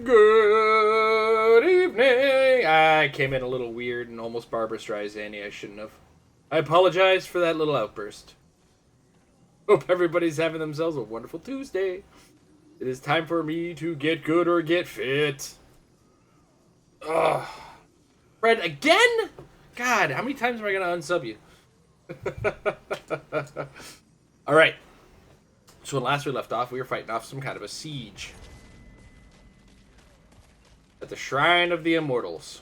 Good evening. I came in a little weird and almost Barbara Streisand. I shouldn't have. I apologize for that little outburst. Hope everybody's having themselves a wonderful Tuesday. It is time for me to get good or get fit. Ugh. Fred, again? God, how many times am I going to unsub you? Alright. So when last we left off, we were fighting off some kind of a siege at the Shrine of the Immortals.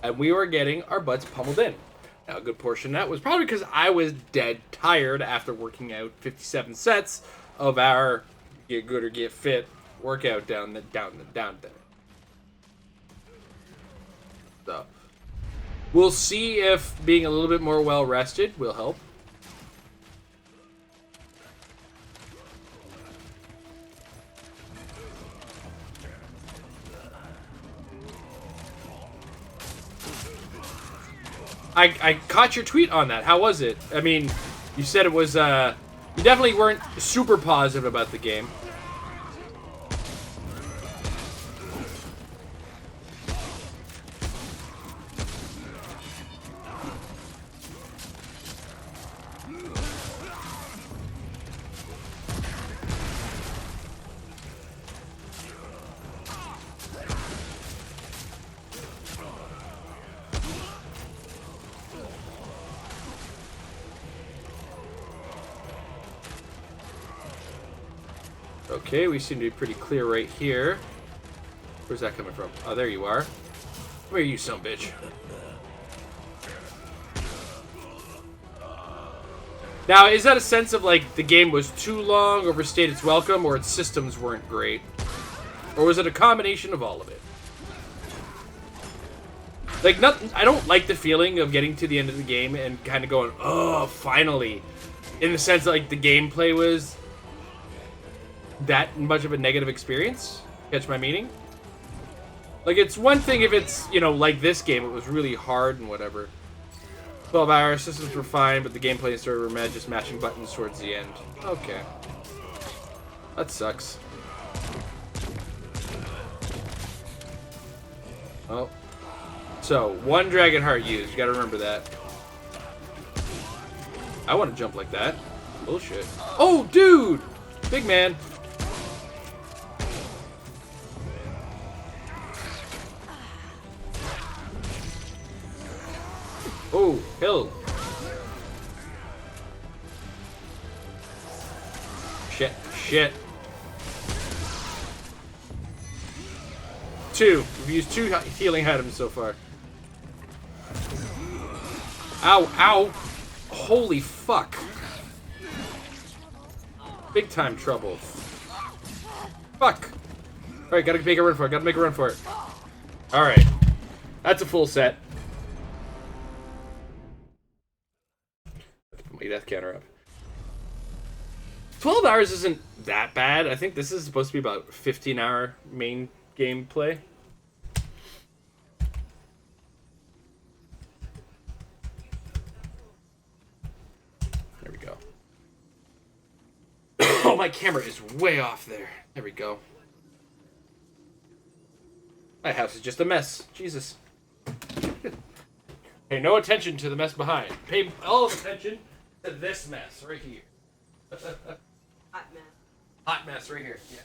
And we were getting our butts pummeled in. Now, a good portion of that was probably because I was dead tired after working out 57 sets of our Get Good or Get Fit workout down there. So, we'll see if being a little bit more well-rested will help. I caught your tweet on that. How was it? I mean, you said it was, you definitely weren't super positive about the game. Okay, we seem to be pretty clear right here. Where's that coming from? Oh, there you are. Where are you, son of a bitch? Now, is that a sense of, like, the game was too long, overstayed its welcome, or its systems weren't great? Or was it a combination of all of it? Like, I don't like the feeling of getting to the end of the game and kind of going, oh, finally. In the sense that, like, the gameplay was that much of a negative experience. Catch my meaning? Like, it's one thing if it's, you know, like this game, it was really hard and whatever. 12 hours, systems were fine, but the gameplay and story were mad, just mashing buttons towards the end. Okay. That sucks. Well. So, one Dragon Heart used. You gotta remember that. I want to jump like that. Bullshit. Oh, dude! Big man. Oh, hill. Shit. We've used 2 healing items so far. Ow. Holy fuck. Big time trouble. Fuck. Alright, gotta make a run for it. Alright. That's a full set. Put my death counter up. 12 hours isn't that bad. I think this is supposed to be about 15-hour main gameplay. There we go. Oh, my camera is way off there. There we go. My house is just a mess. Jesus. Pay no attention to the mess behind. Pay all attention to this mess right here. Hot mess. Hot mess right here. Yeah.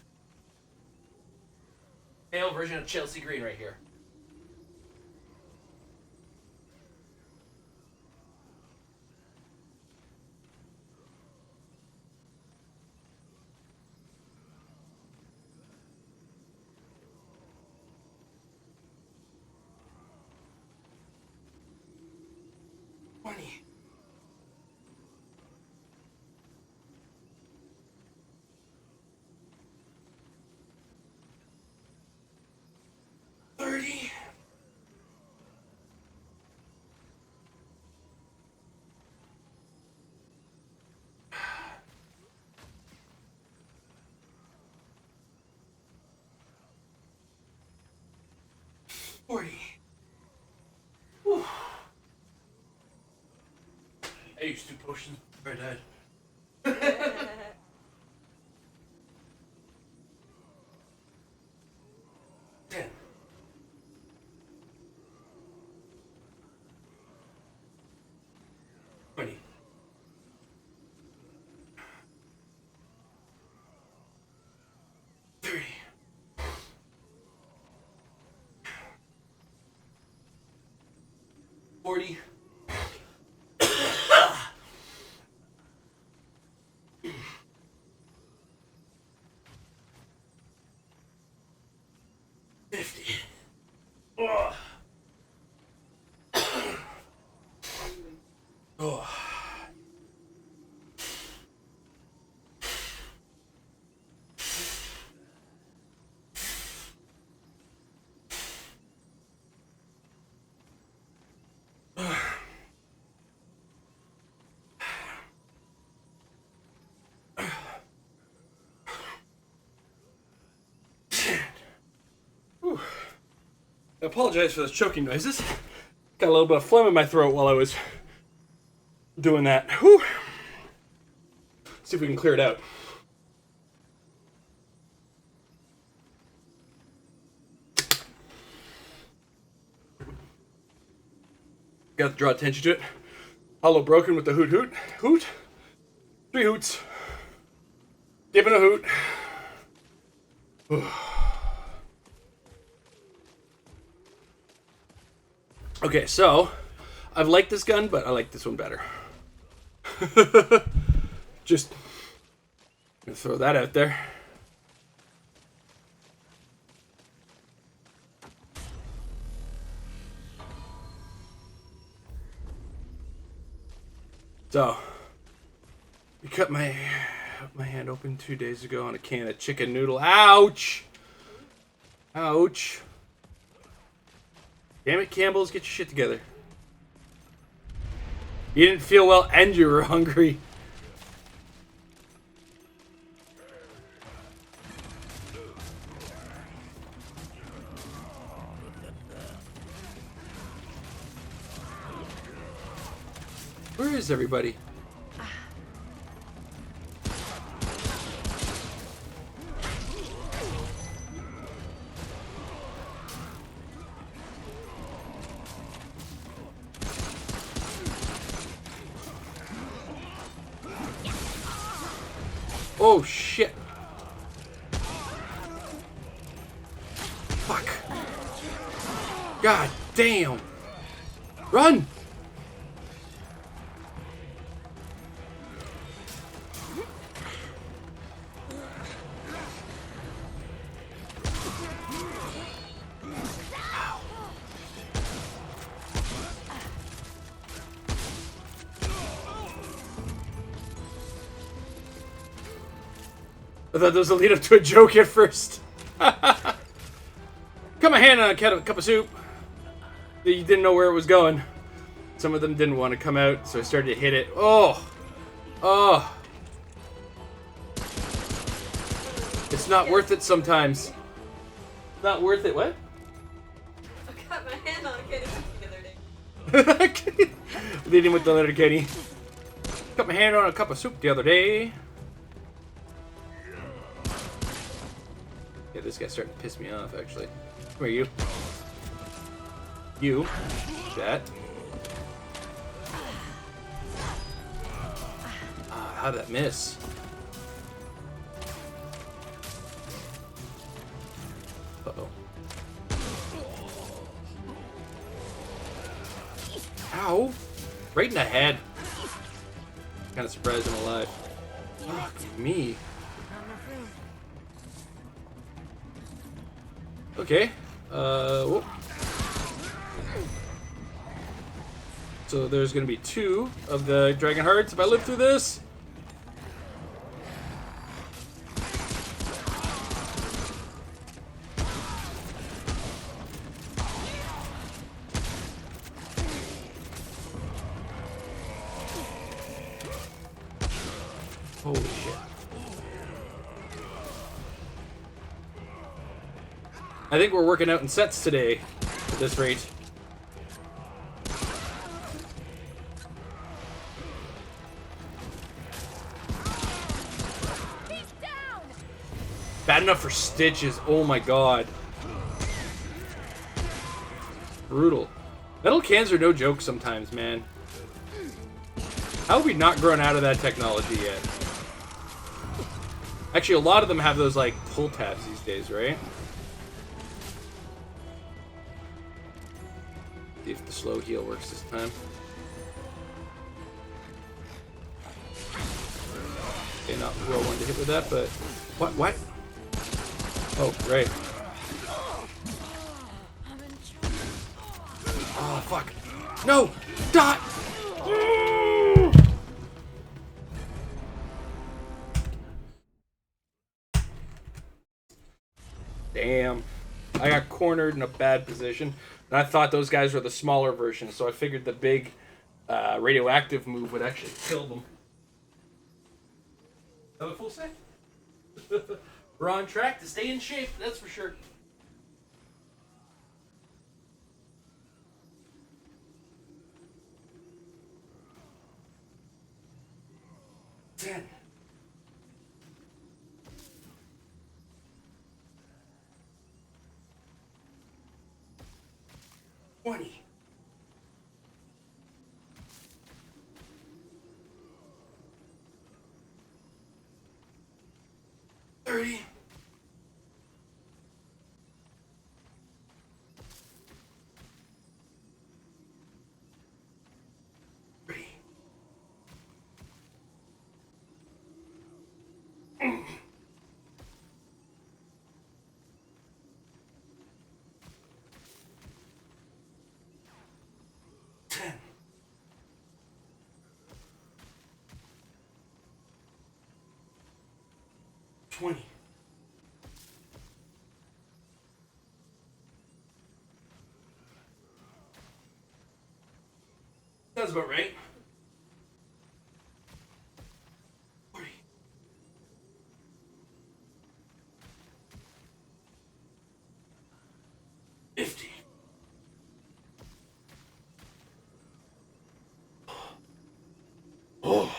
Pale version of Chelsea Green right here. Funny. Whew. I used 2 potions before I died. 40. Oh. Oh. I apologize for those choking noises. Got a little bit of phlegm in my throat while I was doing that. Whew. See if we can clear it out. Got to draw attention to it. Hollow broken with the hoot hoot. Hoot. 3 hoots. Giving a hoot. Okay, so I've liked this gun, but I like this one better. Just gonna throw that out there. So, we cut my hand open 2 days ago on a can of chicken noodle. Ouch! Ouch. Damn it, Campbell's, get your shit together. You didn't feel well and you were hungry. Where is everybody? Oh shit. Fuck. God damn. Run! I thought there was a lead up to a joke at first. Cut my hand on a cup of soup. You didn't know where it was going. Some of them didn't want to come out, so I started to hit it. Oh! Oh! It's not worth it sometimes. Not worth it, what? I cut my hand on a can of soup the other day. Leading with the letter Kenny. Cut my hand on a cup of soup the other day. Yeah, this guy's starting to piss me off, actually. Where are you? You. That. Ah, how'd that miss? Uh-oh. Ow! Right in the head. Kind of surprised I'm alive. Fuck me. Okay. Whoop. So there's gonna be 2 of the dragon hearts if I live through this. Holy shit. I think we're working out in sets today at this rate. Bad enough for stitches. Oh my god. Brutal. Metal cans are no joke sometimes, man. How have we not grown out of that technology yet? Actually, a lot of them have those, like, pull tabs these days, right? See if the slow heal works this time. Okay, not the real one to hit with that, but... What? Oh, right. Oh, fuck. No! Dot! Damn. I got cornered in a bad position. And I thought those guys were the smaller version, so I figured the big radioactive move would actually kill them. Have a full set? We're on track to stay in shape, that's for sure. Ten. 20. 30. 30. 10. 20. Sounds about right. 40. 50. Oh.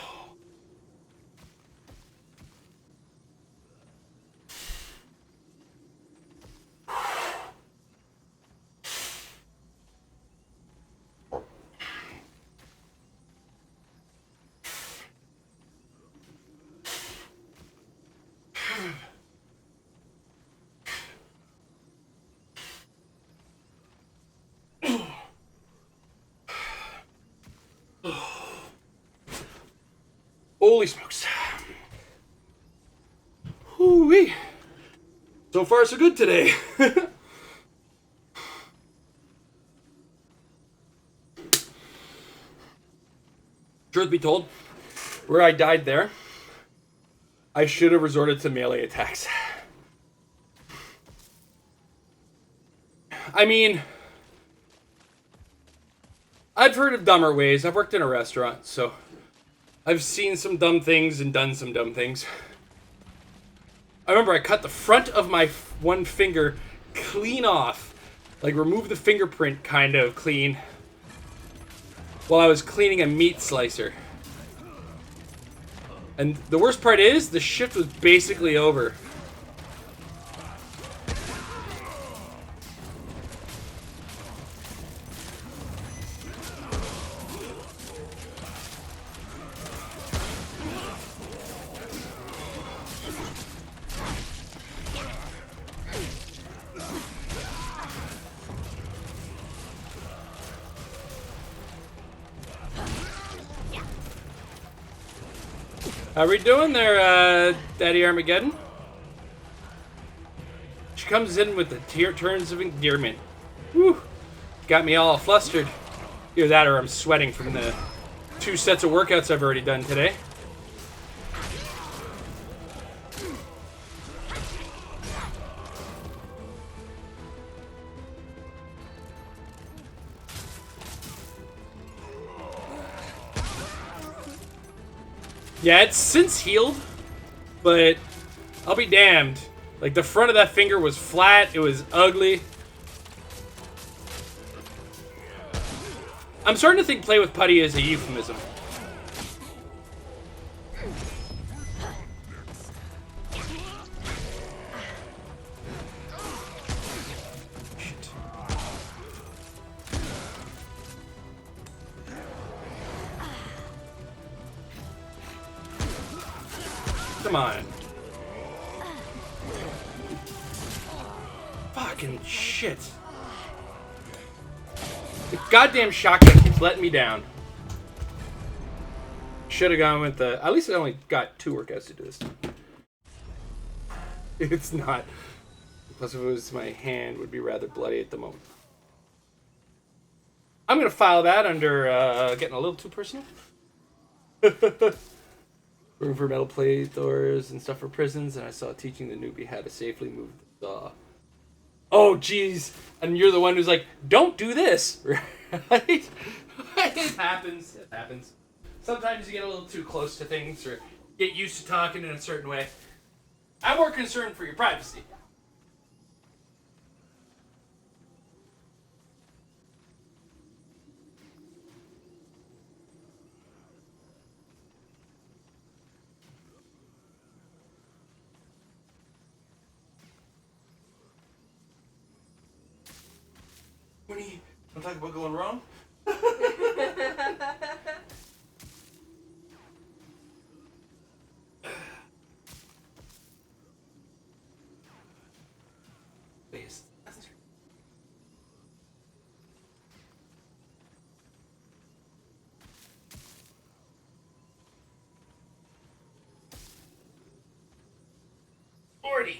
Holy smokes. Hoo-wee. So far, so good today. Truth be told, where I died there, I should have resorted to melee attacks. I mean, I've heard of dumber ways. I've worked in a restaurant, so I've seen some dumb things and done some dumb things. I remember I cut the front of my one finger clean off. Like, remove the fingerprint kind of clean. While I was cleaning a meat slicer. And the worst part is, the shift was basically over. How we doing there, Daddy Armageddon? She comes in with the terms of endearment. Whew. Got me all flustered. Either that or I'm sweating from the 2 sets of workouts I've already done today. Yeah, it's since healed, but I'll be damned. Like, the front of that finger was flat, it was ugly. I'm starting to think play with putty is a euphemism. Shit. Come on. Fucking shit. The goddamn shotgun keeps letting me down. Should have gone with the... At least I only got 2 workouts to do this time. It's not. Plus, if it was my hand, it would be rather bloody at the moment. I'm going to file that under getting a little too personal. Room for metal plate doors and stuff for prisons, and I saw teaching the newbie how to safely move the saw. Oh, jeez. And you're the one who's like, don't do this. Right? It happens. It happens. Sometimes you get a little too close to things or get used to talking in a certain way. I'm more concerned for your privacy. What do you want to talk about going wrong? Please. Forty.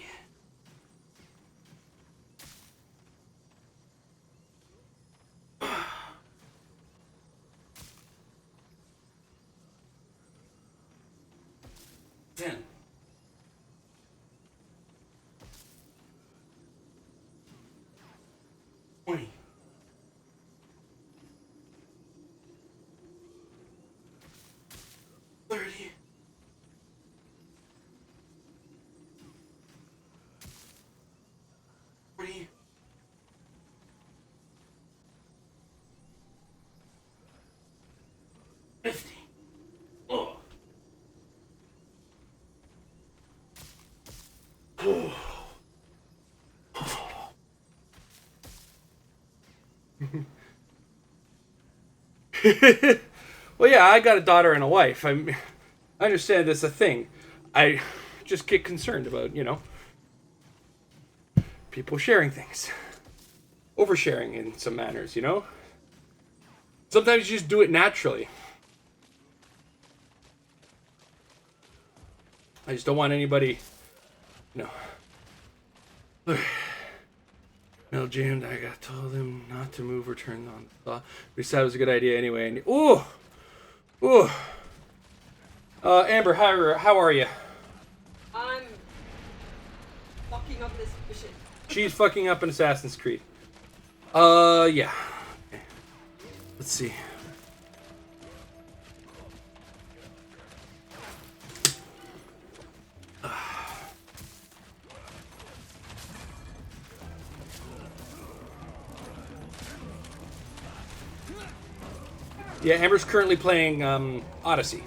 Well, yeah, I got a daughter and a wife. I understand that's a thing. I just get concerned about, people sharing things. Oversharing in some manners, Sometimes you just do it naturally. I just don't want anybody, Mel jammed. I got told him not to move or turn on the saw. We decided it was a good idea anyway. And Amber, how are you? I'm fucking up this mission. She's fucking up an Assassin's Creed. Yeah. Okay. Let's see. Yeah, Amber's currently playing Odyssey.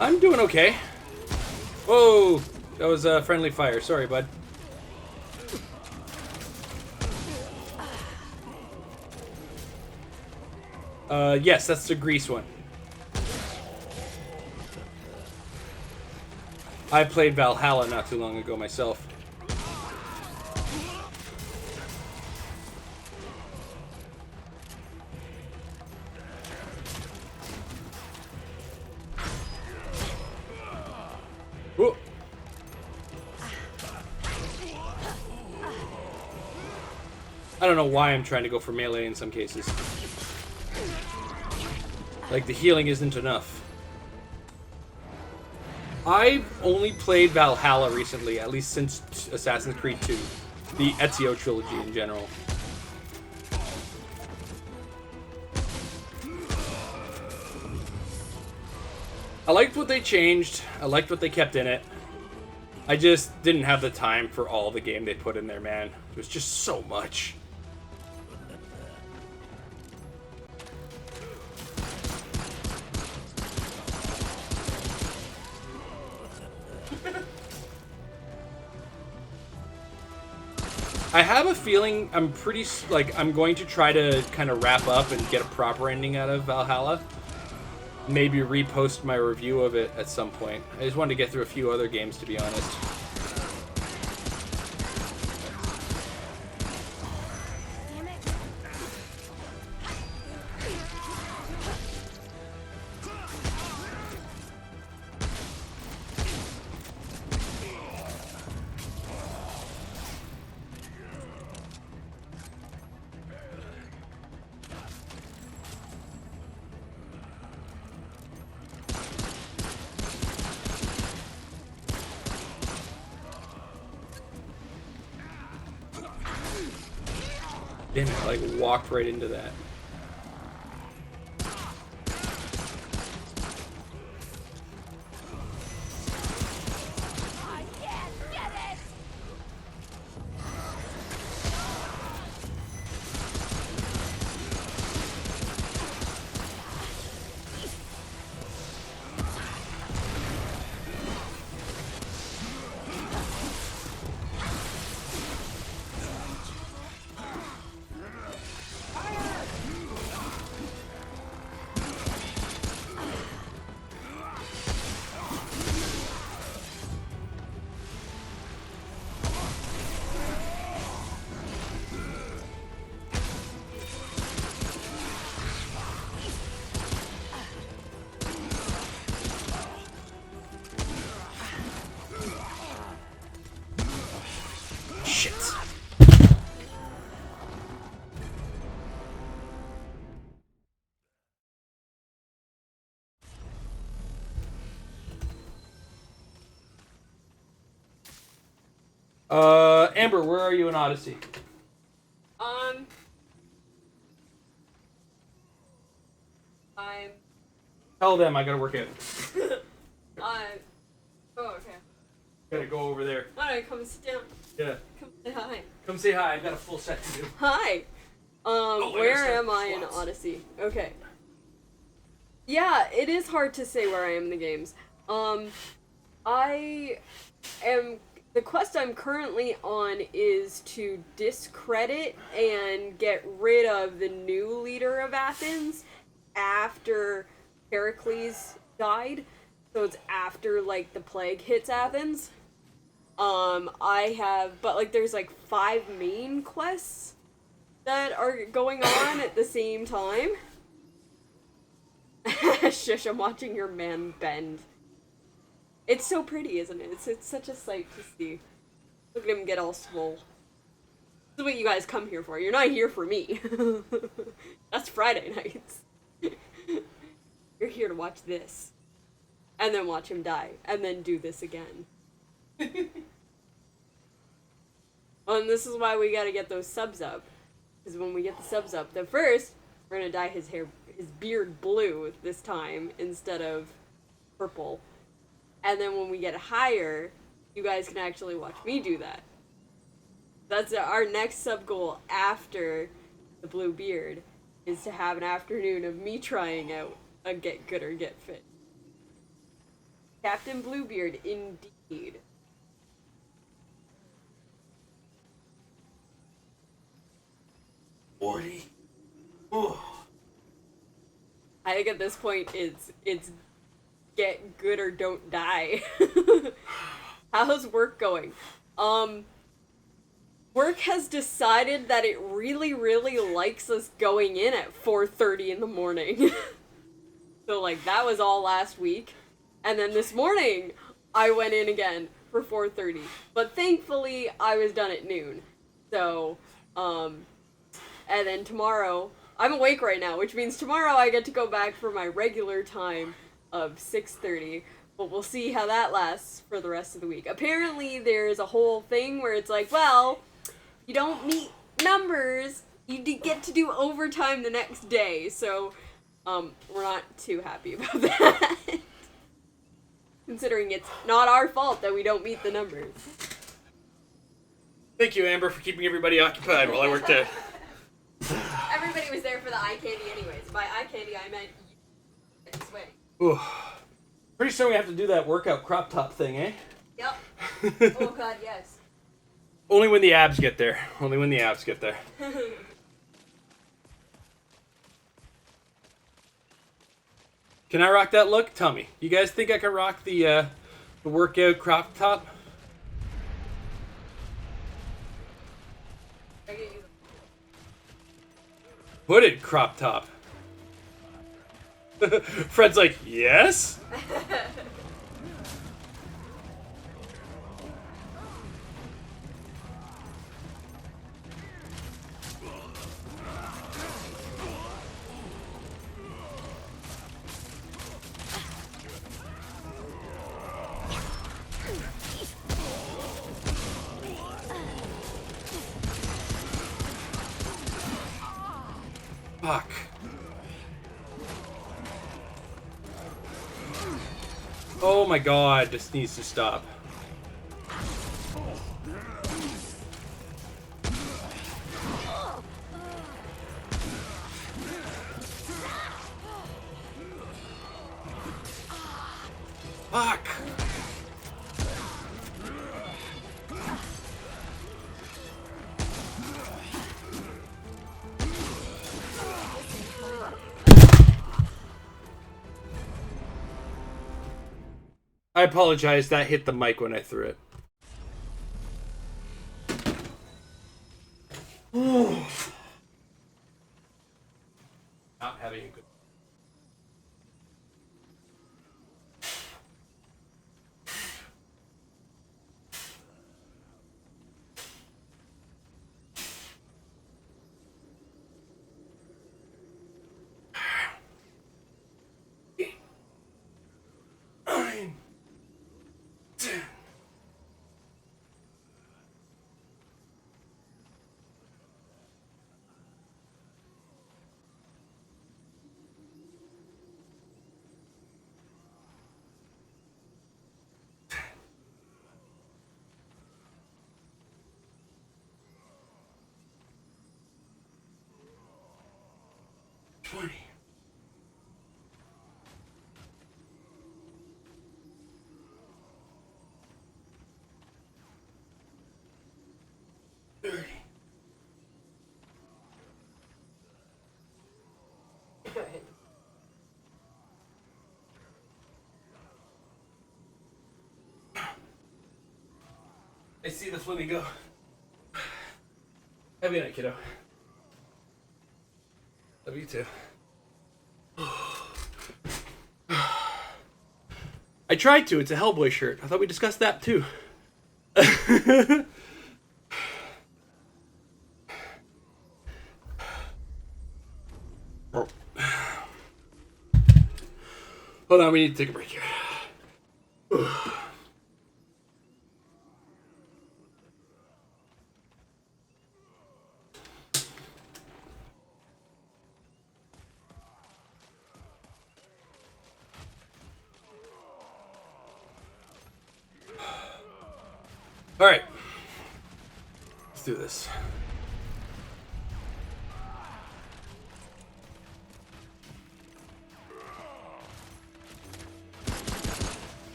I'm doing okay. Whoa, that was a friendly fire. Sorry, bud. Yes, that's the Grease one. I played Valhalla not too long ago myself. Whoa. I don't know why I'm trying to go for melee in some cases. Like, the healing isn't enough. I've only played Valhalla recently, at least since Assassin's Creed 2. The Ezio trilogy in general. I liked what they changed. I liked what they kept in it. I just didn't have the time for all the game they put in there, man. It was just so much. I have a feeling I'm going to try to kind of wrap up and get a proper ending out of Valhalla. Maybe repost my review of it at some point. I just wanted to get through a few other games, to be honest. Damn it, I like walked right into that. Amber, where are you in Odyssey? I'm. Tell them I gotta work out. Oh, okay. Gotta go over there. Alright, come sit down. Yeah. Come say hi. Come say hi. I've got a full set to do. Hi. Where am I in Odyssey? Okay. Yeah, it is hard to say where I am in the games. I am. The quest I'm currently on is to discredit and get rid of the new leader of Athens after Pericles died. So it's after, like, the plague hits Athens. There's, like, 5 main quests that are going on at the same time. Shush, I'm watching your man bend. It's so pretty, isn't it? It's such a sight to see. Look at him get all swole. This is what you guys come here for. You're not here for me. That's Friday nights. You're here to watch this. And then watch him die. And then do this again. Well, and this is why we gotta get those subs up. Because when we get the subs up, then first, we're gonna dye his beard blue this time instead of purple. And then when we get higher, you guys can actually watch me do that. That's our next sub goal after the blue beard, is to have an afternoon of me trying out a Get Good or Get Fit. Captain Bluebeard, indeed. I think at this point it's get good or don't die. How's work going? Work has decided that it really, really likes us going in at 4:30 in the morning. So, like, that was all last week. And then this morning, I went in again for 4:30. But thankfully, I was done at noon. So, and then tomorrow, I'm awake right now, which means tomorrow I get to go back for my regular time of 6:30. But we'll see how that lasts for the rest of the week. Apparently, there's a whole thing where it's like, well, you don't meet numbers, you get to do overtime the next day. So, we're not too happy about that. Considering it's not our fault that we don't meet the numbers. Thank you, Amber, for keeping everybody occupied while I worked out. Everybody was there for the eye candy anyways. By eye candy, I meant you sweating. Ooh. Pretty soon we have to do that workout crop top thing, eh? Yep. Oh god, yes. Only when the abs get there. Only when the abs get there. Can I rock that look? Tell me. You guys think I can rock the workout crop top? Hooded crop top. Fred's like, yes? Fuck. Oh my god, this needs to stop. Fuck. I apologize, that hit the mic when I threw it. Not having a good... I see the flamingo. Have a good night, kiddo. Love you too. I tried to. It's a Hellboy shirt. I thought we discussed that too. Hold on, we need to take a break here. All right, let's do this.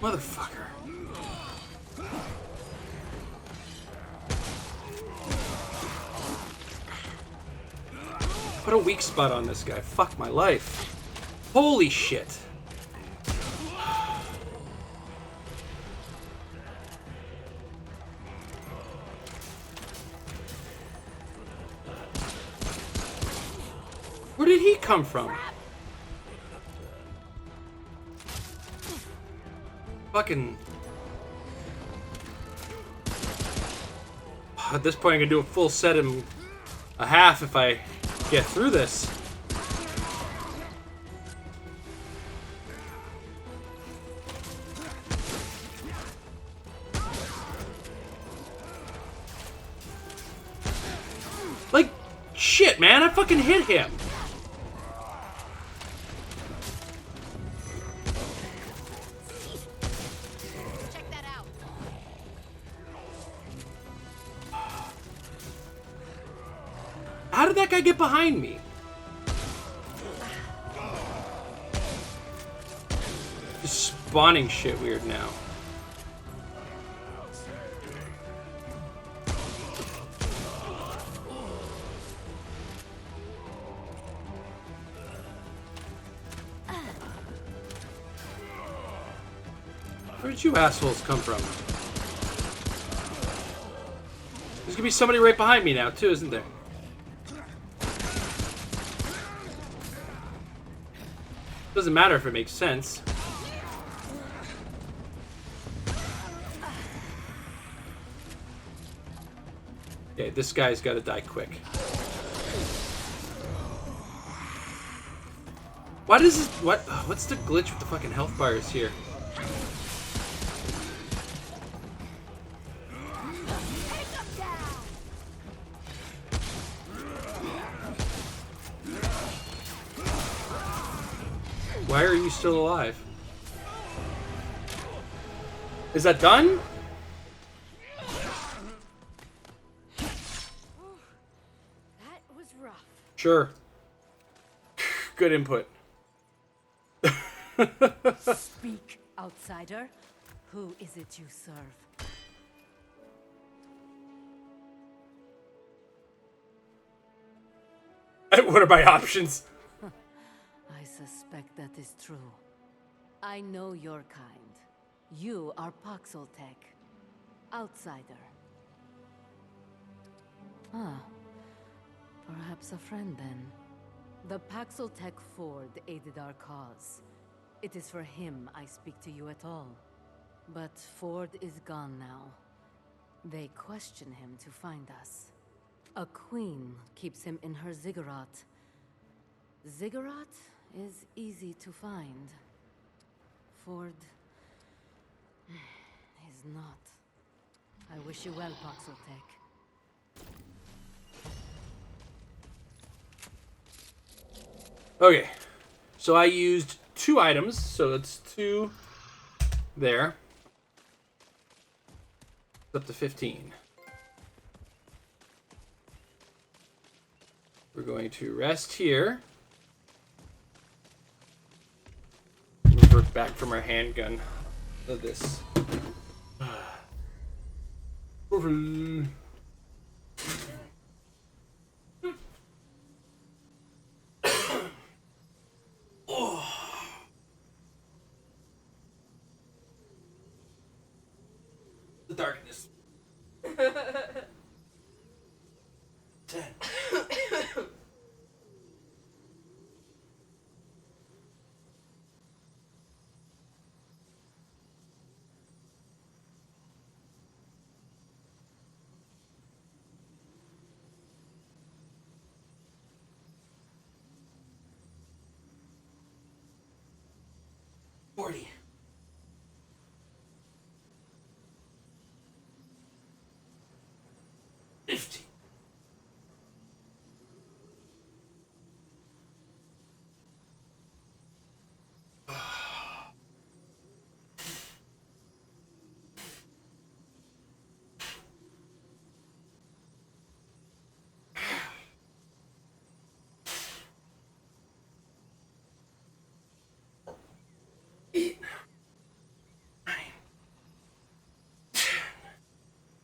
Motherfucker. Put a weak spot on this guy. Fuck my life. Holy shit. Where did he come from? Fucking... At this point, I'm gonna do a full set and a half if I get through this. Like, shit, man, I fucking hit him. How did that guy get behind me? Just spawning shit weird now. Where did you assholes come from? There's gonna be somebody right behind me now, too, isn't there? Doesn't matter if it makes sense. Okay, this guy's got to die quick. Why does this... What's the glitch with the fucking health bars here? Why are you still alive? Is that done? That was rough. Sure. Good input. Speak, outsider. Who is it you serve? What are my options? I suspect that is true. I know your kind. You are Paxeltech. Outsider. Ah. Perhaps a friend then. The Paxeltech Ford aided our cause. It is for him I speak to you at all. But Ford is gone now. They question him to find us. A queen keeps him in her ziggurat. Ziggurat is easy to find. Ford is not. I wish you well, Paxeltech. Okay, so I used 2 items, so that's 2 there. It's up to 15. We're going to rest here. Revert back from our handgun to this. The darkness. 10.40. 50.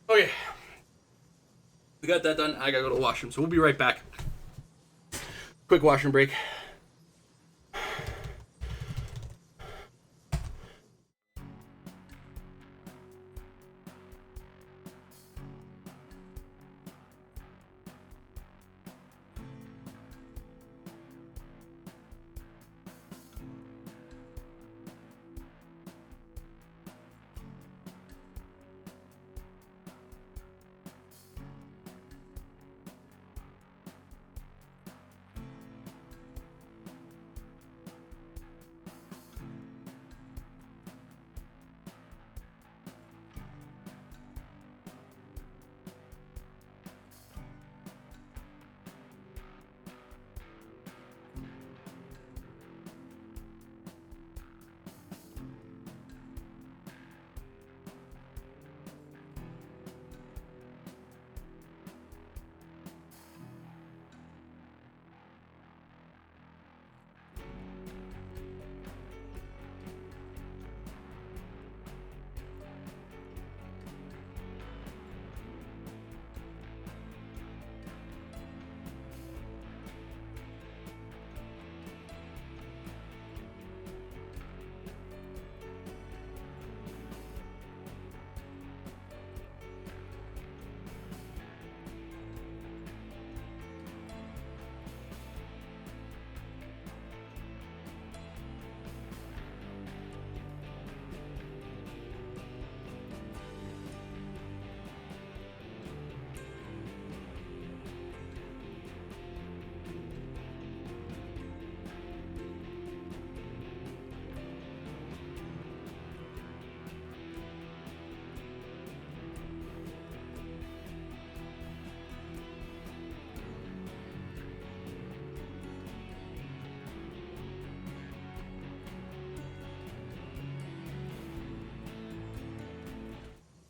Okay. We got that done. I gotta go to the washroom, so we'll be right back. Quick washroom break.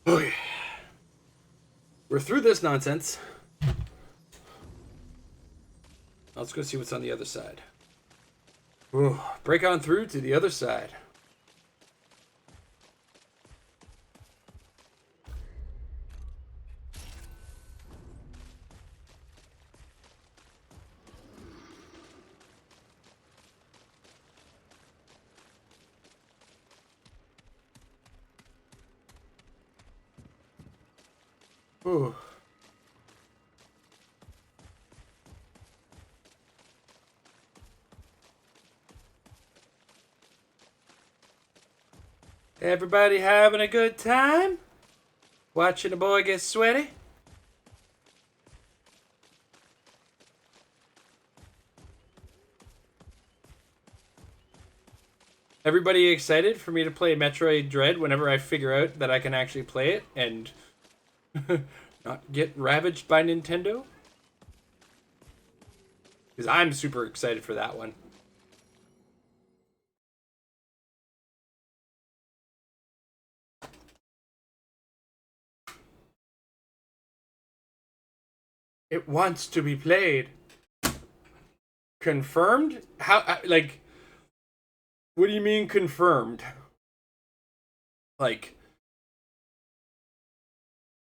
Okay. We're through this nonsense. Let's go see what's on the other side. Ooh, break on through to the other side. Ooh. Everybody having a good time? Watching a boy get sweaty? Everybody excited for me to play Metroid Dread whenever I figure out that I can actually play it and not get ravaged by Nintendo? Because I'm super excited for that one. It wants to be played. Confirmed? How, like, what do you mean confirmed? Like,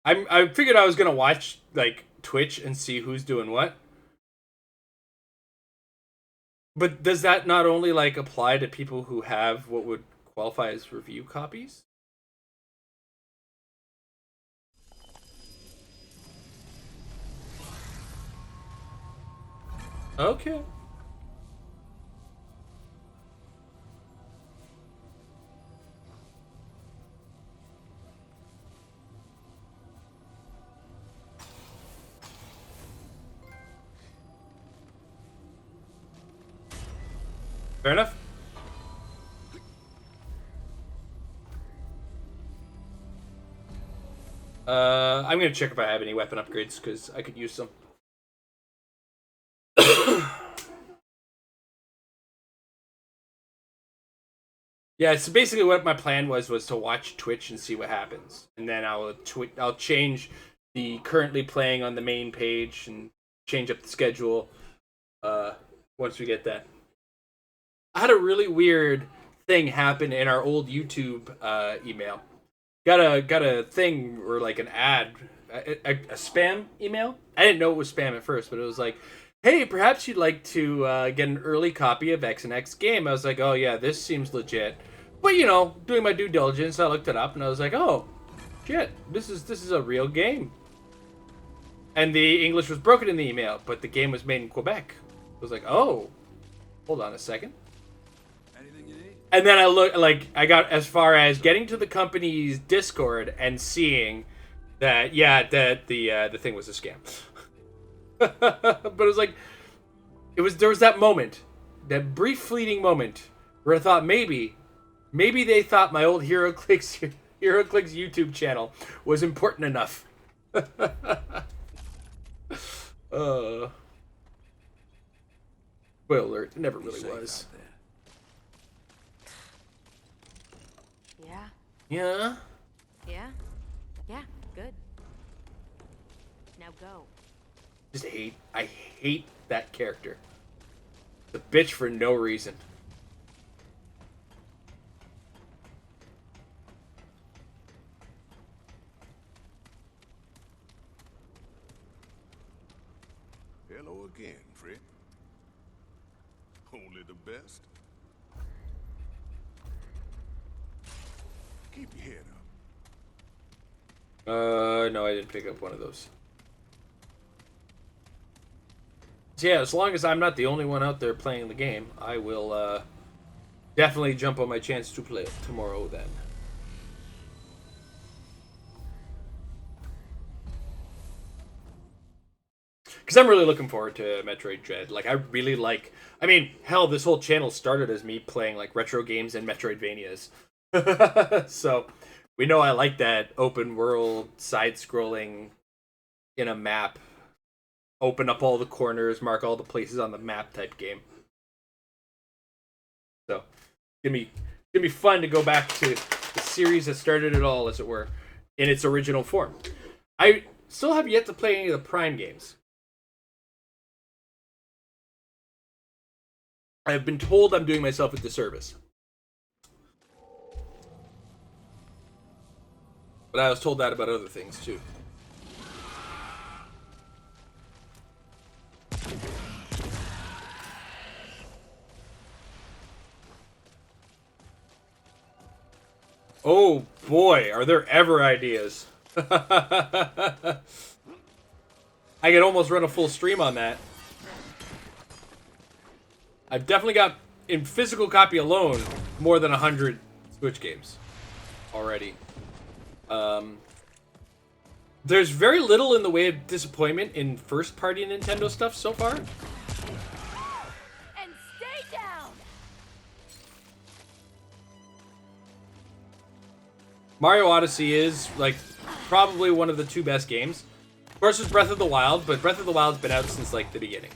I figured I was gonna watch, like, Twitch and see who's doing what. But does that not only, like, apply to people who have what would qualify as review copies? Okay. Fair enough. I'm gonna check if I have any weapon upgrades, because I could use some. Yeah, so basically what my plan was to watch Twitch and see what happens. And then I'll change the currently playing on the main page and change up the schedule once we get that. I had a really weird thing happen in our old YouTube email. Got a thing or like an ad, a spam email. I didn't know it was spam at first, but it was like, hey, perhaps you'd like to get an early copy of X and X game. I was like, oh yeah, this seems legit. But you know, doing my due diligence, I looked it up and I was like, oh, shit, this is a real game. And the English was broken in the email, but the game was made in Quebec. I was like, oh, hold on a second. And then I got as far as getting to the company's Discord and seeing that, yeah, that the thing was a scam. But it was like, there was that moment, that brief fleeting moment where I thought maybe they thought my old HeroClix YouTube channel was important enough. Spoiler alert, it never really was. Yeah? Yeah? Yeah? Yeah, good. Now go. I hate that character. The bitch for no reason. Hello again, Fred. Only the best. Keep your head up. No, I didn't pick up one of those. So yeah, as long as I'm not the only one out there playing the game, I will definitely jump on my chance to play it tomorrow then. Because I'm really looking forward to Metroid Dread. Like, I really like... I mean, hell, this whole channel started as me playing, like, retro games and Metroidvanias. So, we know I like that open world, side-scrolling in a map. Open up all the corners, mark all the places on the map type game. So, it's gonna be fun to go back to the series that started it all, as it were. in its original form. I still have yet to play any of the Prime games. I've been told I'm doing myself a disservice. But I was told that about other things, too. Oh boy, are there ever ideas. I could almost run a full stream on that. I've definitely got, in physical copy alone, more than 100 Switch games already. There's very little in the way of disappointment in first-party Nintendo stuff so far. And stay down. Mario Odyssey is, like, probably one of the 2 best games. Of course, there's Breath of the Wild, but Breath of the Wild's been out since, like, the beginning.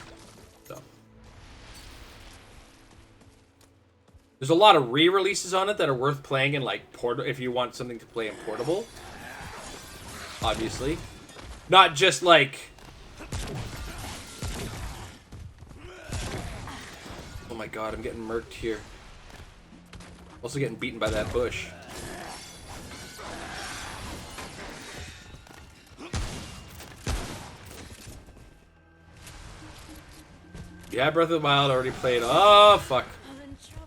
So. There's a lot of re-releases on it that are worth playing in, like, if you want something to play in portable. Obviously. Not just, like... Oh my god, I'm getting murked here. Also getting beaten by that bush. Yeah, Breath of the Wild already played. Oh, fuck. I'm in trouble.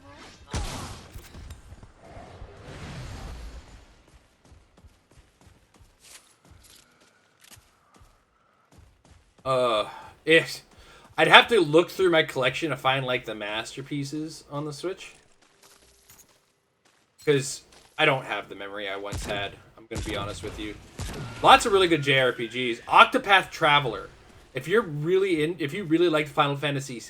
I'd have to look through my collection to find, like, the masterpieces on the Switch. Because I don't have the memory I once had. I'm going to be honest with you. Lots of really good JRPGs. Octopath Traveler. If you really liked Final Fantasy,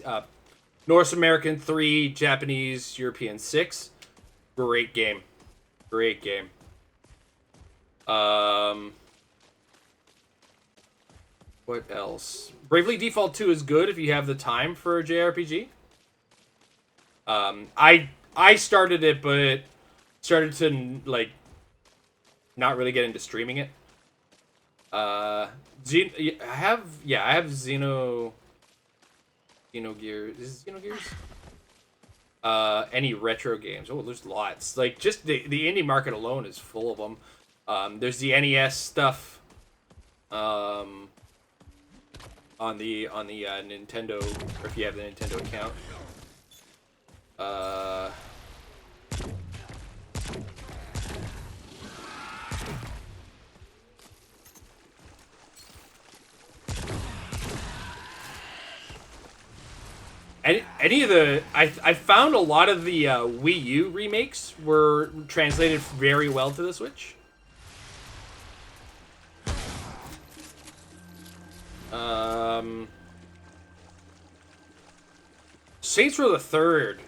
North American 3, Japanese, European 6, great game. Great game. What else? Bravely Default 2 is good if you have the time for a JRPG. I started it, but started to, like, not really get into streaming it. I have Xenogears. Is it Xenogears? Any retro games? Oh, there's lots. Like, just the indie market alone is full of them. There's the NES stuff. On the Nintendo, or if you have the Nintendo account. Any of the... I found a lot of the Wii U remakes were translated very well to the Switch. Saints Row the Third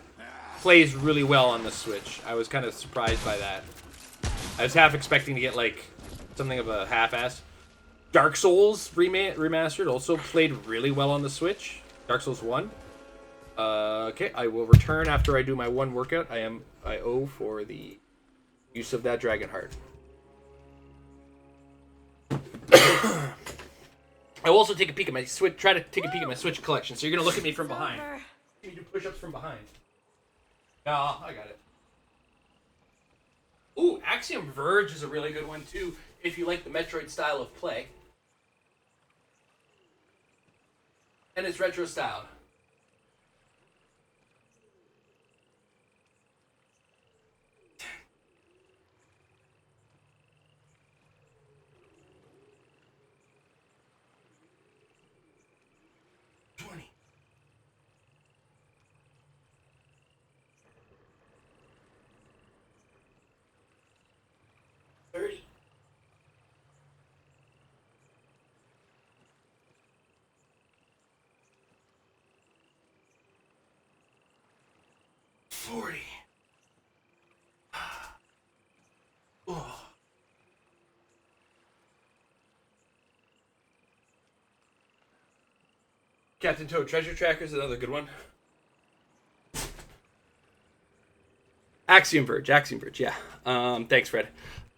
plays really well on the Switch. I was kind of surprised by that. I was half expecting to get, like, something of a half-ass. Dark Souls remastered also played really well on the Switch. Dark Souls 1. Okay, I will return after I do my one workout. I owe for the use of that Dragon Heart. I will also take a peek at my Switch. Try to take a peek at my Switch collection. So you're gonna look at me from behind. You do push-ups from behind. No, I got it. Ooh, Axiom Verge is a really good one too. If you like the Metroid style of play, and it's retro styled. Oh. Captain Toad Treasure Tracker is another good one. Axiom Verge, yeah. Thanks, Fred.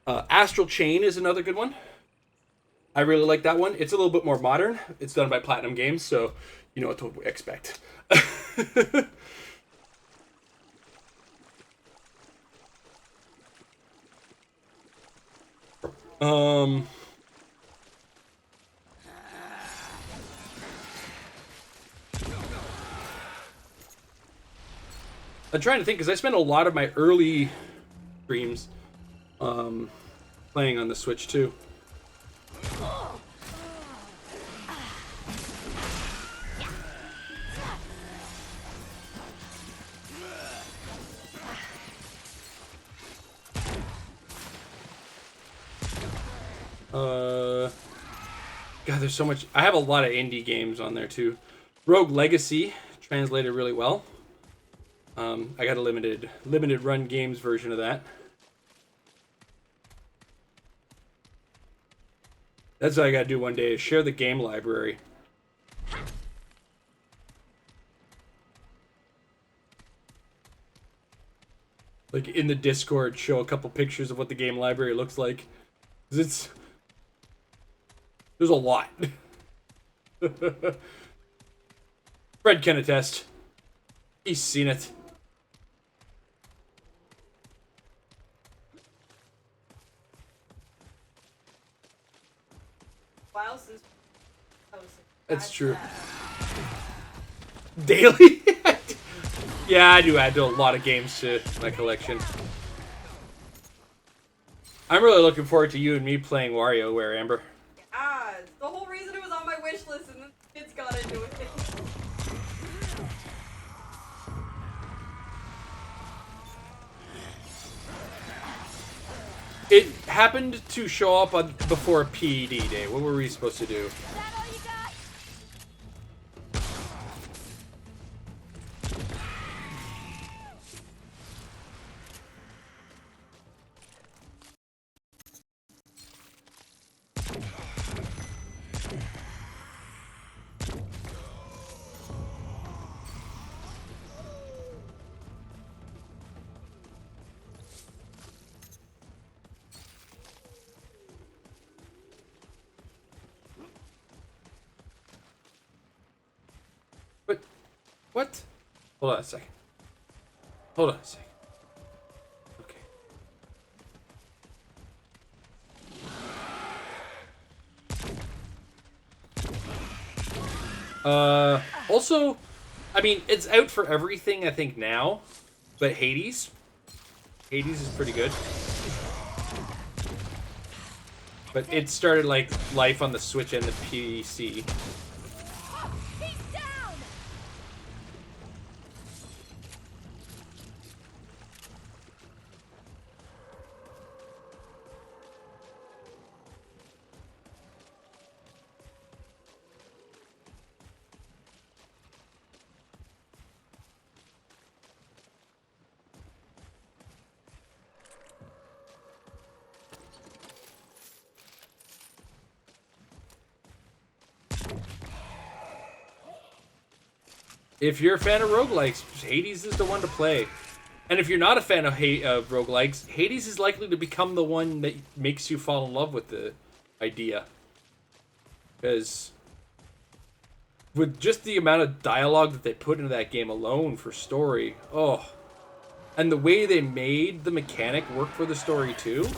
Astral Chain is another good one. I really like that one. It's a little bit more modern. It's done by Platinum Games, so you know what to expect. um... I'm trying to think, because I spent a lot of my early streams playing on the Switch too. God, there's so much. I have a lot of indie games on there too. Rogue Legacy translated really well. I got a limited run games version of that. That's what I gotta do one day, is share the game library. Like in the Discord, show a couple pictures of what the game library looks like. 'Cause there's a lot. Fred can attest. He's seen it. Wow, since That's true. Daily? Yeah, I do add a lot of games to my collection. I'm really looking forward to you and me playing WarioWare, Amber. Ah, the whole reason it was on my wish list and the kids got into it. It happened to show up on before PED day. What were we supposed to do? What? Hold on a second. Hold on a second. Okay. Also, I mean, it's out for everything, I think, now. But Hades is pretty good. But it started, like, life on the Switch and the PC. If you're a fan of roguelikes, Hades is the one to play. And if you're not a fan of roguelikes, Hades is likely to become the one that makes you fall in love with the idea. Because with just the amount of dialogue that they put into that game alone for story, oh. And the way they made the mechanic work for the story too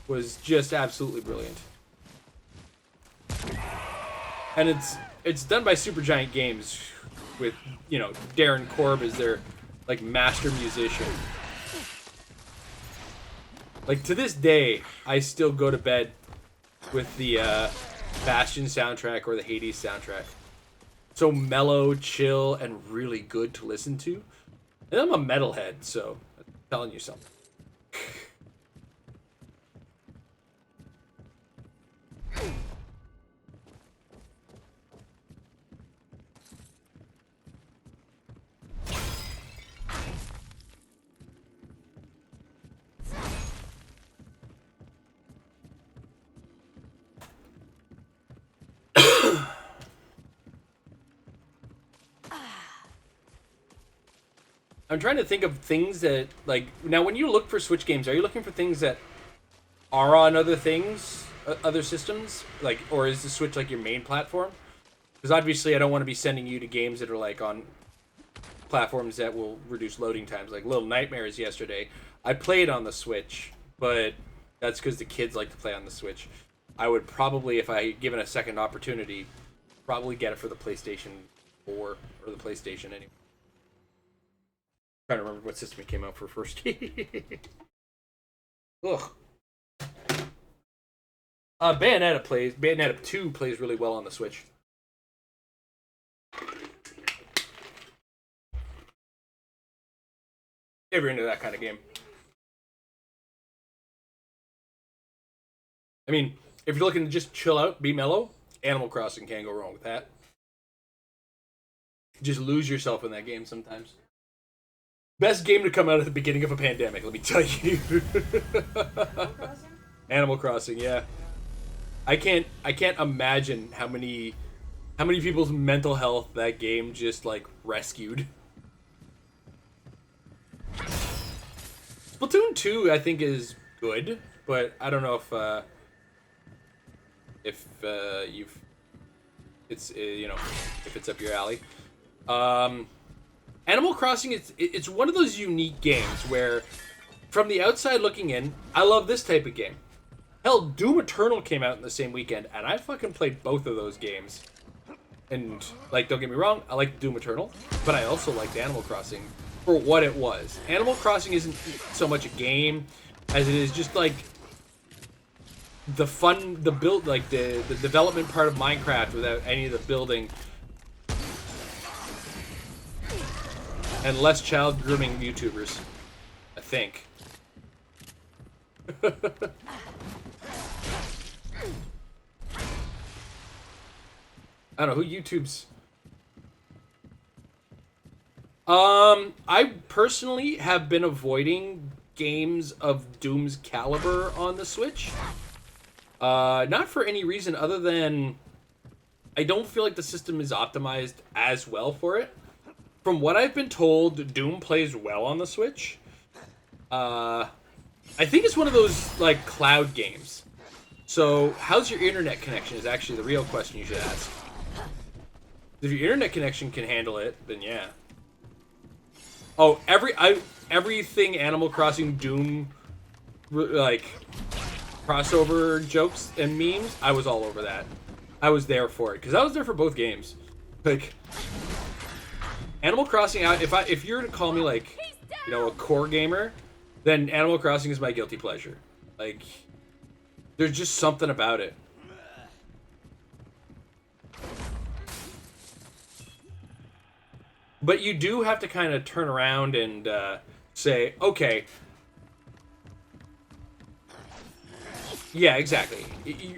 was just absolutely brilliant. And it's done by Supergiant Games with, you know, Darren Korb as their, like, master musician. Like, to this day, I still go to bed with the Bastion soundtrack or the Hades soundtrack. So mellow, chill, and really good to listen to. And I'm a metalhead, so I'm telling you something. I'm trying to think of things that, like, now when you look for Switch games, are you looking for things that are on other things, other systems? Like, or is the Switch, like, your main platform? Because obviously I don't want to be sending you to games that are, like, on platforms that will reduce loading times. Like Little Nightmares yesterday. I played on the Switch, but that's because the kids like to play on the Switch. I would probably, if I given a second opportunity, probably get it for the PlayStation 4 or the PlayStation anyway. Trying to remember what system it came out for first. Ugh. Bayonetta 2 plays really well on the Switch. If you're into that kind of game. I mean, if you're looking to just chill out, be mellow, Animal Crossing can't go wrong with that. Just lose yourself in that game sometimes. Best game to come out at the beginning of a pandemic, let me tell you. Animal Crossing, yeah. I can't imagine how many people's mental health that game just like rescued. Splatoon 2 I think is good, but I don't know if it's up your alley. Animal Crossing, it's one of those unique games where, from the outside looking in, I love this type of game. Hell, Doom Eternal came out in the same weekend, and I fucking played both of those games. And, like, don't get me wrong, I liked Doom Eternal, but I also liked Animal Crossing for what it was. Animal Crossing isn't so much a game as it is just, like, the fun, the build, like, the development part of Minecraft without any of the building. And less child grooming YouTubers, I think. I don't know who YouTubes. I personally have been avoiding games of Doom's caliber on the Switch. Not for any reason other than I don't feel like the system is optimized as well for it. From what I've been told, Doom plays well on the Switch. I think it's one of those, like, cloud games. So, how's your internet connection is actually the real question you should ask. If your internet connection can handle it, then yeah. Oh, everything Animal Crossing Doom, like, crossover jokes and memes, I was all over that. I was there for it, because I was there for both games. Like, Animal Crossing, if you're to call me, like, you know, a core gamer, then Animal Crossing is my guilty pleasure. Like, there's just something about it. But you do have to kind of turn around and say, okay. Yeah, exactly.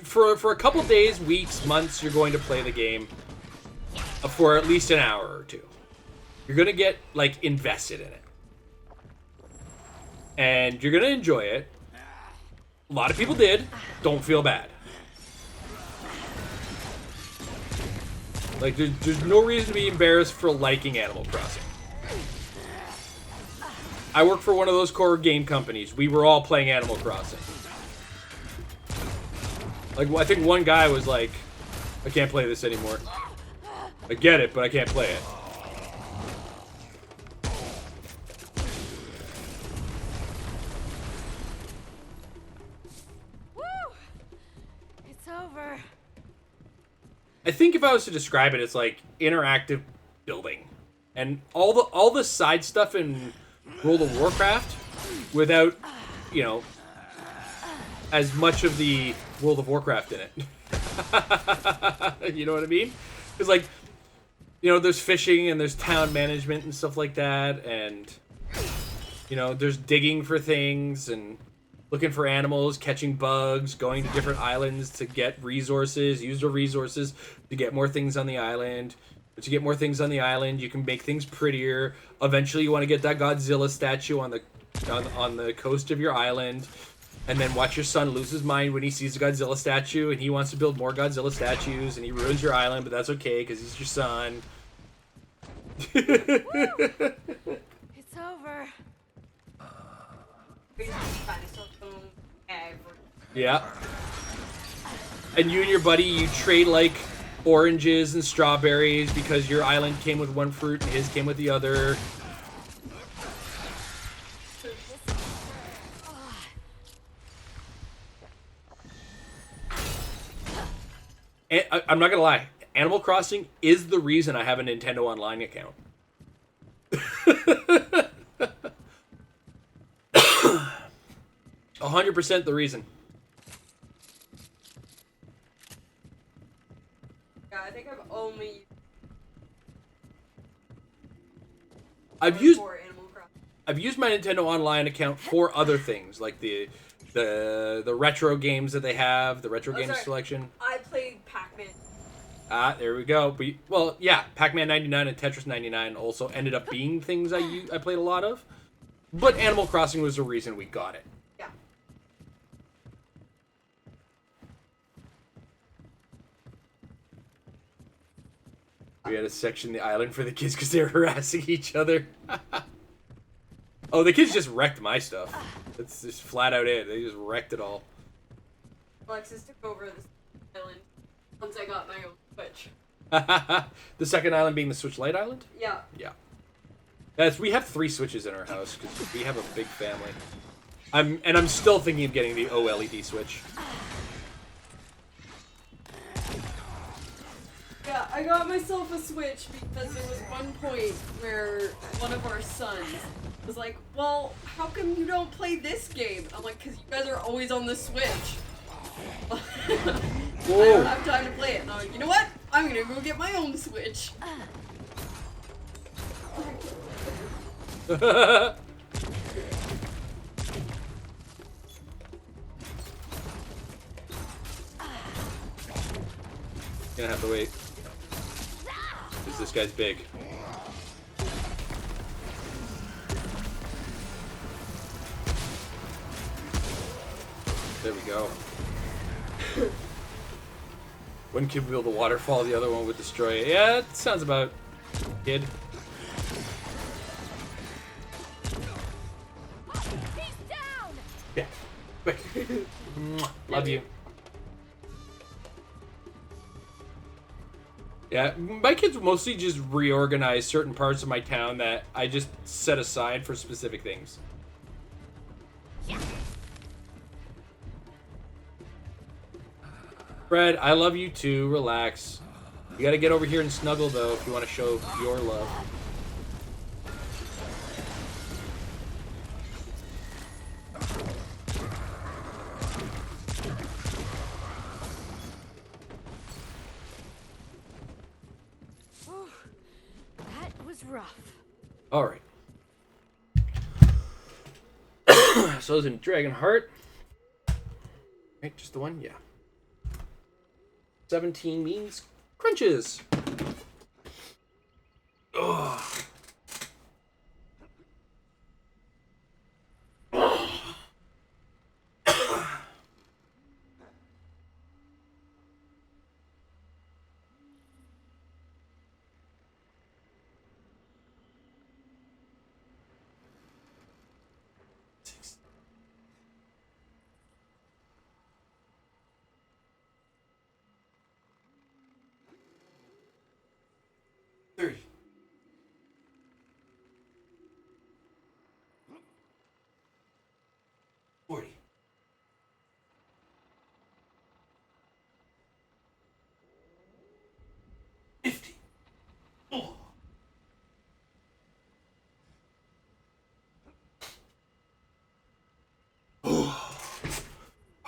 For a couple days, weeks, months, you're going to play the game for at least an hour or two. You're going to get, like, invested in it. And you're going to enjoy it. A lot of people did. Don't feel bad. Like, there's no reason to be embarrassed for liking Animal Crossing. I work for one of those core game companies. We were all playing Animal Crossing. Like, I think one guy was like, I can't play this anymore. I get it, but I can't play it. I think if I was to describe it, it's like interactive building, and all the side stuff in World of Warcraft, without, you know, as much of the World of Warcraft in it. You know what I mean? It's like, you know, there's fishing and there's town management and stuff like that, and, you know, there's digging for things and looking for animals, catching bugs, going to different islands to get resources, use the resources to get more things on the island. But to get more things on the island, you can make things prettier. Eventually, you want to get that Godzilla statue on the coast of your island, and then watch your son lose his mind when he sees the Godzilla statue, and he wants to build more Godzilla statues, and he ruins your island, but that's okay because he's your son. It's Yeah. And you and your buddy, you trade like oranges and strawberries because your island came with one fruit and his came with the other. And I'm not gonna lie, Animal Crossing is the reason I have a Nintendo Online account. 100% the reason. Yeah, I think I've only I've used for Animal Crossing. I've used my Nintendo Online account for other things, like the retro games that they have, the retro games sorry. selection. I played Pac-Man. Ah, there we go. Well, yeah, Pac-Man 99 and Tetris 99 also ended up being things I played a lot of. But Animal Crossing was the reason we got it. Yeah. We had to section the island for the kids because they were harassing each other. Oh, the kids just wrecked my stuff. That's just flat out it. They just wrecked it all. Alexis took over this island once I got my own Switch. The second island being the Switch Lite Island? Yeah. Yeah. We have 3 Switches in our house because we have a big family. I'm still thinking of getting the OLED Switch. Yeah, I got myself a Switch because there was one point where one of our sons was like, well, how come you don't play this game? I'm like, because you guys are always on the Switch. I don't have time to play it. And I'm like, you know what? I'm gonna go get my own Switch. Gonna have to wait. Because this guy's big. There we go. One kid would build a waterfall, the other one would destroy it. Yeah, that sounds about kid. Yeah, quick. Love you. Yeah, my kids mostly just reorganize certain parts of my town that I just set aside for specific things. Fred, I love you too. Relax. You gotta get over here and snuggle, though, if you want to show your love. That was rough. Alright. So it's in Dragonheart. Right, just the one? Yeah. 17 means crunches. Ugh.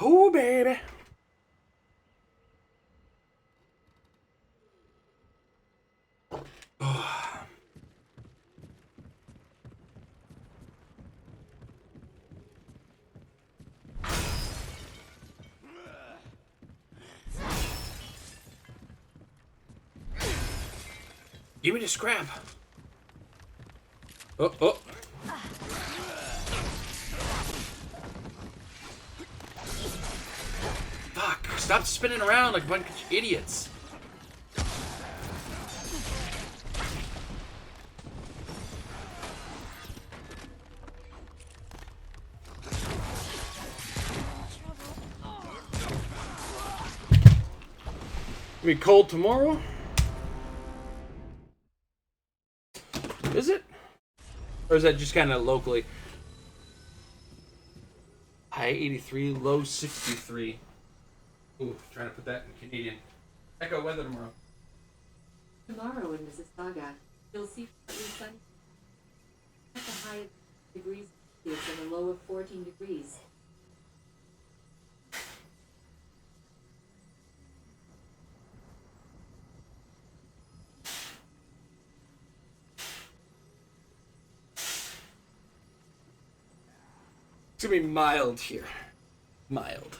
Oh, baby. Give me the scrap. Oh, oh. Fuck. Stop spinning around like a bunch of idiots. Be cold tomorrow? Is it? Or is that just kind of locally? High 83, low 63. Ooh, trying to put that in Canadian. Echo weather tomorrow. Tomorrow in Mississauga, you'll see partly sunny at a high of degrees Celsius and a low of 14 degrees. It's gonna be mild here. Mild.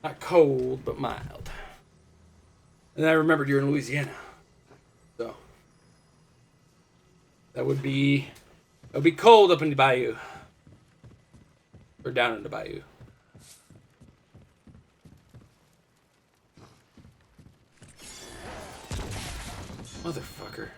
Not cold, but mild. And I remembered you're in Louisiana. So that would be cold up in the bayou. Or down in the bayou. Motherfucker.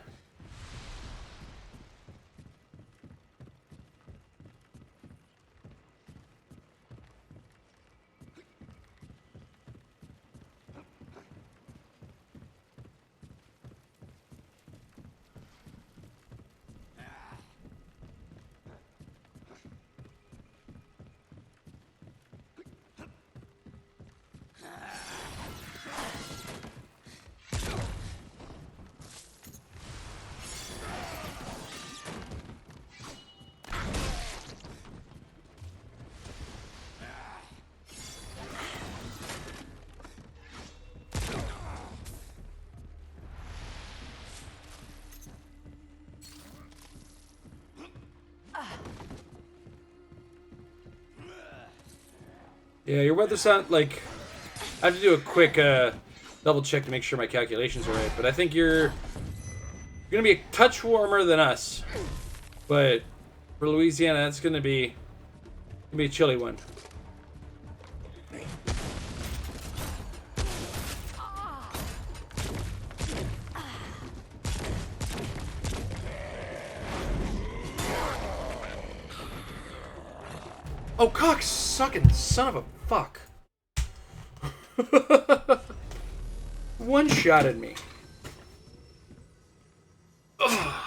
Yeah, your weather sound like I have to do a quick double check to make sure my calculations are right, but I think you're gonna be a touch warmer than us. But for Louisiana, that's gonna be a chilly one. Oh, cock-sucking son of a fuck. One-shotted me. Ugh.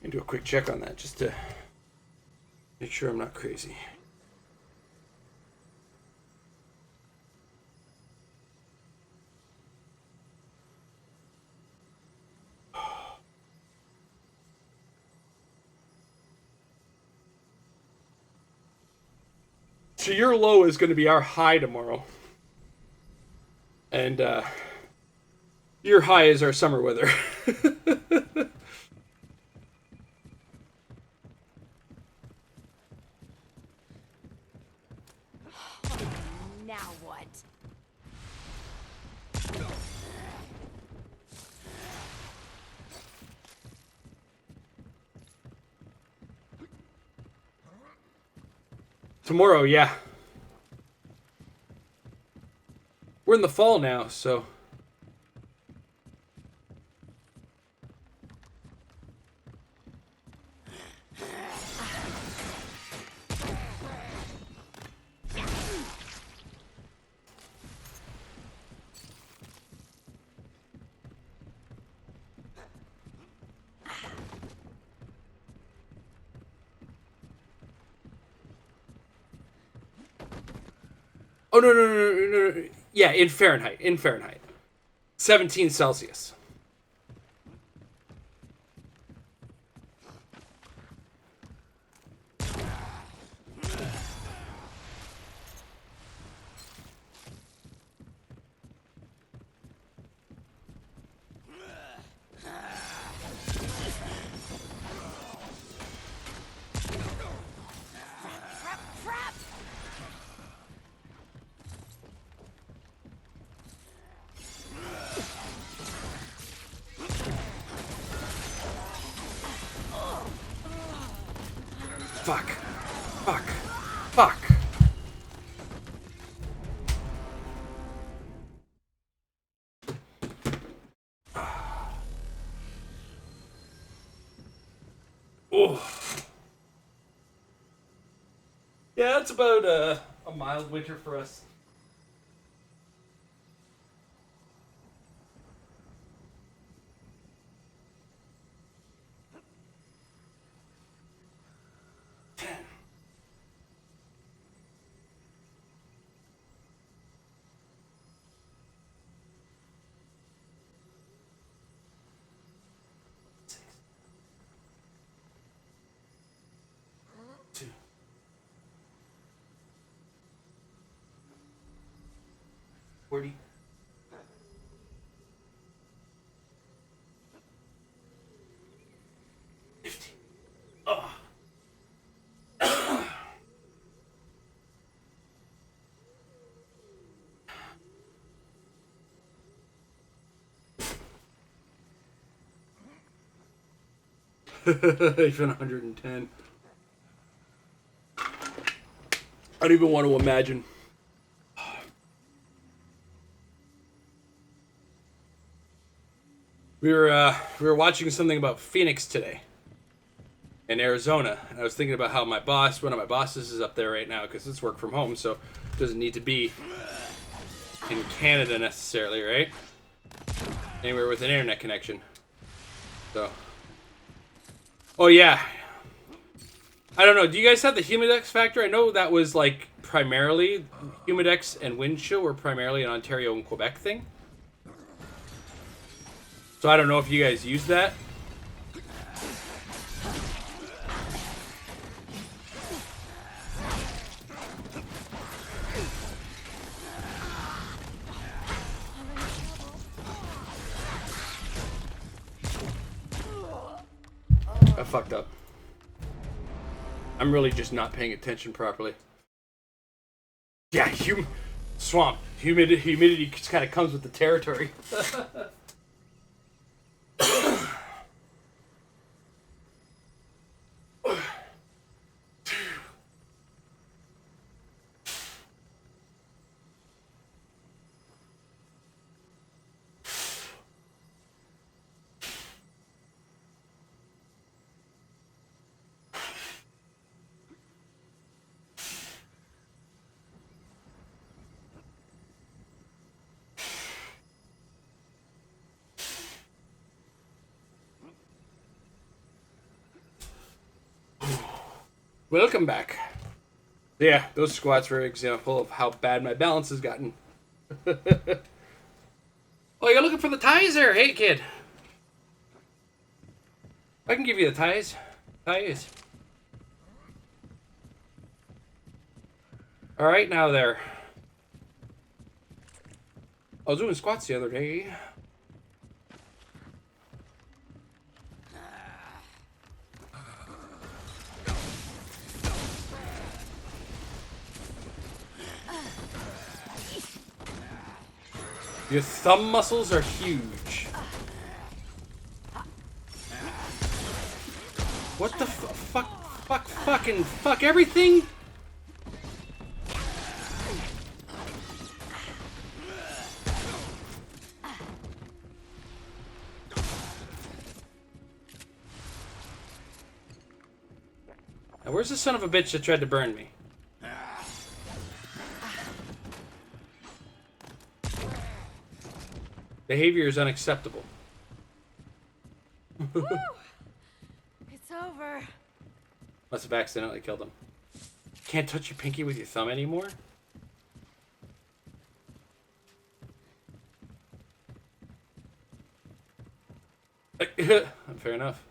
Do a quick check on that just to make sure I'm not crazy. So your low is going to be our high tomorrow. And your high is our summer weather. Now what? Tomorrow, yeah. We're in the fall now, so... no. Yeah, in Fahrenheit. 17 Celsius. Fuck. Oh. Yeah, it's about a mild winter for us. Two. 40. 50. Oh. 110. I don't even want to imagine. We were watching something about Phoenix today in Arizona, and I was thinking about how one of my bosses is up there right now because it's work from home, so it doesn't need to be in Canada necessarily, right? Anywhere with an internet connection. So, oh yeah, I don't know. Do you guys have the humidex factor? I know that was like primarily humidex and wind chill were primarily an Ontario and Quebec thing. So I don't know if you guys use that. I fucked up. I'm really just not paying attention properly. Yeah, swamp. Humidity just kind of comes with the territory. Welcome back. Yeah, those squats were an example of how bad my balance has gotten. Oh, you're looking for the ties there? Hey, kid. I can give you the ties. Ties. Alright, now there. I was doing squats the other day. Your thumb muscles are huge. What the fuck everything? Now where's the son of a bitch that tried to burn me? Behavior is unacceptable. It's over. Must have accidentally killed him. Can't touch your pinky with your thumb anymore? Fair enough.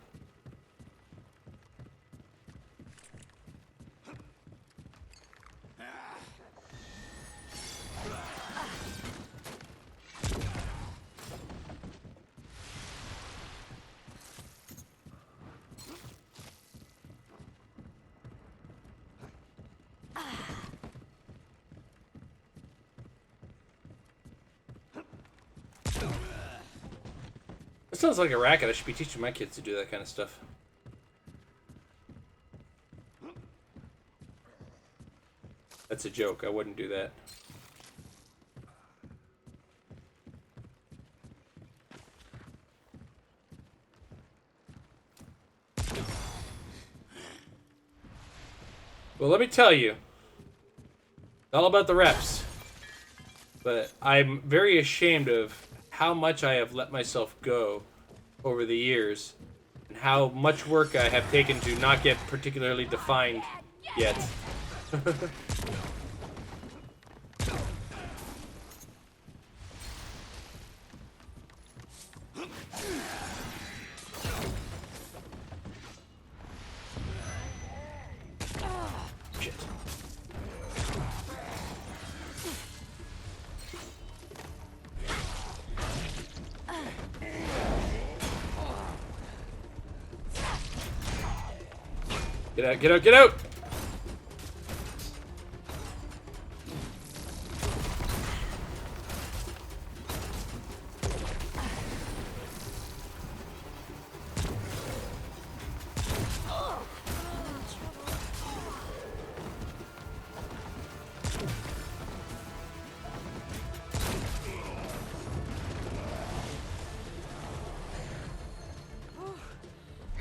That sounds like a racket. I should be teaching my kids to do that kind of stuff. That's a joke. I wouldn't do that. Well, let me tell you. It's all about the reps. But I'm very ashamed of how much I have let myself go over the years and how much work I have taken to not get particularly defined yet. Shit. Get out, get out, get out!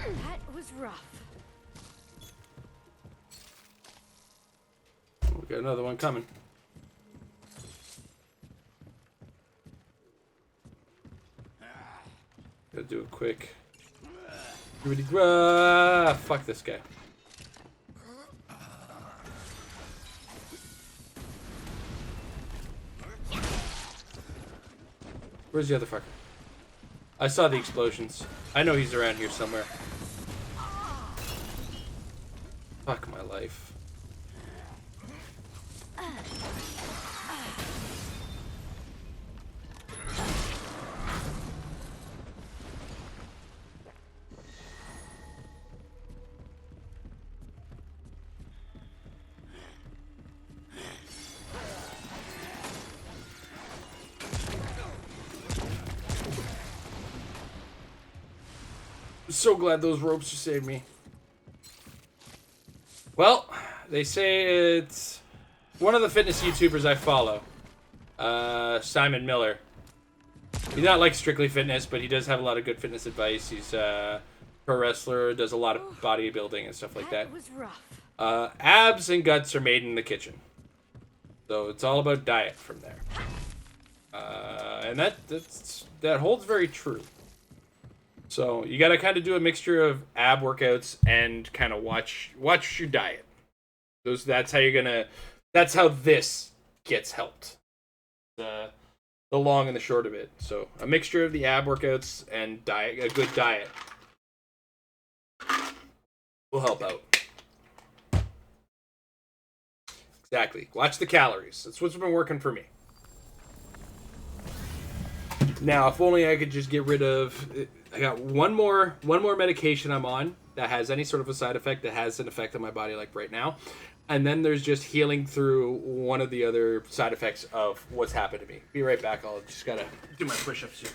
That was rough. We got another one coming. Gotta do it quick. Fuck this guy. Where's the other fucker? I saw the explosions. I know he's around here somewhere. Fuck my life. I'm so glad those ropes just saved me. Well, they say it's one of the fitness YouTubers I follow. Simon Miller. He's not like strictly fitness, but he does have a lot of good fitness advice. He's a pro wrestler, does a lot of bodybuilding and stuff like that. That was rough. Abs and guts are made in the kitchen. So it's all about diet from there. And that holds very true. So you gotta kind of do a mixture of ab workouts and kind of watch your diet. That's how this gets helped. The long and the short of it. So a mixture of the ab workouts and diet, a good diet, will help out. Exactly. Watch the calories. That's what's been working for me. Now, if only I could just get rid of. I got one more medication I'm on that has any sort of a side effect that has an effect on my body, like right now, and then there's just healing through one of the other side effects of what's happened to me. Be right back. I'll just gotta do my push-ups here.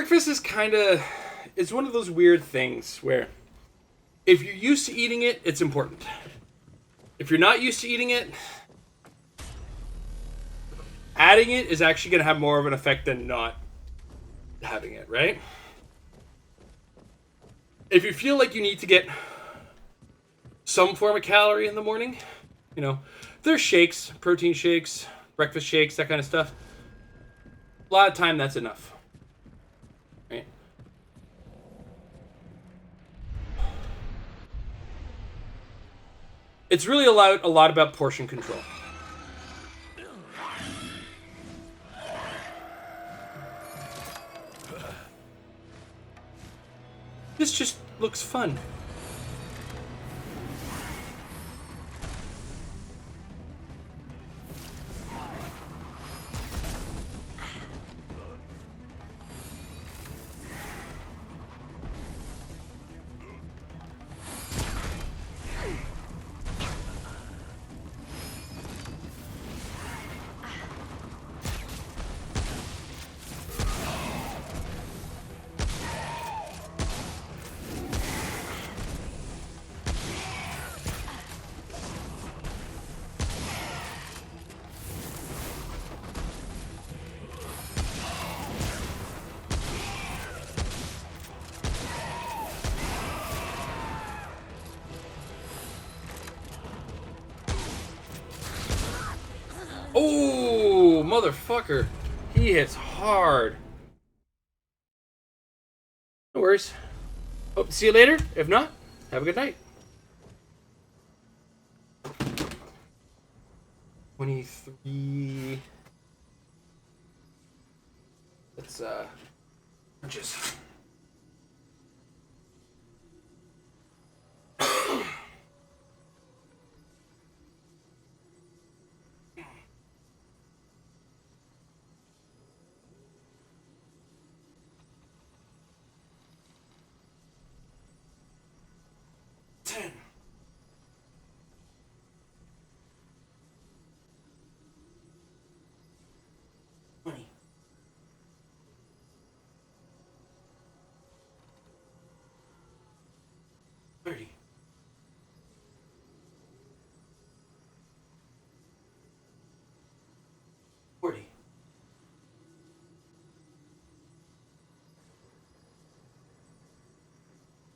breakfast is kind of, it's one of those weird things where if you're used to eating it, it's important. If you're not used to eating it, adding it is actually going to have more of an effect than not having it, right? If you feel like you need to get some form of calorie in the morning, you know, there's shakes, protein shakes, breakfast shakes, that kind of stuff. A lot of time that's enough. Right? It's really a lot about portion control. This just looks fun. Oh, motherfucker. He hits hard. No worries. Hope to see you later. If not, have a good night. 23. Let's, just... Money. 30. 40.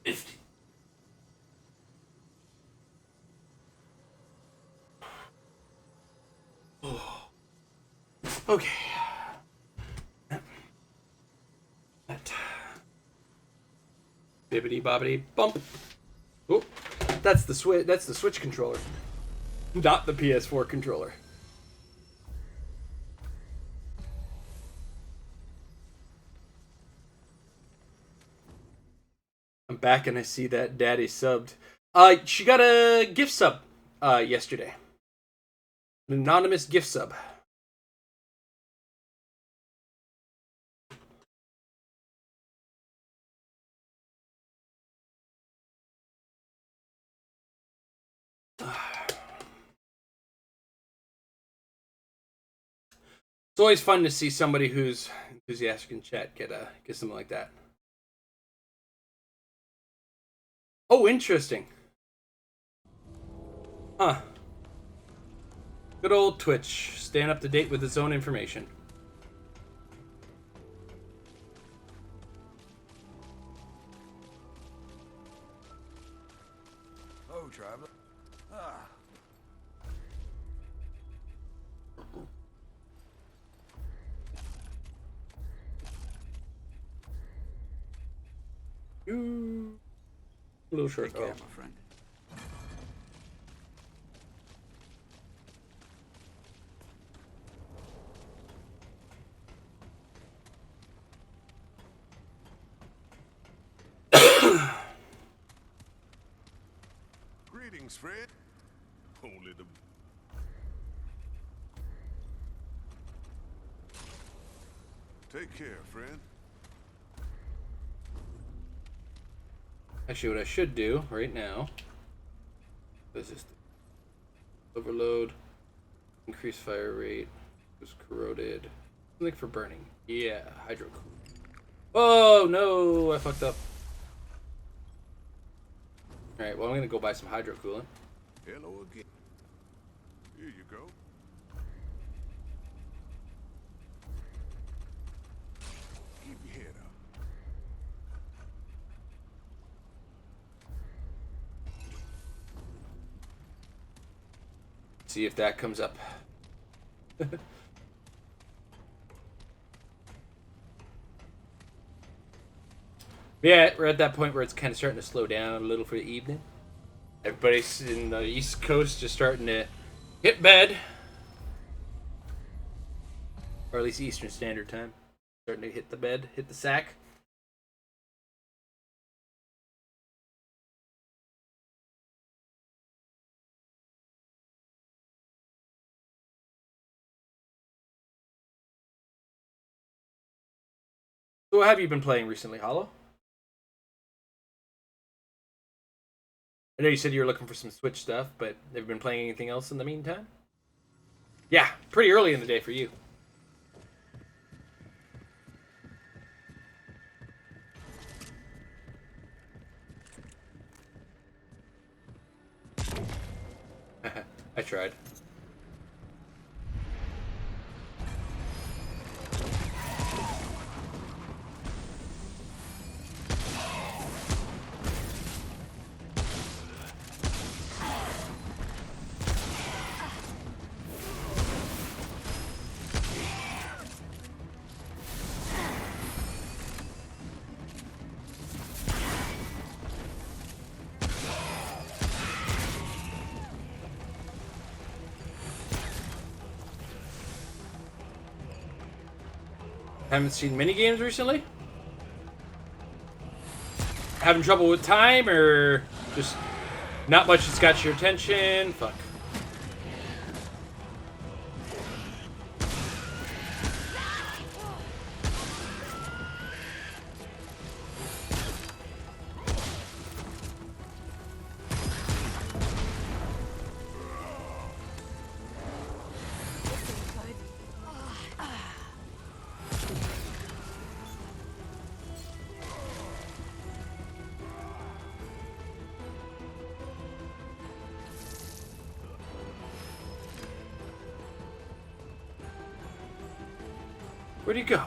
50. Oh. Okay. That. Bibbity bobbity bump. Oh, that's the switch. That's the Switch controller, not the PS4 controller. I'm back and I see that Daddy subbed. She got a gift sub yesterday. An anonymous gift sub. It's always fun to see somebody who's enthusiastic in chat get something like that. Oh, interesting. Huh. Good old Twitch, staying up to date with its own information. Oh, traveler. Ah. Ooh. A little short. Take care, Oh. my friend. Greetings, Fred. Only the... Take care, friend. Actually, what I should do right now is just overload, increase fire rate, was corroded, something for burning. Yeah, hydro cool. Oh no, I fucked up. Alright, well I'm gonna go buy some hydro coolant. Hello again. Here you go. Keep your head up. See if that comes up. Yeah, we're at that point where it's kind of starting to slow down a little for the evening. Everybody's in the East Coast just starting to hit bed. Or at least Eastern Standard Time. Starting to hit the bed, hit the sack. So what have you been playing recently, Hollow? I know you said you were looking for some Switch stuff, but have you been playing anything else in the meantime? Yeah, pretty early in the day for you. I tried. Haven't seen mini games recently? Having trouble with time or just not much that's got your attention? Fuck. Where'd he go?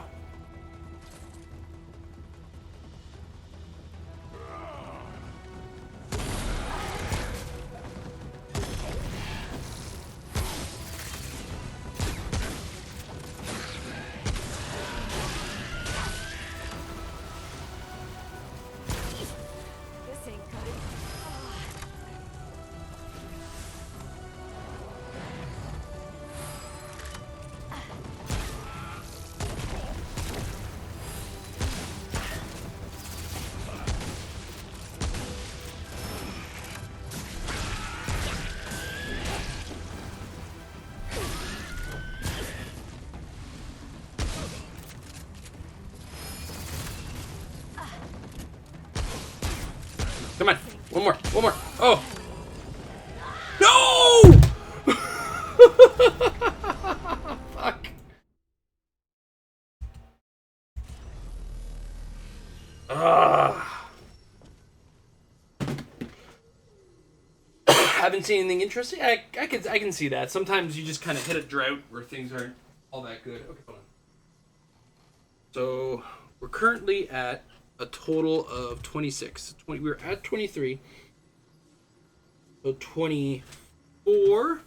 This ain't good. Come on. One more. One more. Oh. No! Fuck. Haven't seen anything interesting. I can see that. Sometimes you just kind of hit a drought where things aren't all that good. Okay, hold on. So we're currently at a total of 26. We're at 23. So 24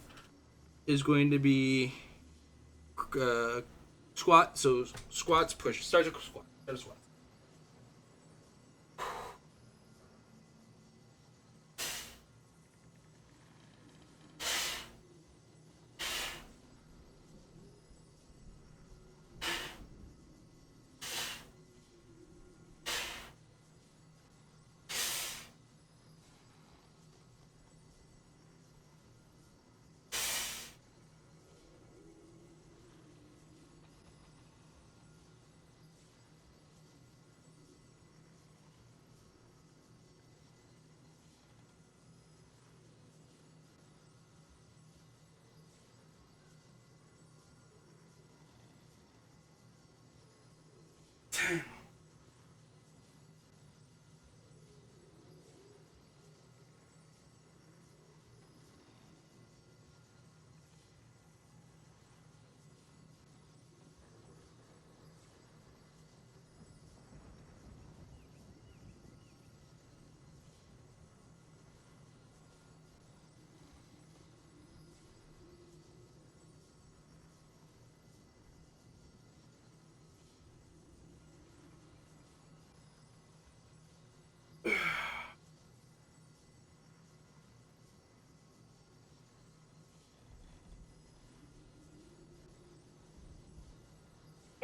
is going to be squat. So squats push. Start a squat. Start a squat.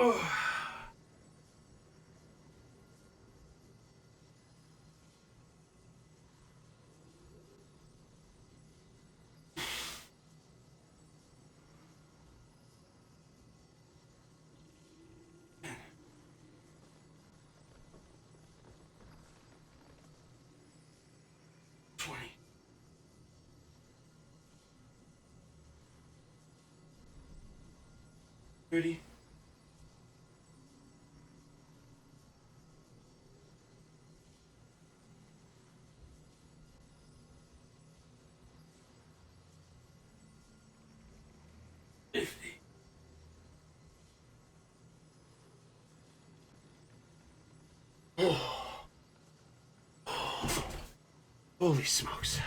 Oh. Ready? Oh. Holy smokes.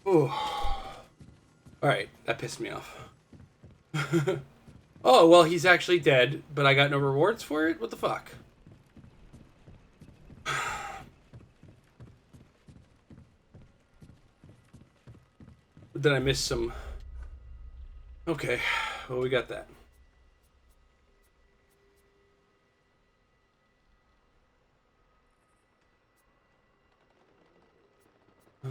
Oh. Alright, that pissed me off. Oh, well, he's actually dead, but I got no rewards for it? What the fuck? Did I miss some? Okay, well, we got that. Uh,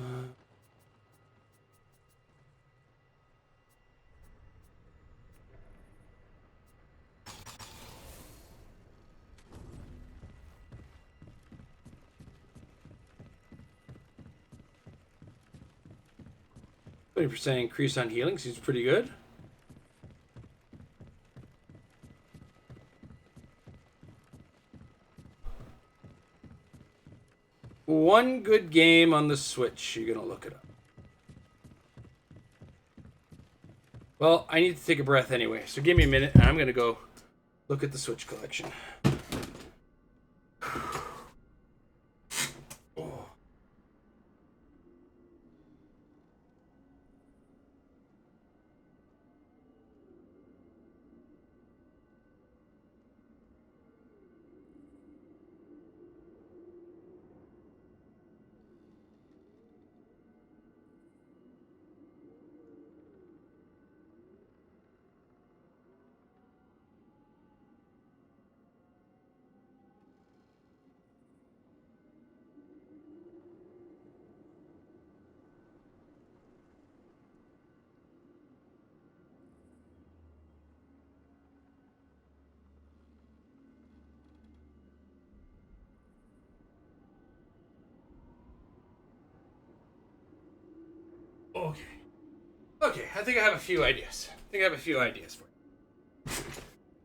20% increase on healing seems pretty good. One good game on the Switch. You're gonna look it up. Well, I need to take a breath anyway, so give me a minute, and I'm gonna go look at the Switch collection. Oh. Okay. Okay, I think I have a few ideas. For you.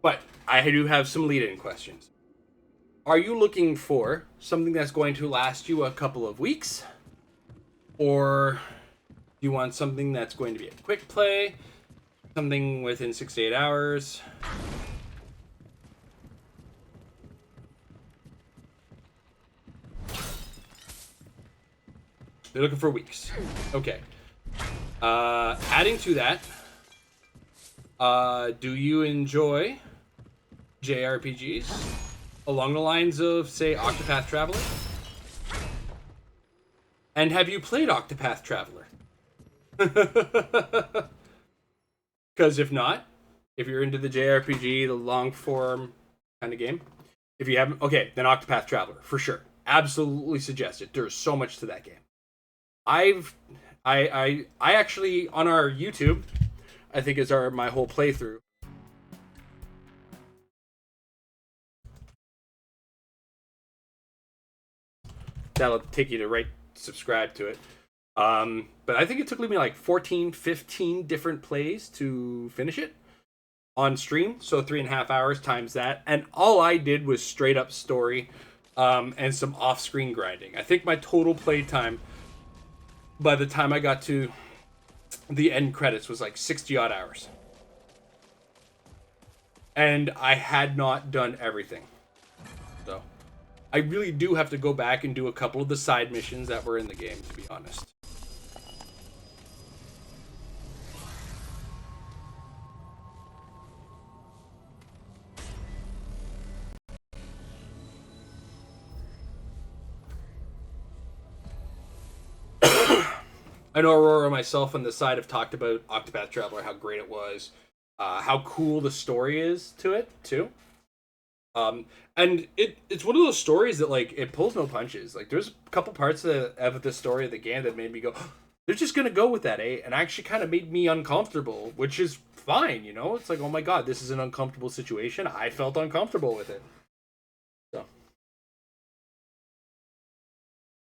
But I do have some lead-in questions. Are you looking for something that's going to last you a couple of weeks? Or do you want something that's going to be a quick play? Something within 6 to 8 hours? They're looking for weeks. Okay. Adding to that, do you enjoy JRPGs along the lines of, say, Octopath Traveler? And have you played Octopath Traveler? Because if not, if you're into the JRPG, the long form kind of game, if you haven't, okay, then Octopath Traveler for sure. Absolutely suggest it. There's so much to that game. I actually, on our YouTube, I think is my whole playthrough. That'll take you to subscribe to it. But I think it took me like 14, 15 different plays to finish it on stream. So 3.5 hours times that. And all I did was straight up story and some off-screen grinding. I think my total play time by the time I got to the end credits was like 60 odd hours. And I had not done everything. So I really do have to go back and do a couple of the side missions that were in the game, to be honest. I know Aurora and myself on the side have talked about Octopath Traveler, how great it was, how cool the story is to it too. And it's one of those stories that like it pulls no punches. Like there's a couple parts of the story of the game that made me go, they're just gonna go with that, eh? And actually kind of made me uncomfortable, which is fine, you know. It's like, oh my god, this is an uncomfortable situation. I felt uncomfortable with it. So,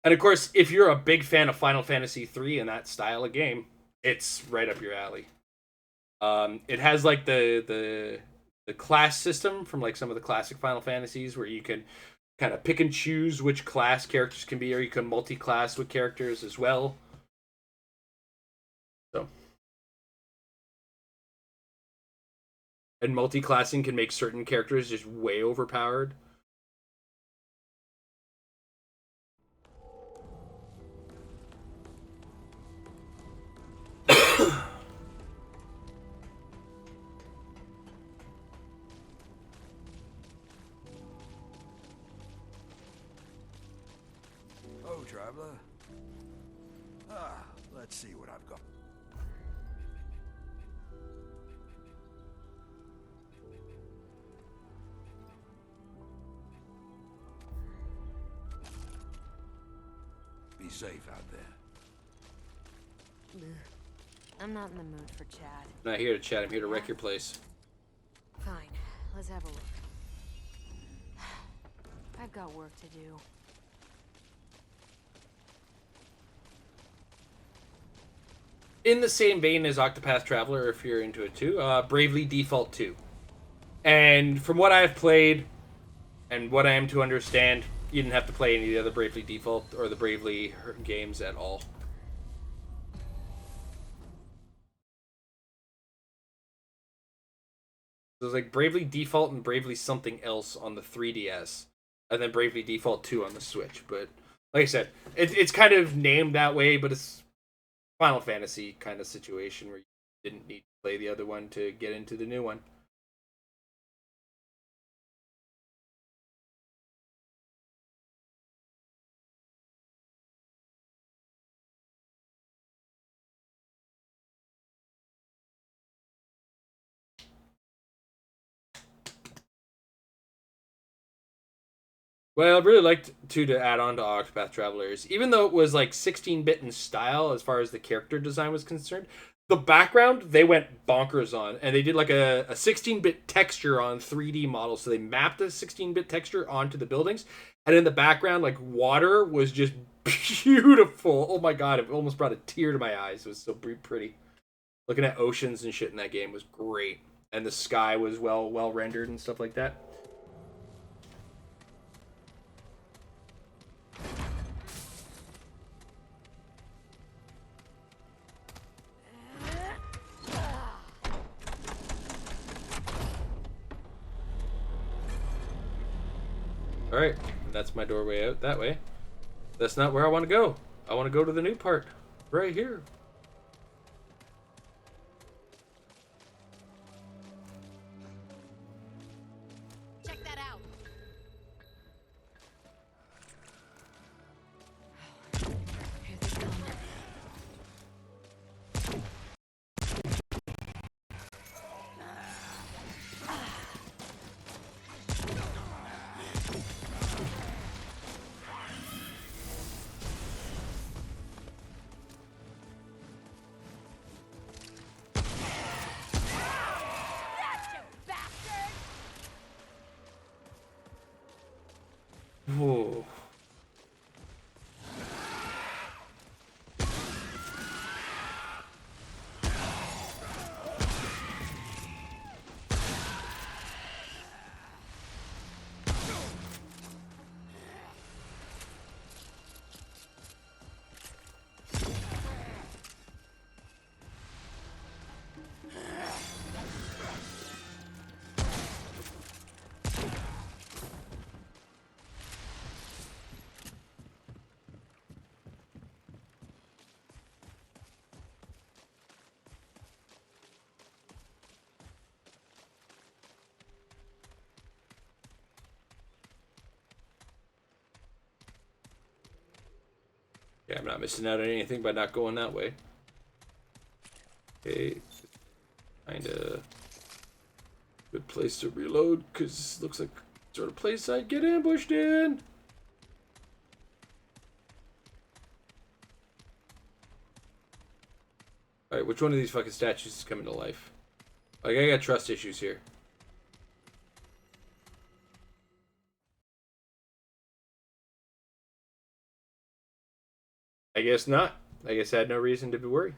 and of course, if you're a big fan of Final Fantasy III and that style of game, it's right up your alley. It has like the class system from like some of the classic Final Fantasies where you can kind of pick and choose which class characters can be, or you can multi-class with characters as well. So, and multi-classing can make certain characters just way overpowered. Oh, traveler. Let's see what I've got. Be safe out there. I'm not in the mood for chat. I'm not here to chat, I'm here to wreck your place. Fine, let's have a look. I've got work to do. In the same vein as Octopath Traveler, if you're into it too, Bravely Default 2. And from what I've played, and what I am to understand, you didn't have to play any of the other Bravely Default or the Bravely games at all. There's like Bravely Default and Bravely something else on the 3DS, and then Bravely Default 2 on the Switch. But like I said, it's kind of named that way, but it's Final Fantasy kind of situation where you didn't need to play the other one to get into the new one. Well, I'd really liked to add on to Octopath Travelers, even though it was like 16-bit in style as far as the character design was concerned. The background they went bonkers on, and they did like a 16-bit texture on 3D models. So they mapped a 16-bit texture onto the buildings, and in the background, like water was just beautiful. Oh my god, it almost brought a tear to my eyes. It was so pretty. Looking at oceans and shit in that game was great, and the sky was well rendered and stuff like that. Alright, that's my doorway out that way. That's not where I want to go. I want to go to the new part. Right here. Check that out. Here they come. Whoa. Okay, I'm not missing out on anything by not going that way. Okay, kinda good place to reload, because this looks like sort of place I'd get ambushed in. Alright, which one of these fucking statues is coming to life? Like, I got trust issues here. I guess not. I guess I had no reason to be worried.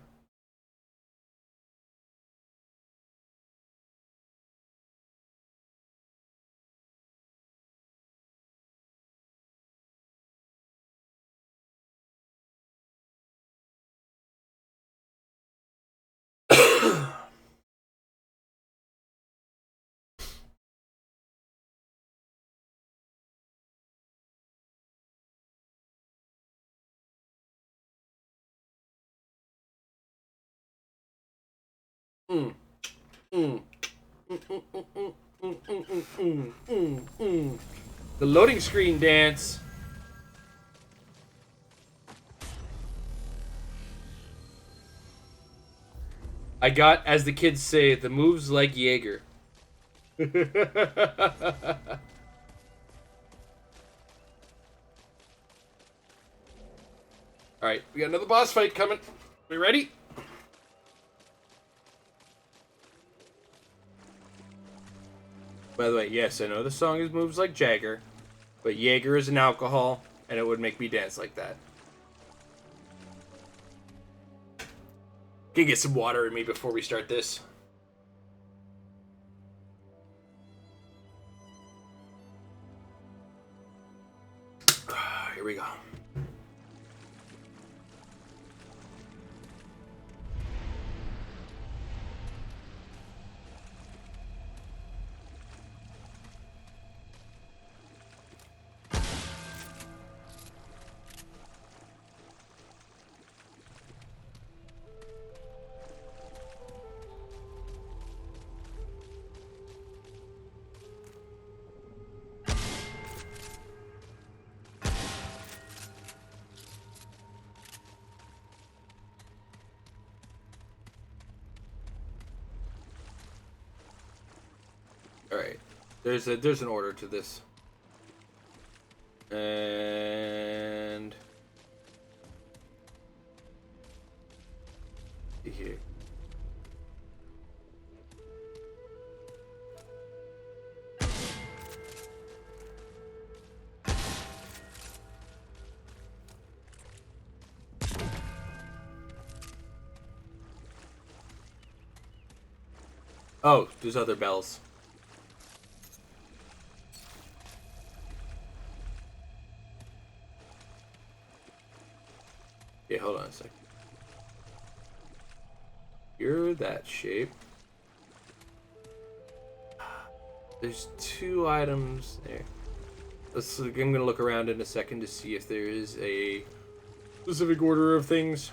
Mm. Mm. Mm, mm, mm, mm, mm, mm, mm, mm, mm. The loading screen dance. I got, as the kids say, the moves like Jaeger. Alright, we got another boss fight coming. We ready? By the way, yes, I know the song is moves like Jagger, but Jaeger is an alcohol, and it would make me dance like that. Can get some water in me before we start this. Here we go. Alright. There's an order to this. And here. Oh, there's other bells. Okay, hold on a sec. You're that shape. There's 2 items there. I'm gonna look around in a second to see if there is a specific order of things.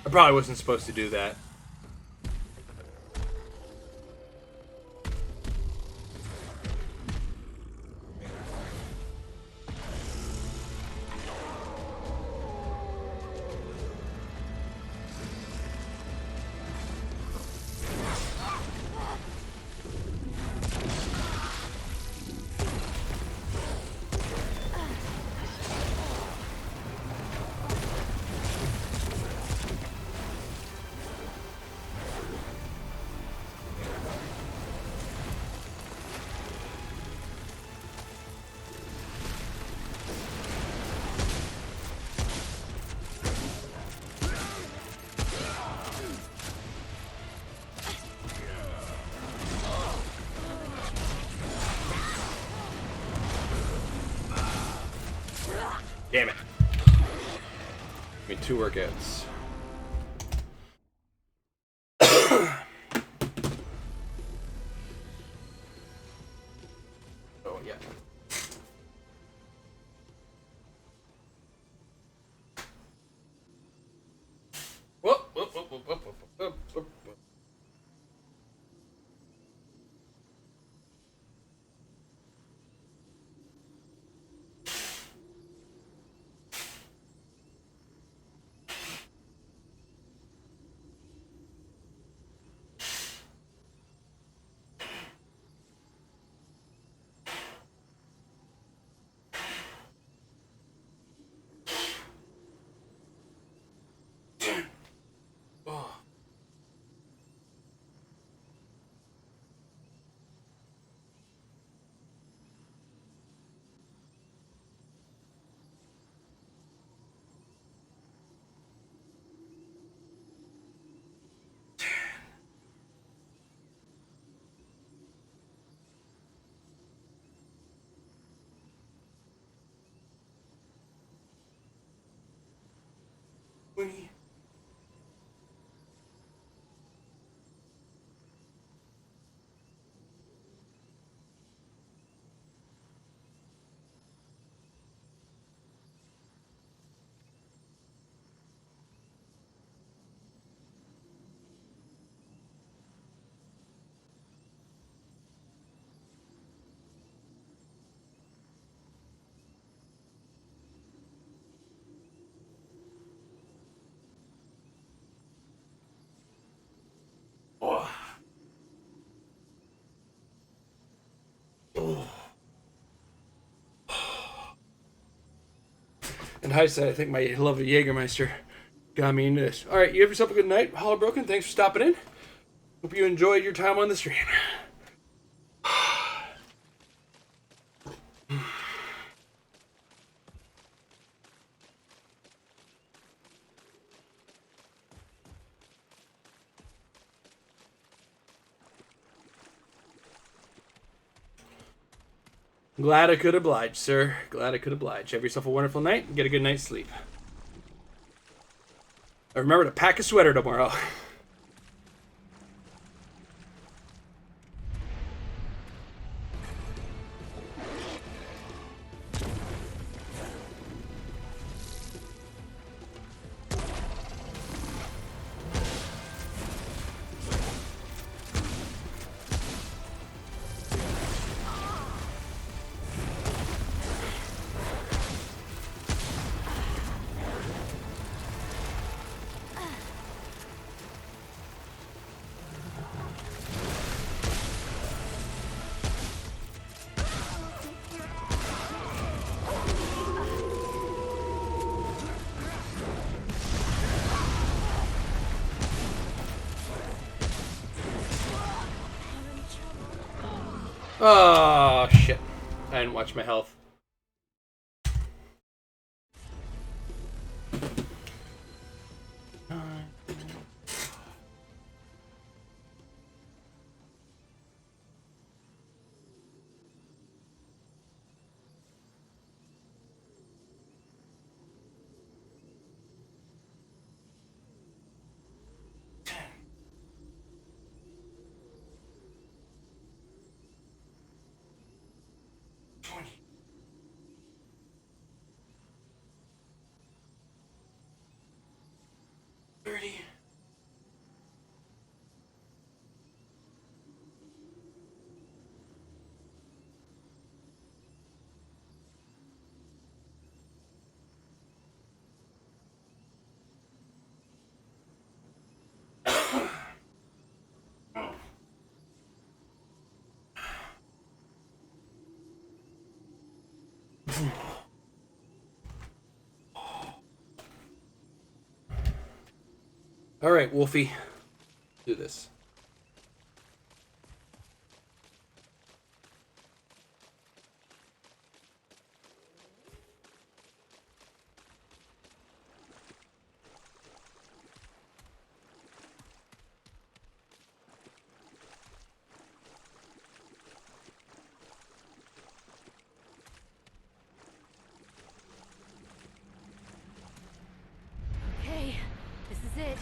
I probably wasn't supposed to do that. Damn it. I mean, 2 workouts. Oh, yeah. Whoop, whoop, whoop, whoop, whoop, whoop, whoop, whoop. And hindsight, I think my love of Jägermeister got me into this. All right, you have yourself a good night, Hollow Broken. Thanks for stopping in. Hope you enjoyed your time on the stream. Glad I could oblige, sir. Glad I could oblige. Have yourself a wonderful night and get a good night's sleep. And remember to pack a sweater tomorrow. Oh, shit. I didn't watch my health. All right, Wolfie. Do this. Okay, this is it.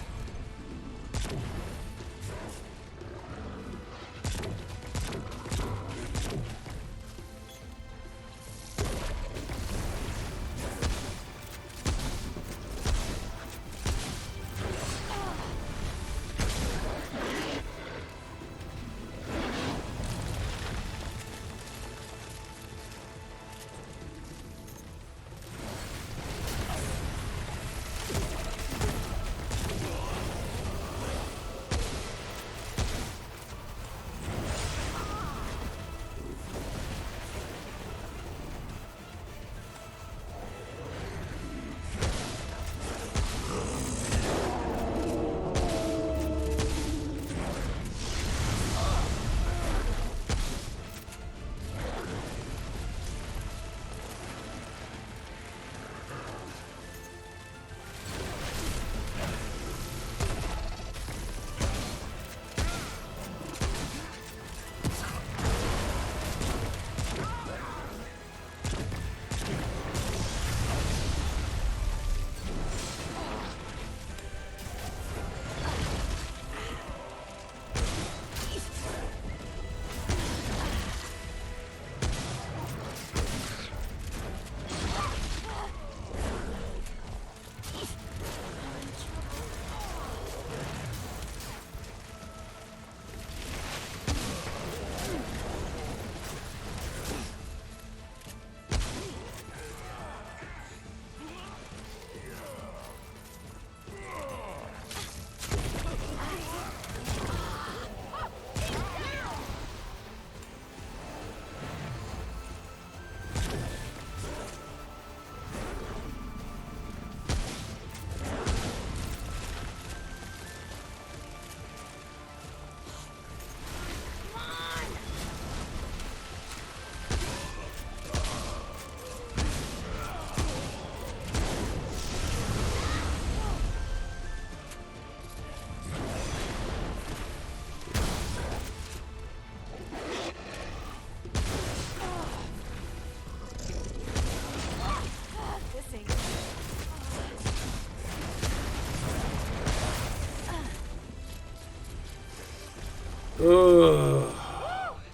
Ugh.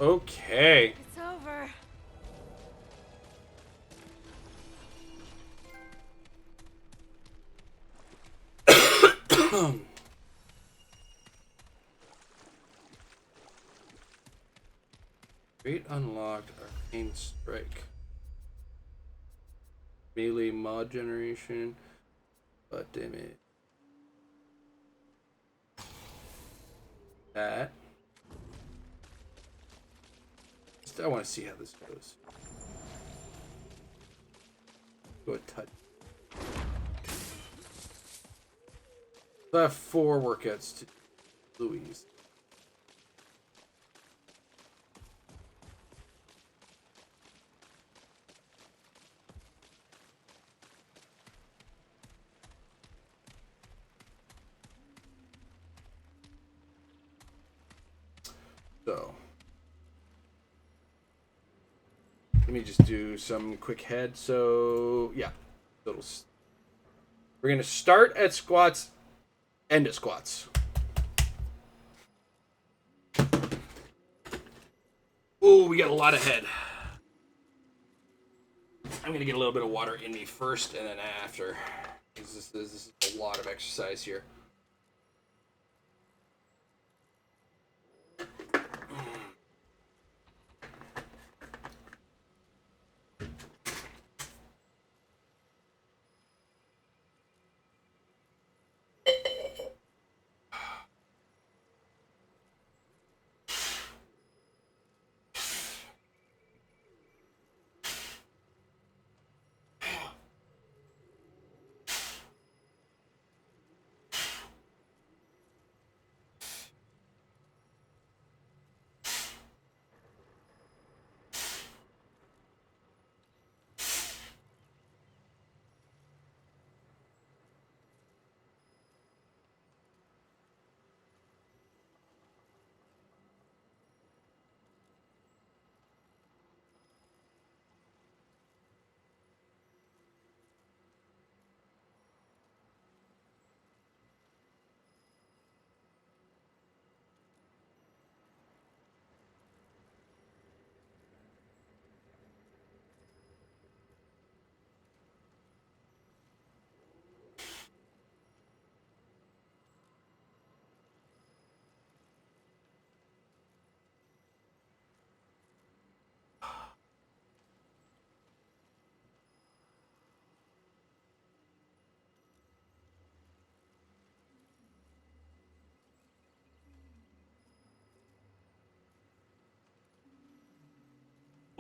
Okay. It's over. Great unlocked arcane strike. Melee mod generation. But damn it. That. I want to see how this goes. Go a touch. I have 4 workouts to Louise. So let me just do some quick head. So yeah, we're gonna start at squats, end at squats. Ooh, we got a lot of head. I'm gonna get a little bit of water in me first, and then after. This is a lot of exercise here.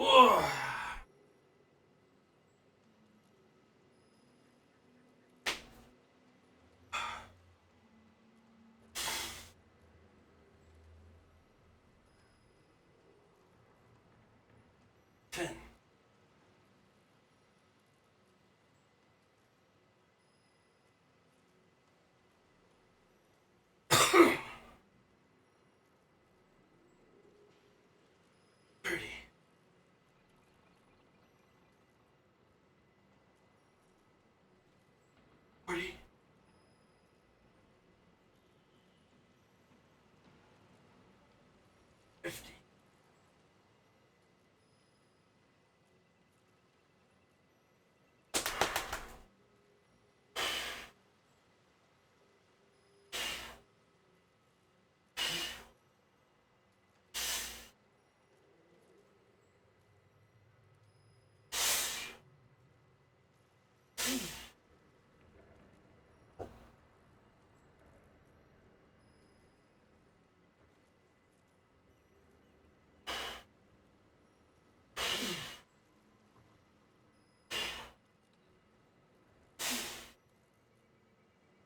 Ugh. Ten. 30. 40. 50.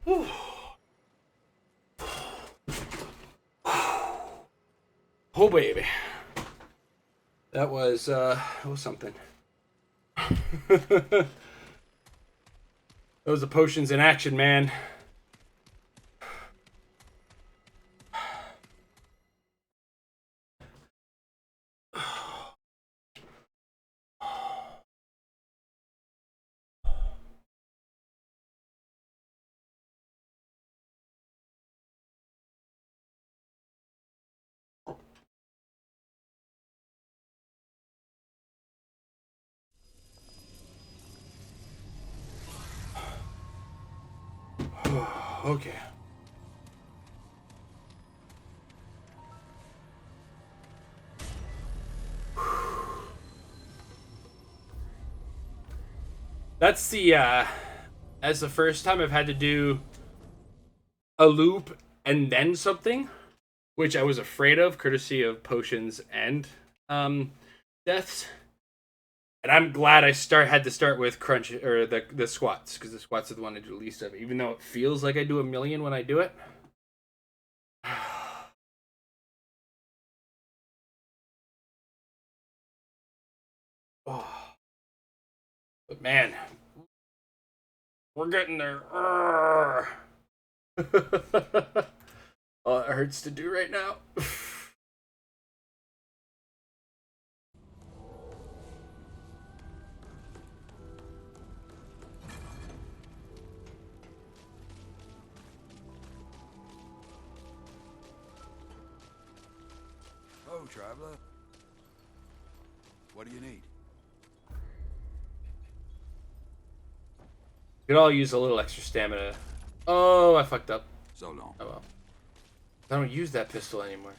Whew. Oh baby, that was something. Those are potions in action, man. Okay. That's the first time I've had to do a loop and then something, which I was afraid of, courtesy of potions and deaths. And I'm glad I had to start with crunch or the squats, because the squats are the one I do the least of, even though it feels like I do a million when I do it. Oh. But man, we're getting there. Oh, it hurts to do right now. Oh, traveler. What do you need? Could all use a little extra stamina. Oh, I fucked up. So long. Oh well. I don't use that pistol anymore.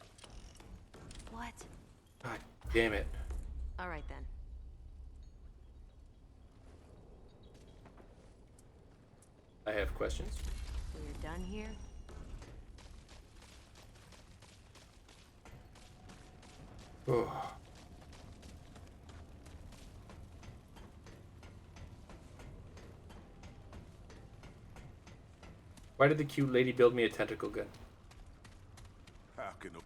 What? God damn it. All right then. I have questions. We're done here. Oh. Why did the cute lady build me a tentacle gun? How can a...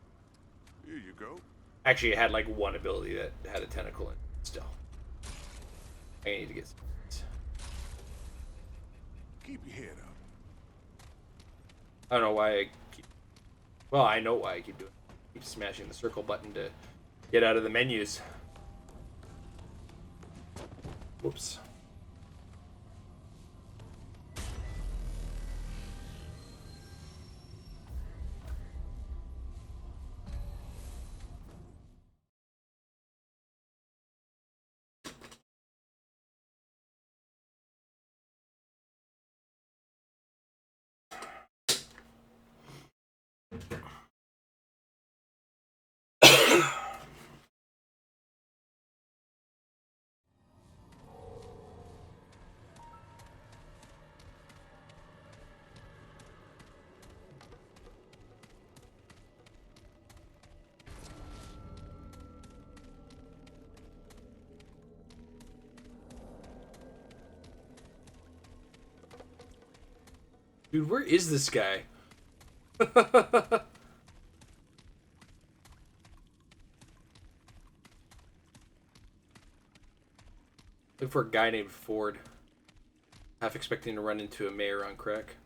Here you go. Actually, it had like one ability that had a tentacle in it still. I need to get some. Keep your head up. I don't know why I keep... Well, I know why I keep doing it. I keep smashing the circle button to get out of the menus. Whoops. Dude, where is this guy? Look for a guy named Ford. Half expecting to run into a mayor on crack.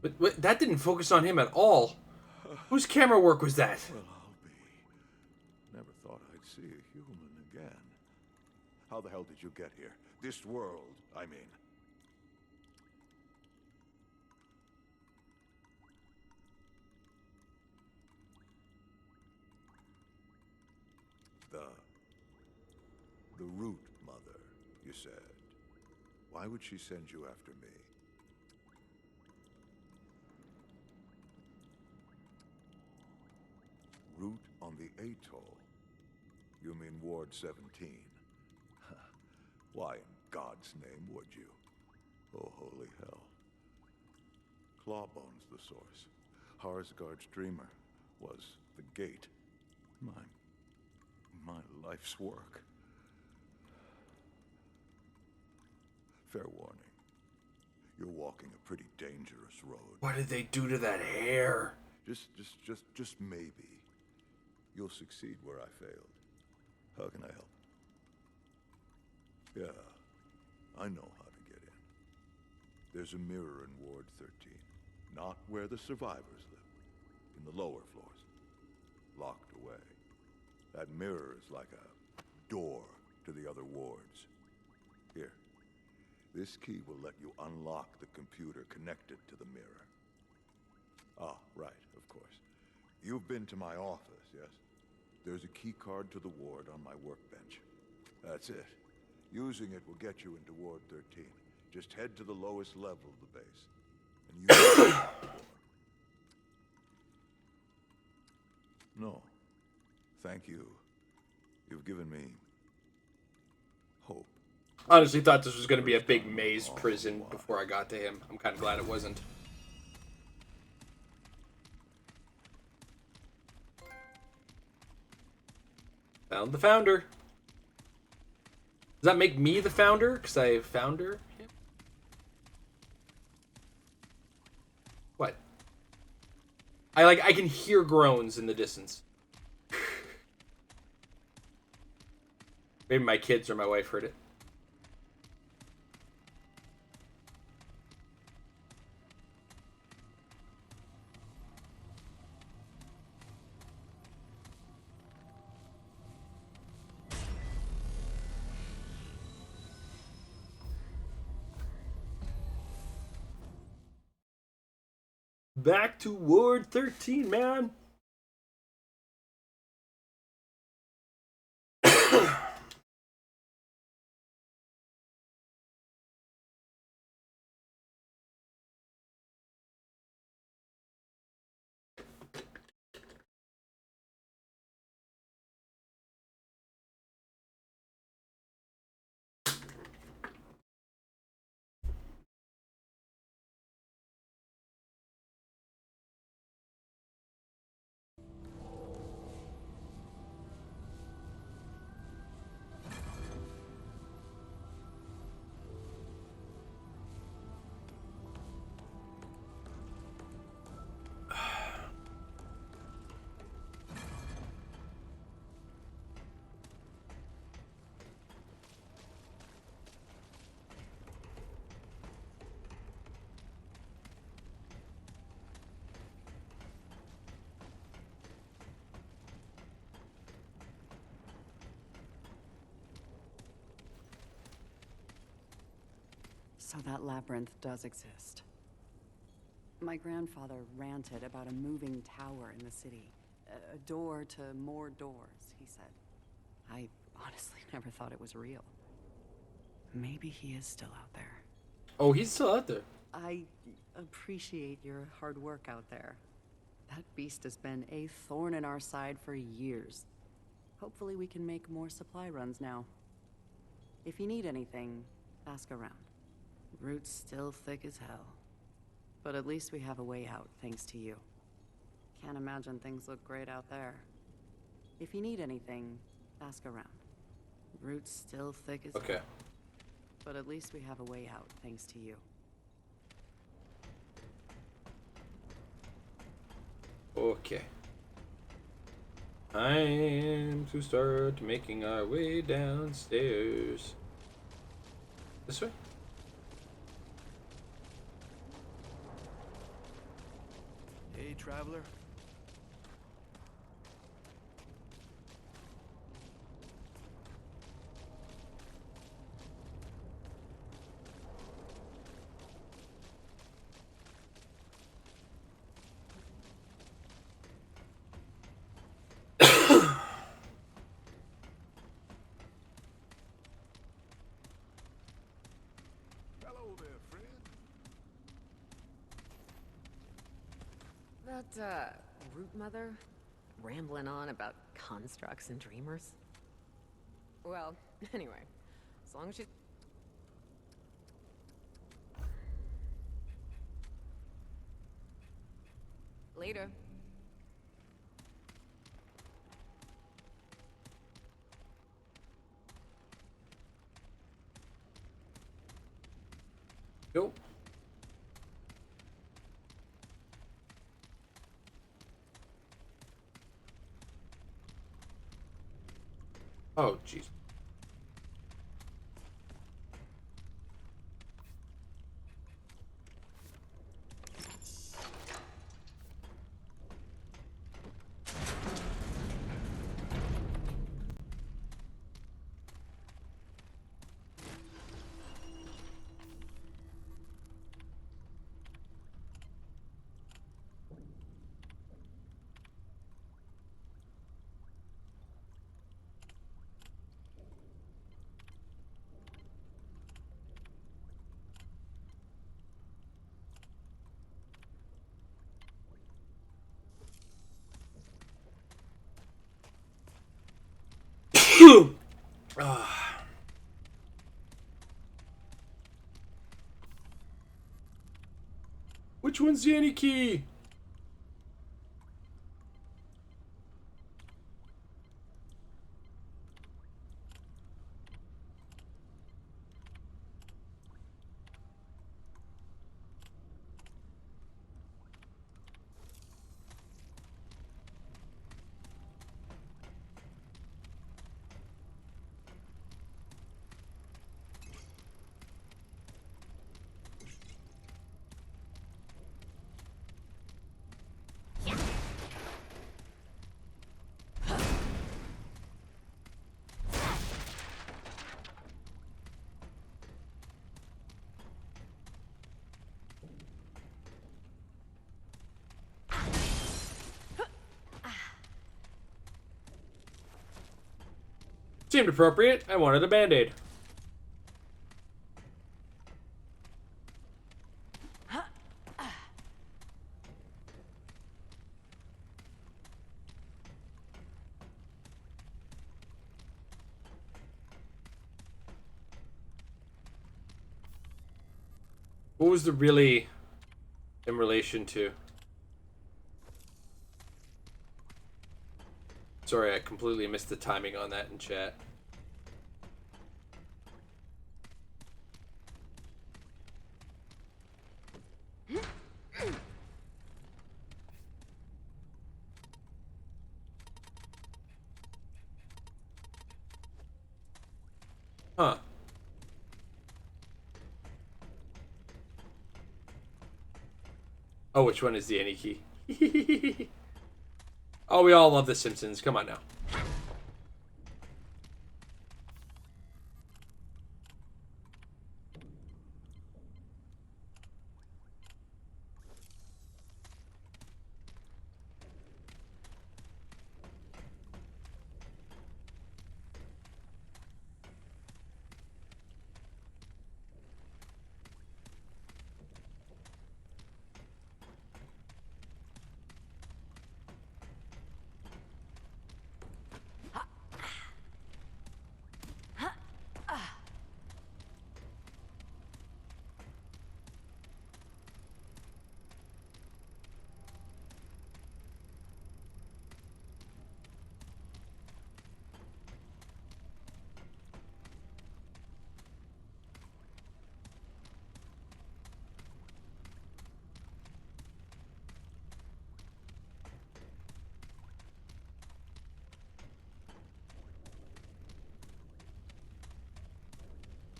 But that didn't focus on him at all. Whose camera work was that? Well, I'll be. Never thought I'd see a human again. How the hell did you get here? This world, I mean. The root mother, you said. Why would she send you after me? Root on the atoll? You mean Ward 17? Why in God's name would you? Oh, holy hell. Clawbone's the source. Harsgard's dreamer was the gate. My life's work. Fair warning. You're walking a pretty dangerous road. What did they do to that hair? Just maybe. You'll succeed where I failed. How can I help? Yeah, I know how to get in. There's a mirror in Ward 13. Not where the survivors live. In the lower floors. Locked away. That mirror is like a door to the other wards. Here. This key will let you unlock the computer connected to the mirror. Ah, right, of course. You've been to my office, yes? There's a key card to the ward on my workbench. That's it. Using it will get you into Ward 13. Just head to the lowest level of the base. And use the ward. No. Thank you. You've given me hope. Honestly thought this was going to be a big maze prison before I got to him. I'm kind of glad it wasn't. Found the founder. Does that make me the founder? Because I found her? Yeah. What? I can hear groans in the distance. Maybe my kids or my wife heard it. Back to Ward 13, man. So that labyrinth does exist. My grandfather ranted about a moving tower in the city. A door to more doors, he said. I honestly never thought it was real. Maybe he is still out there. Oh, he's still out there. I appreciate your hard work out there. That beast has been a thorn in our side for years. Hopefully we can make more supply runs now. If you need anything, ask around. Root's still thick as hell. But at least we have a way out, thanks to you. Can't imagine things look great out there. If you need anything, ask around. Root's still thick as Okay. hell. But at least we have a way out, thanks to you. Okay. Time to start making our way downstairs. This way? Hey, traveler. Hello there, friend. That, root mother? Rambling on about constructs and dreamers? Well, anyway, as long as she's... Later. Nope. Oh, jeez. Which one's the any key? Seemed appropriate. I wanted a band-aid. What was the really in relation to? Sorry, I completely missed the timing on that in chat. Huh. Oh, which one is the any key? Oh, we all love The Simpsons. Come on now.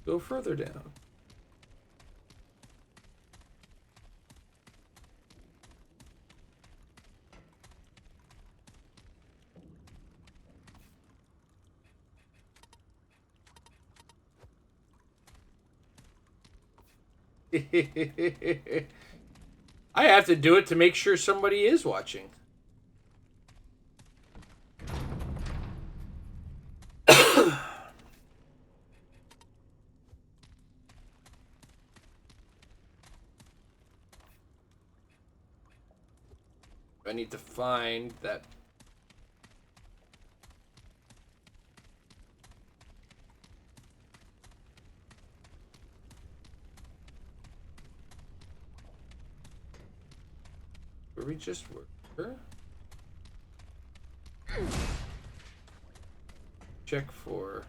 Go further down. I have to do it to make sure somebody is watching. I need to find that. Where we just were. Check for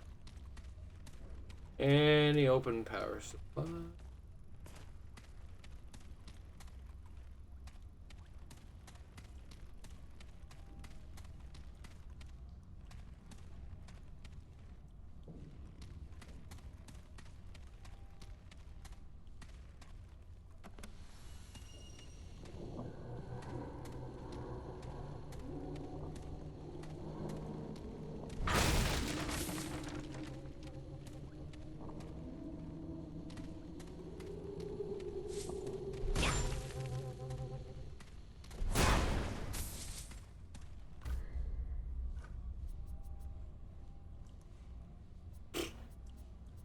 any open power supply.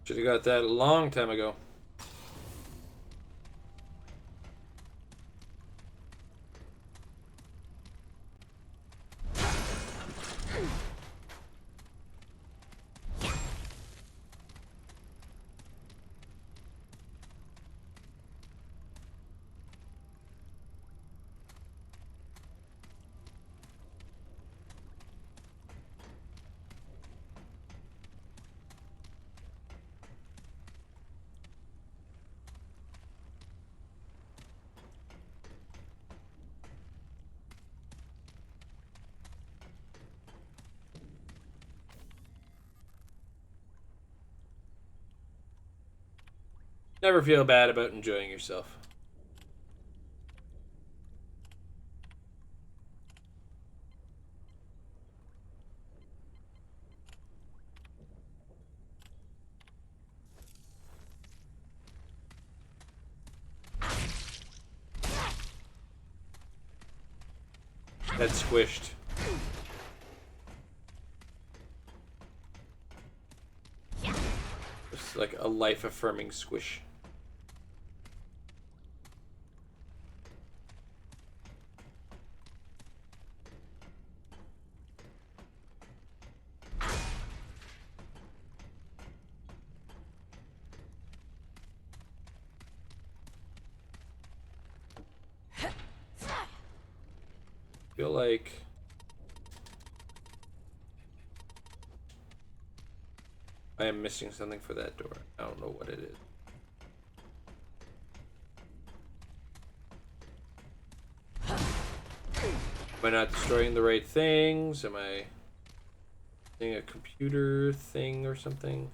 Should have got that a long time ago. Never feel bad about enjoying yourself. That squished. It's like a life-affirming squish. Feel like I am missing something for that door. I don't know what it is. Am I not destroying the right things? Am I doing a computer thing or something?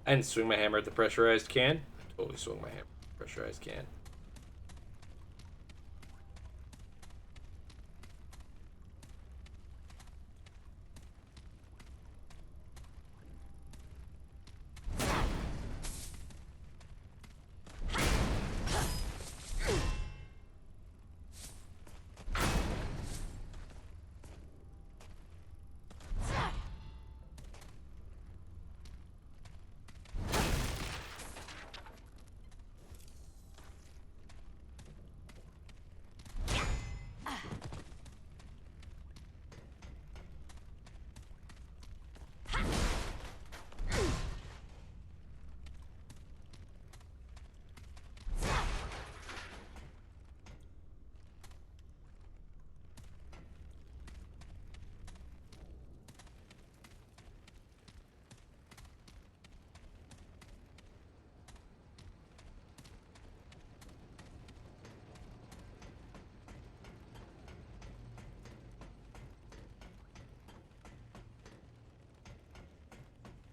I didn't swing my hammer at the pressurized can. I totally swung my hammer at the pressurized can.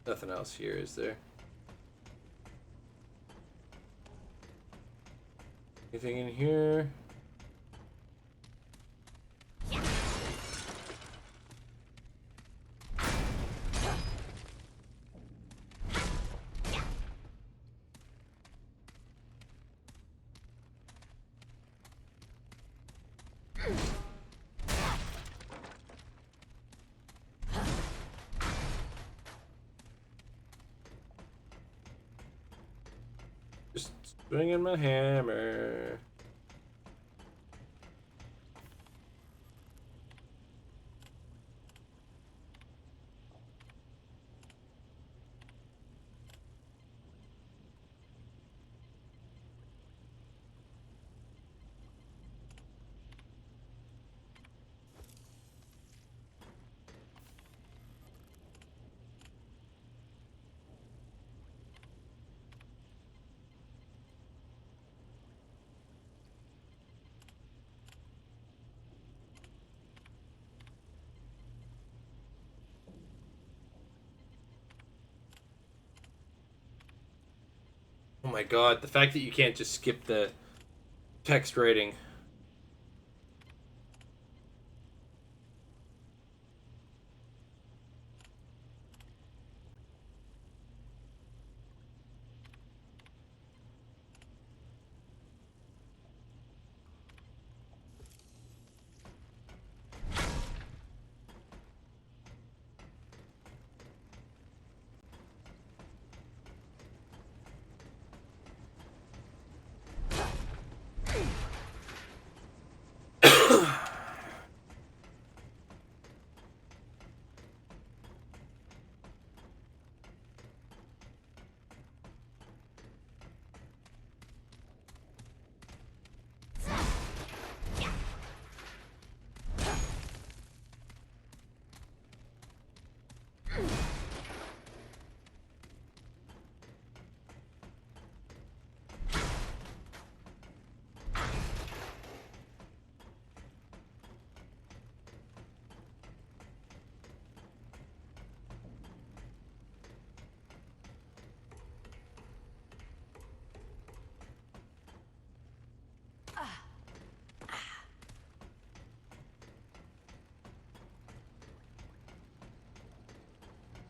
Nothing else here, is there? Anything in here? Just swinging my hammer. Oh my god, the fact that you can't just skip the text rating.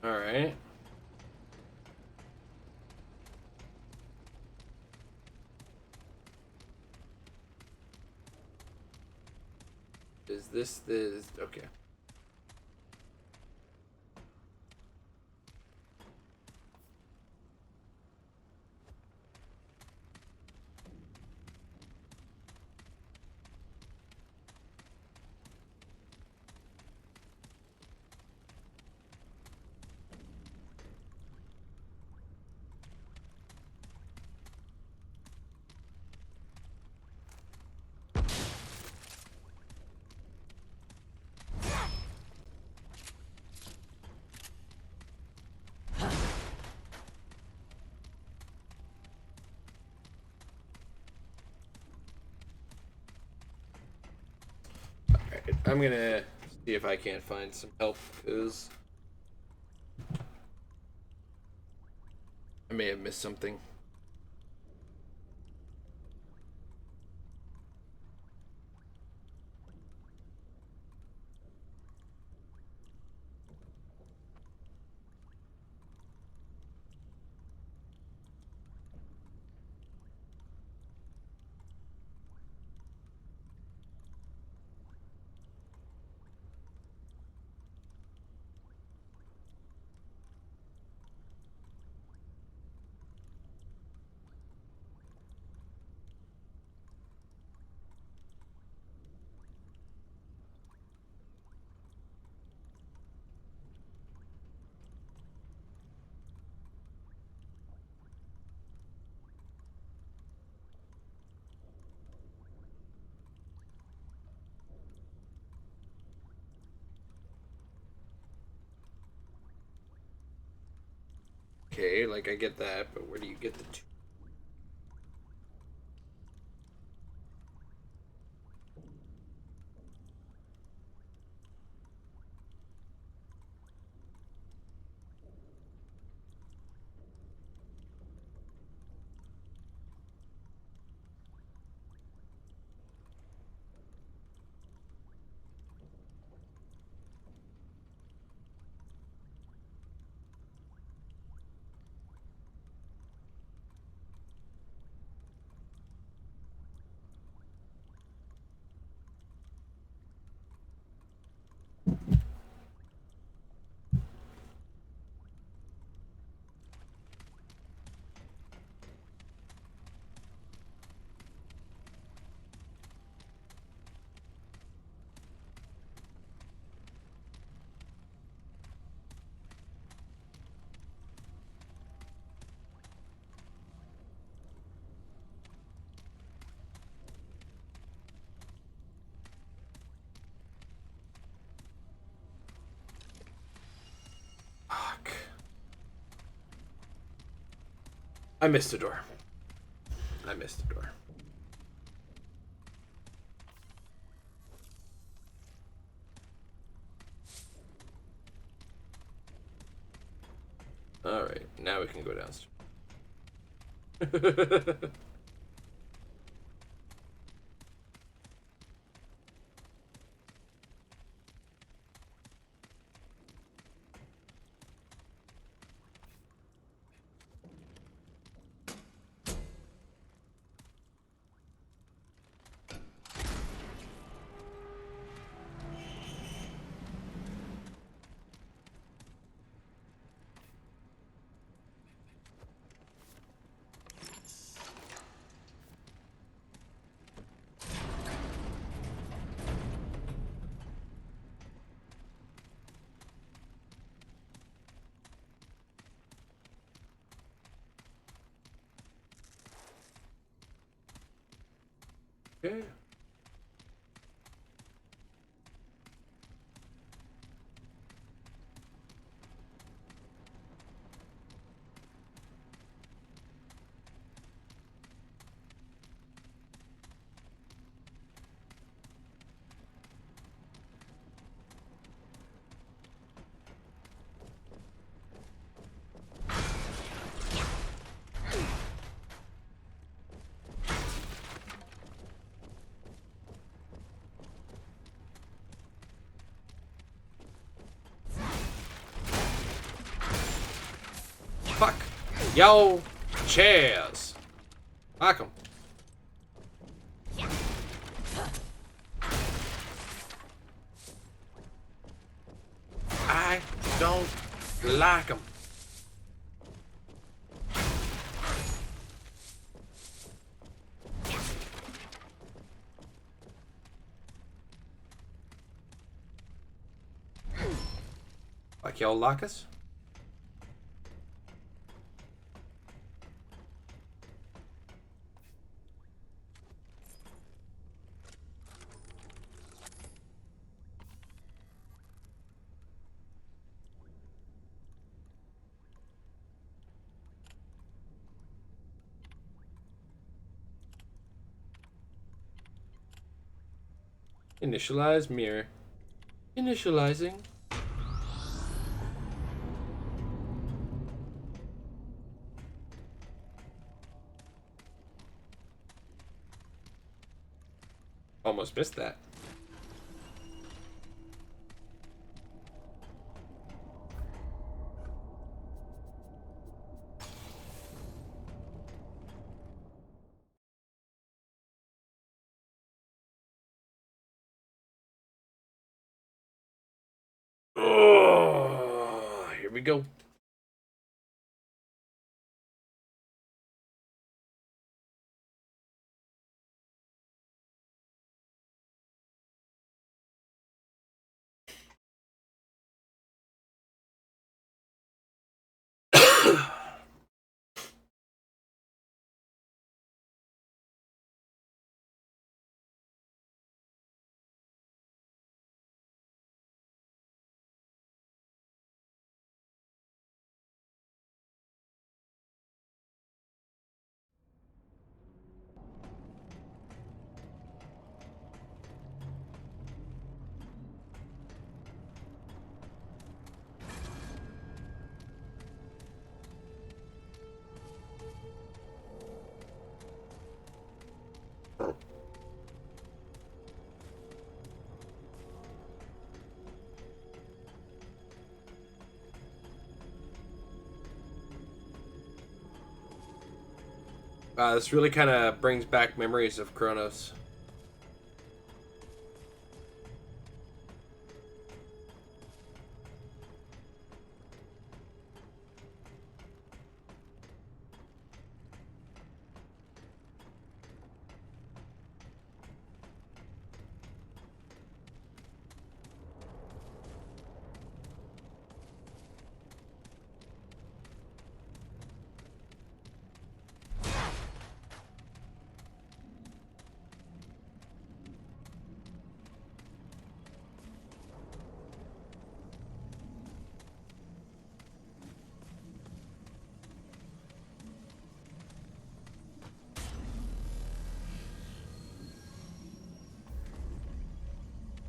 Alright. Is this the... Okay. I'm gonna see if I can't find some help, because I may have missed something. Okay, like I get that, but where do you get the two? Fuck. I missed a door. I missed a door. Alright, now we can go downstairs. Okay. Fuck. Yo. Chairs. Fuck 'em. I don't like 'em. Like y'all like us? Initialize mirror. Initializing. Almost missed that. Oh, here we go. This really kind of brings back memories of Kronos.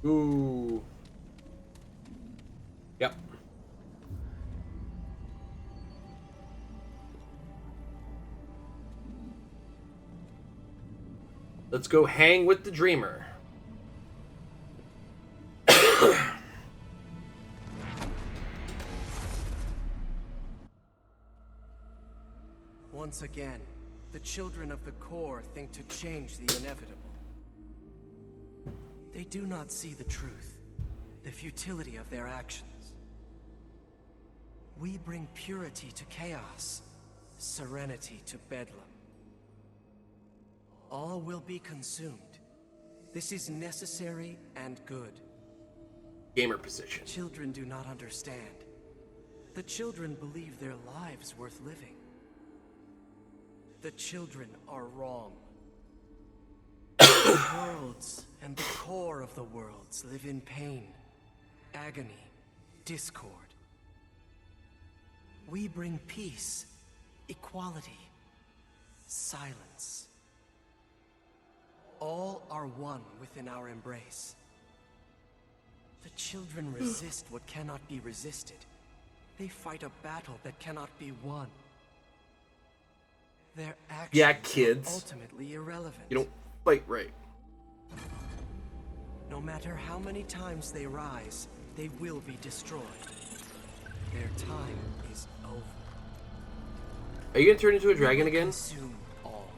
Ooh. Yep. Let's go hang with the dreamer. Once again, the children of the core think to change the inevitable. They do not see the truth, the futility of their actions. We bring purity to chaos, serenity to bedlam. All will be consumed. This is necessary and good. Gamer position. Children do not understand. The children believe their lives worth living. The children are wrong. The worlds and the core of the worlds live in pain, agony, discord. We bring peace, equality, silence. All are one within our embrace. The children resist what cannot be resisted. They fight a battle that cannot be won. Their actions kids. are ultimately irrelevant. You don't fight right. No matter how many times they rise, they will be destroyed. Their time is over. Are you gonna turn into a dragon again? Consume all.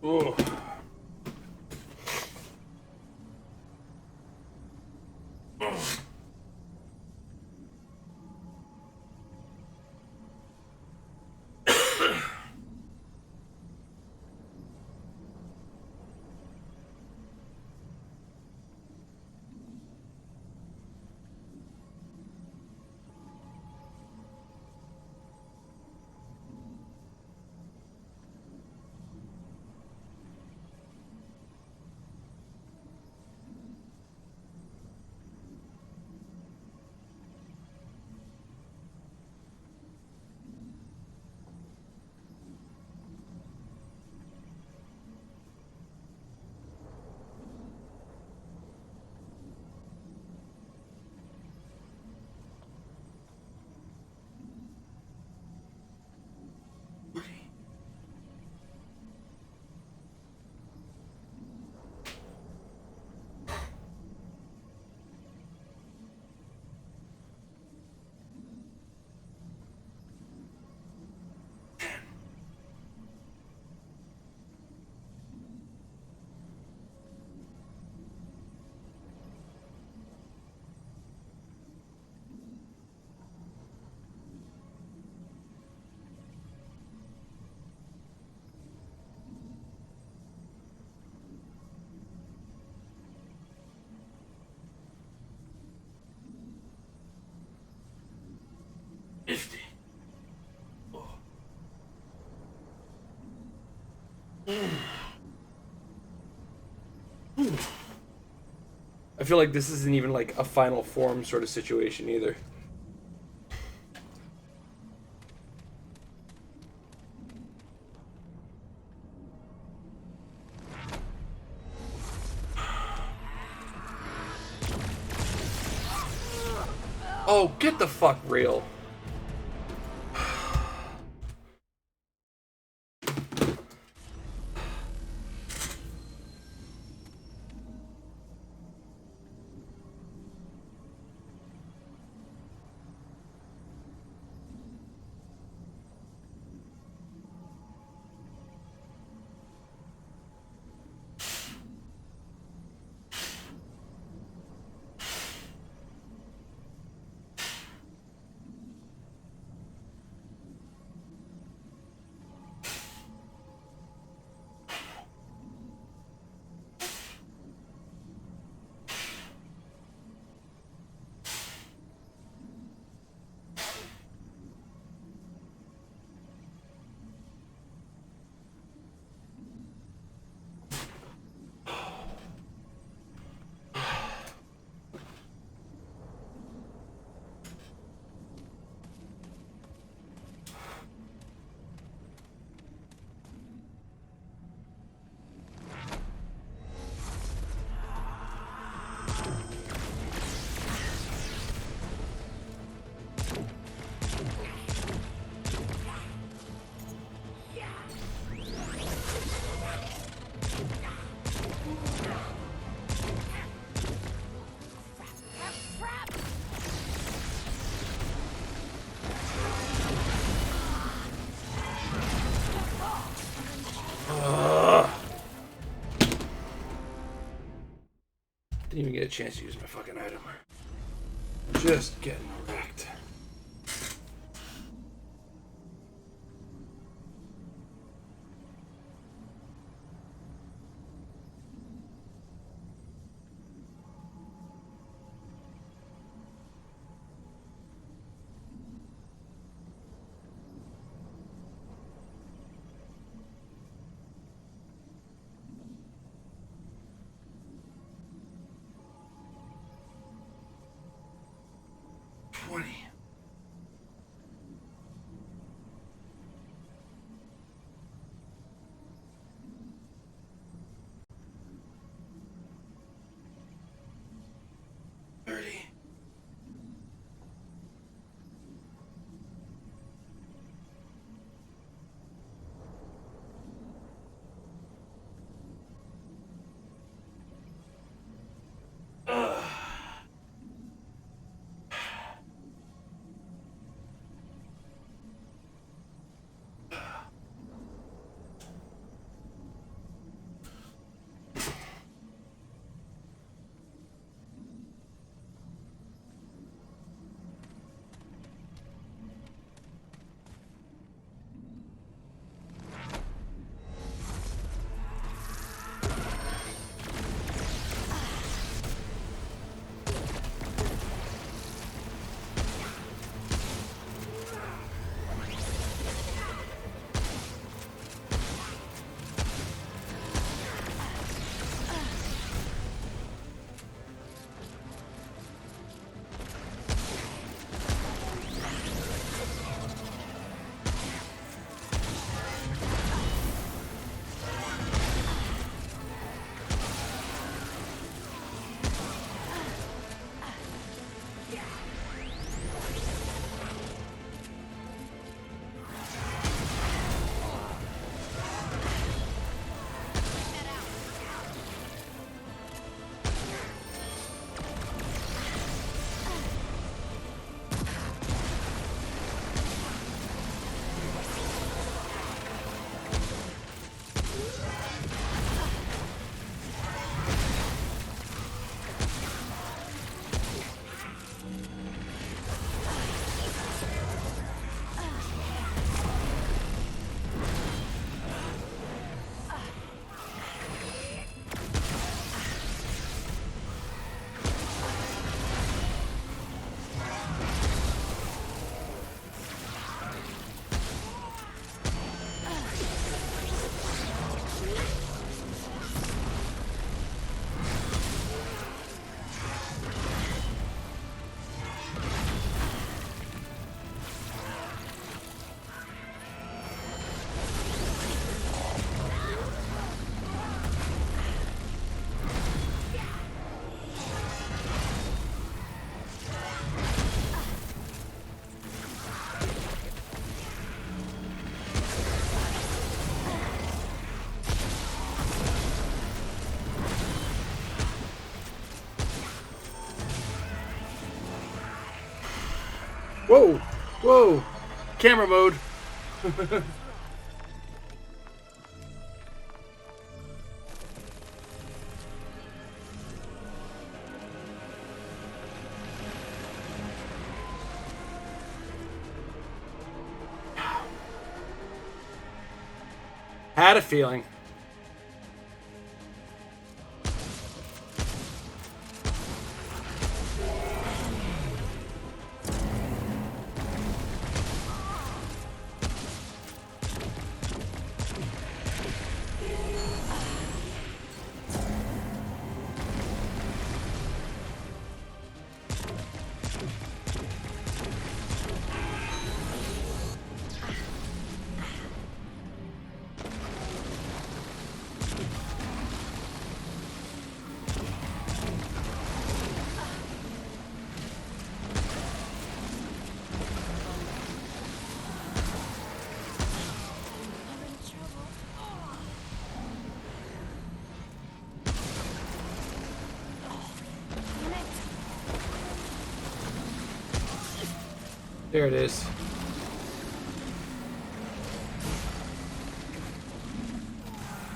Ooh. I feel like this isn't even like a final form sort of situation either. Oh, get the fuck real. Didn't even get a chance to use my fucking item. Just getting wrecked. Whoa! Whoa! Camera mode! Had a feeling. There it is.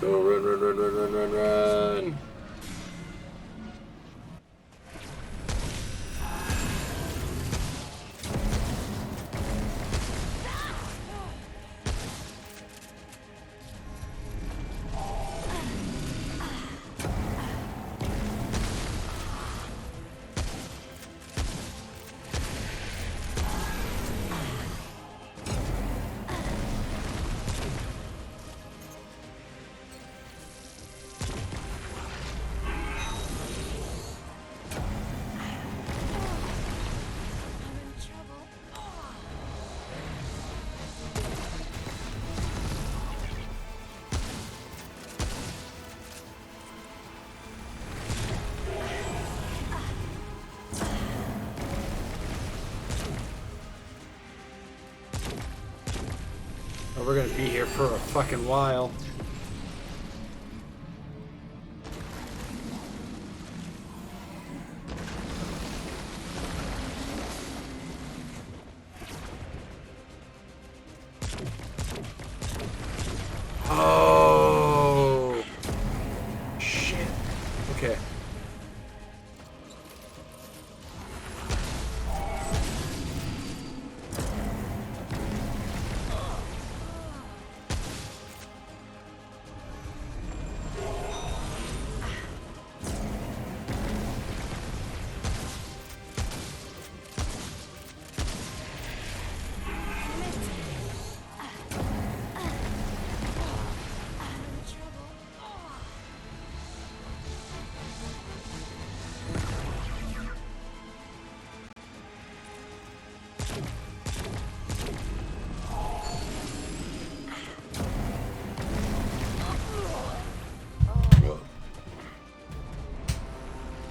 Go run, run, run, run, run, run, run. Oh, we're gonna be here for a fucking while. Oh shit. Okay.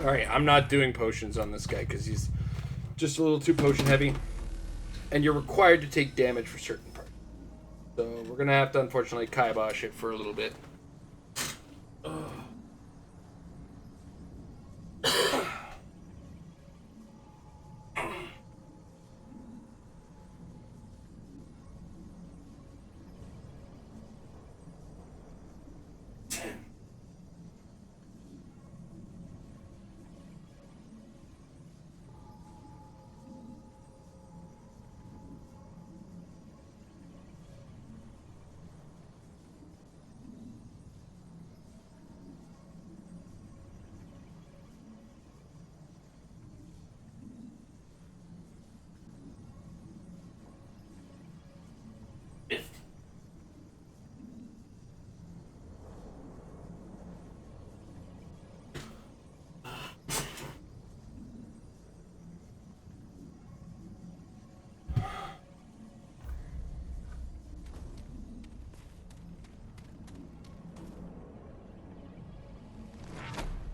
Alright, I'm not doing potions on this guy because he's just a little too potion heavy. And you're required to take damage for certain parts. So we're going to have to, unfortunately, kibosh it for a little bit. Ugh.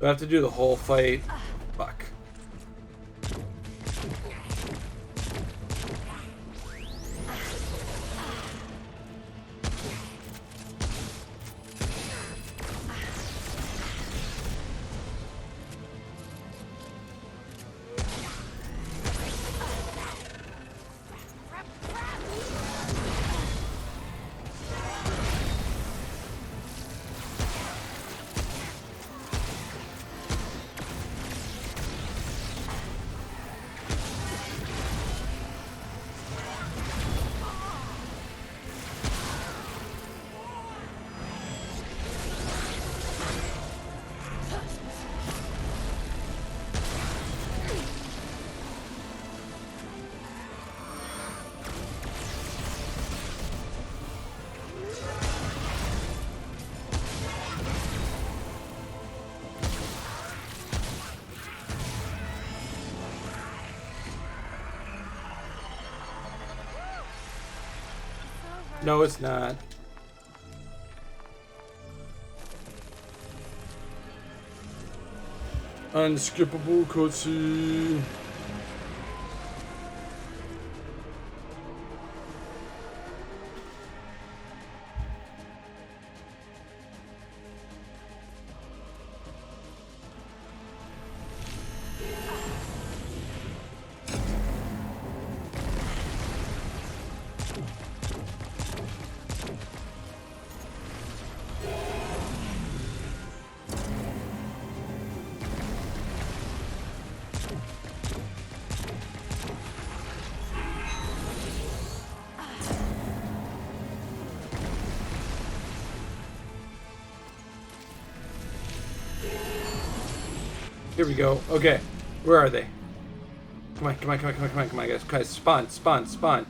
Do I have to do the whole fight? Fuck. No, it's not. Unskippable cutscene. Here we go. Okay. Where are they? Come on, come on, come on, come on, come on, come on, guys. Guys, spawn, spawn, spawn.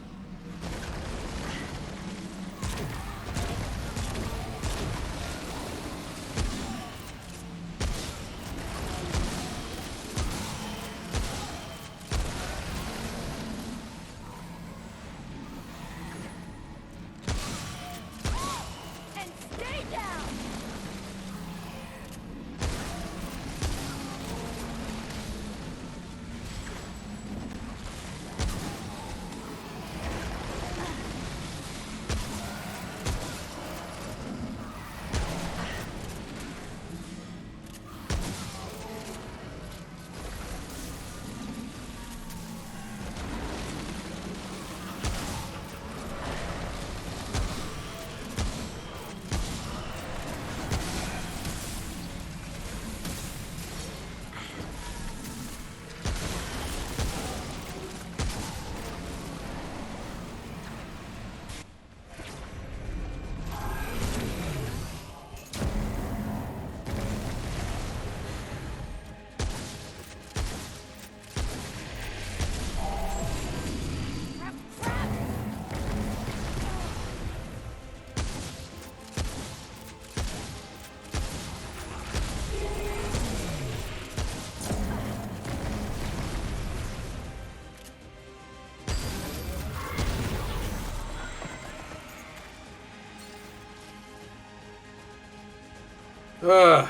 Ugh.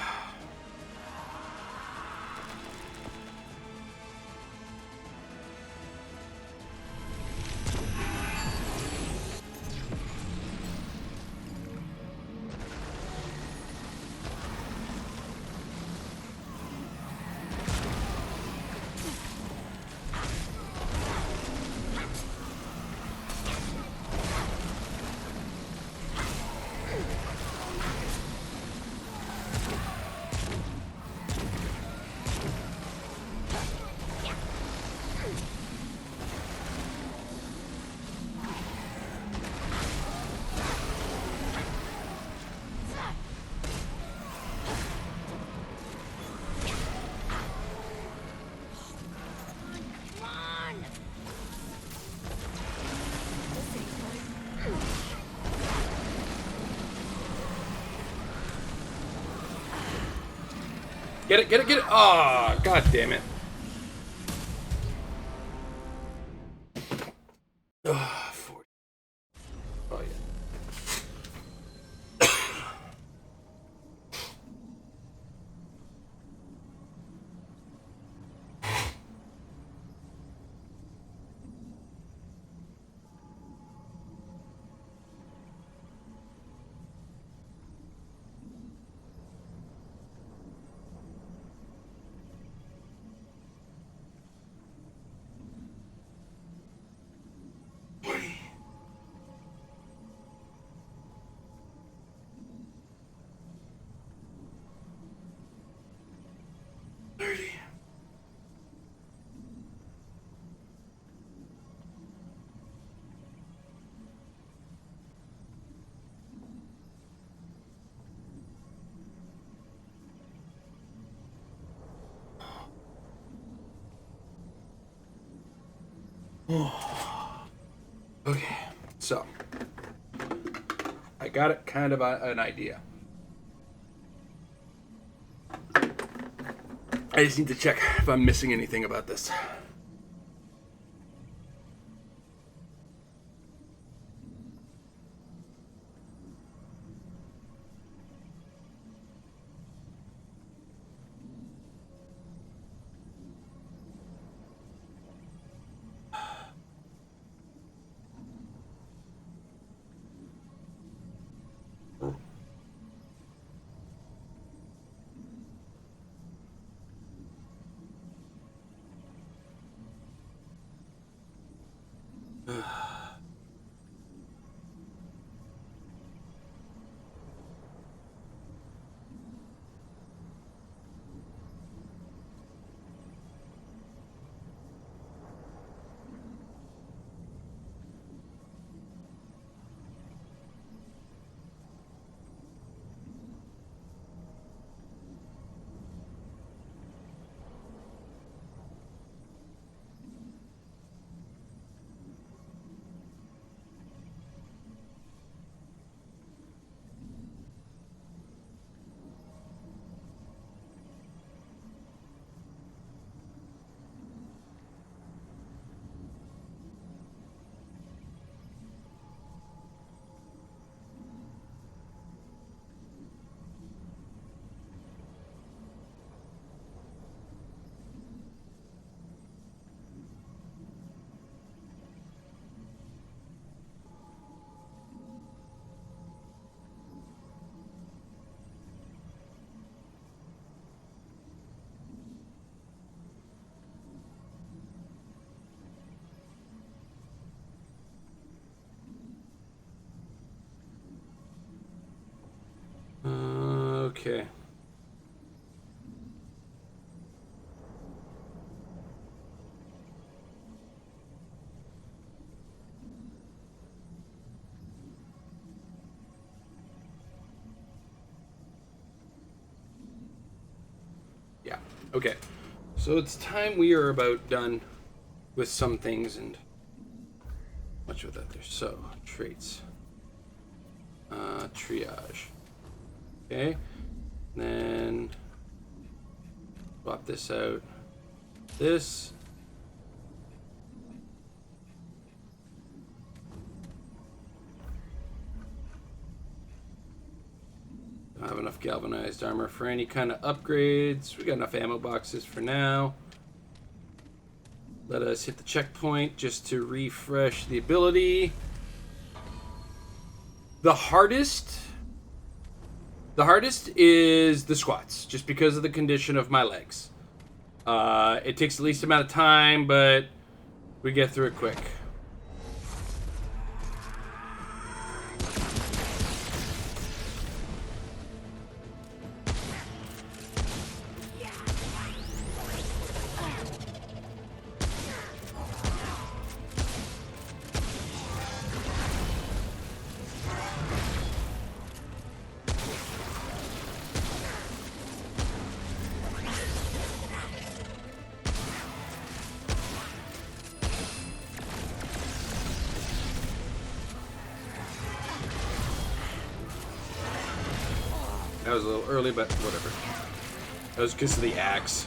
Get it, get it, get it! Oh, god damn it. Oh, 40. Oh, yeah. Okay, so I got it kind of an idea. I just need to check if I'm missing anything about this. Okay. Yeah. Okay. So it's time we are about done with some things and much of that there. So traits. Triage. Okay. Then swap this out. This. Don't have enough galvanized armor for any kind of upgrades. We got enough ammo boxes for now. Let us hit the checkpoint just to refresh the ability. The hardest is the squats, just because of the condition of my legs. It takes the least amount of time, but we get through it quick. That was a little early, but whatever. That was because of the axe.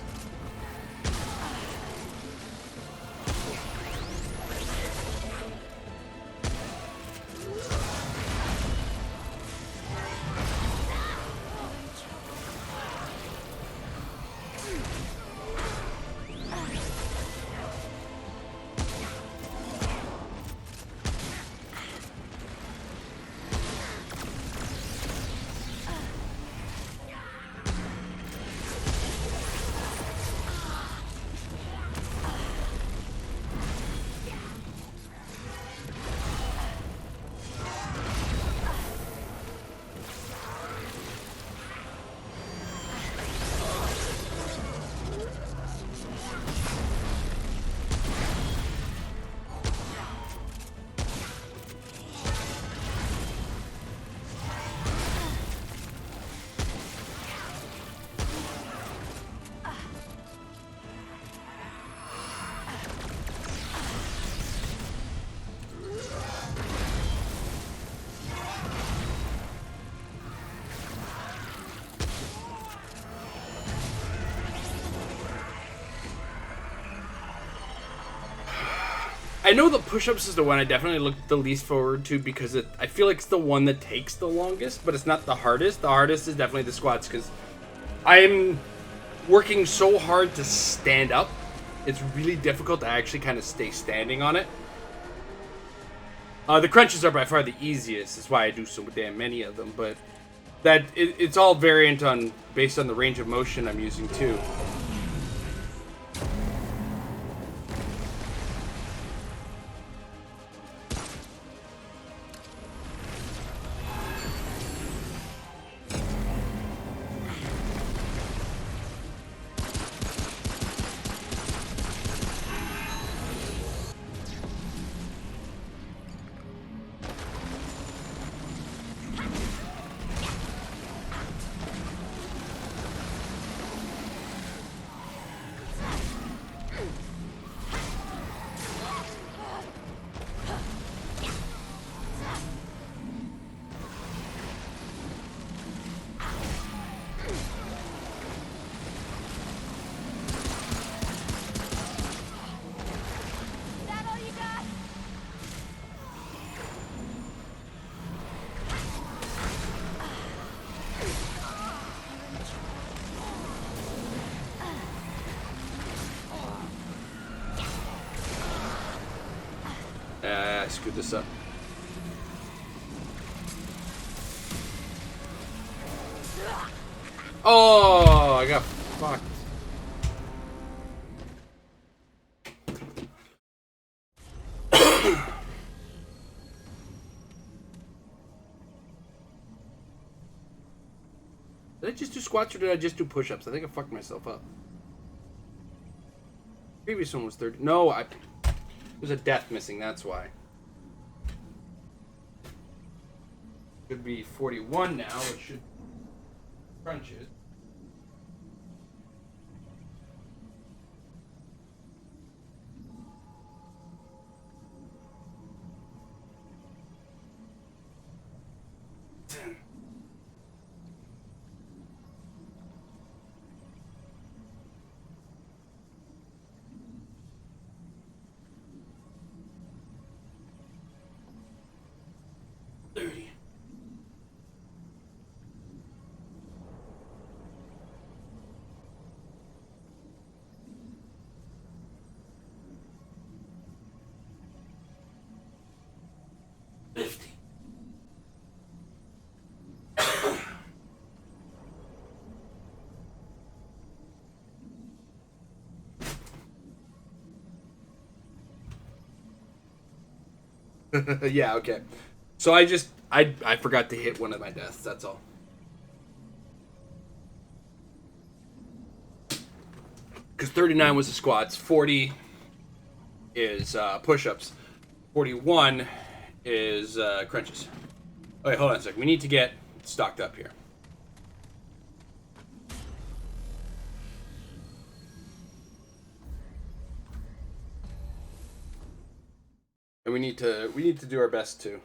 I know the push-ups is the one I definitely look the least forward to because I feel like it's the one that takes the longest, but it's not the hardest. The hardest is definitely the squats because I'm working so hard to stand up. It's really difficult to actually kind of stay standing on it. The crunches are by far the easiest. That's why I do so damn many of them, but it's all variant on based on the range of motion I'm using too. I screwed this up. Oh, I got fucked. Did I just do squats or did I just do push-ups? I think I fucked myself up. Previous one was 30. No, there's a death missing, that's why. Should be 41 now, it should crunch it. Yeah, okay. So I forgot to hit one of my deaths, that's all. Because 39 was the squats, 40 is push-ups, 41 is crunches. Okay, hold on a sec. We need to get stocked up here. And we need to do our best to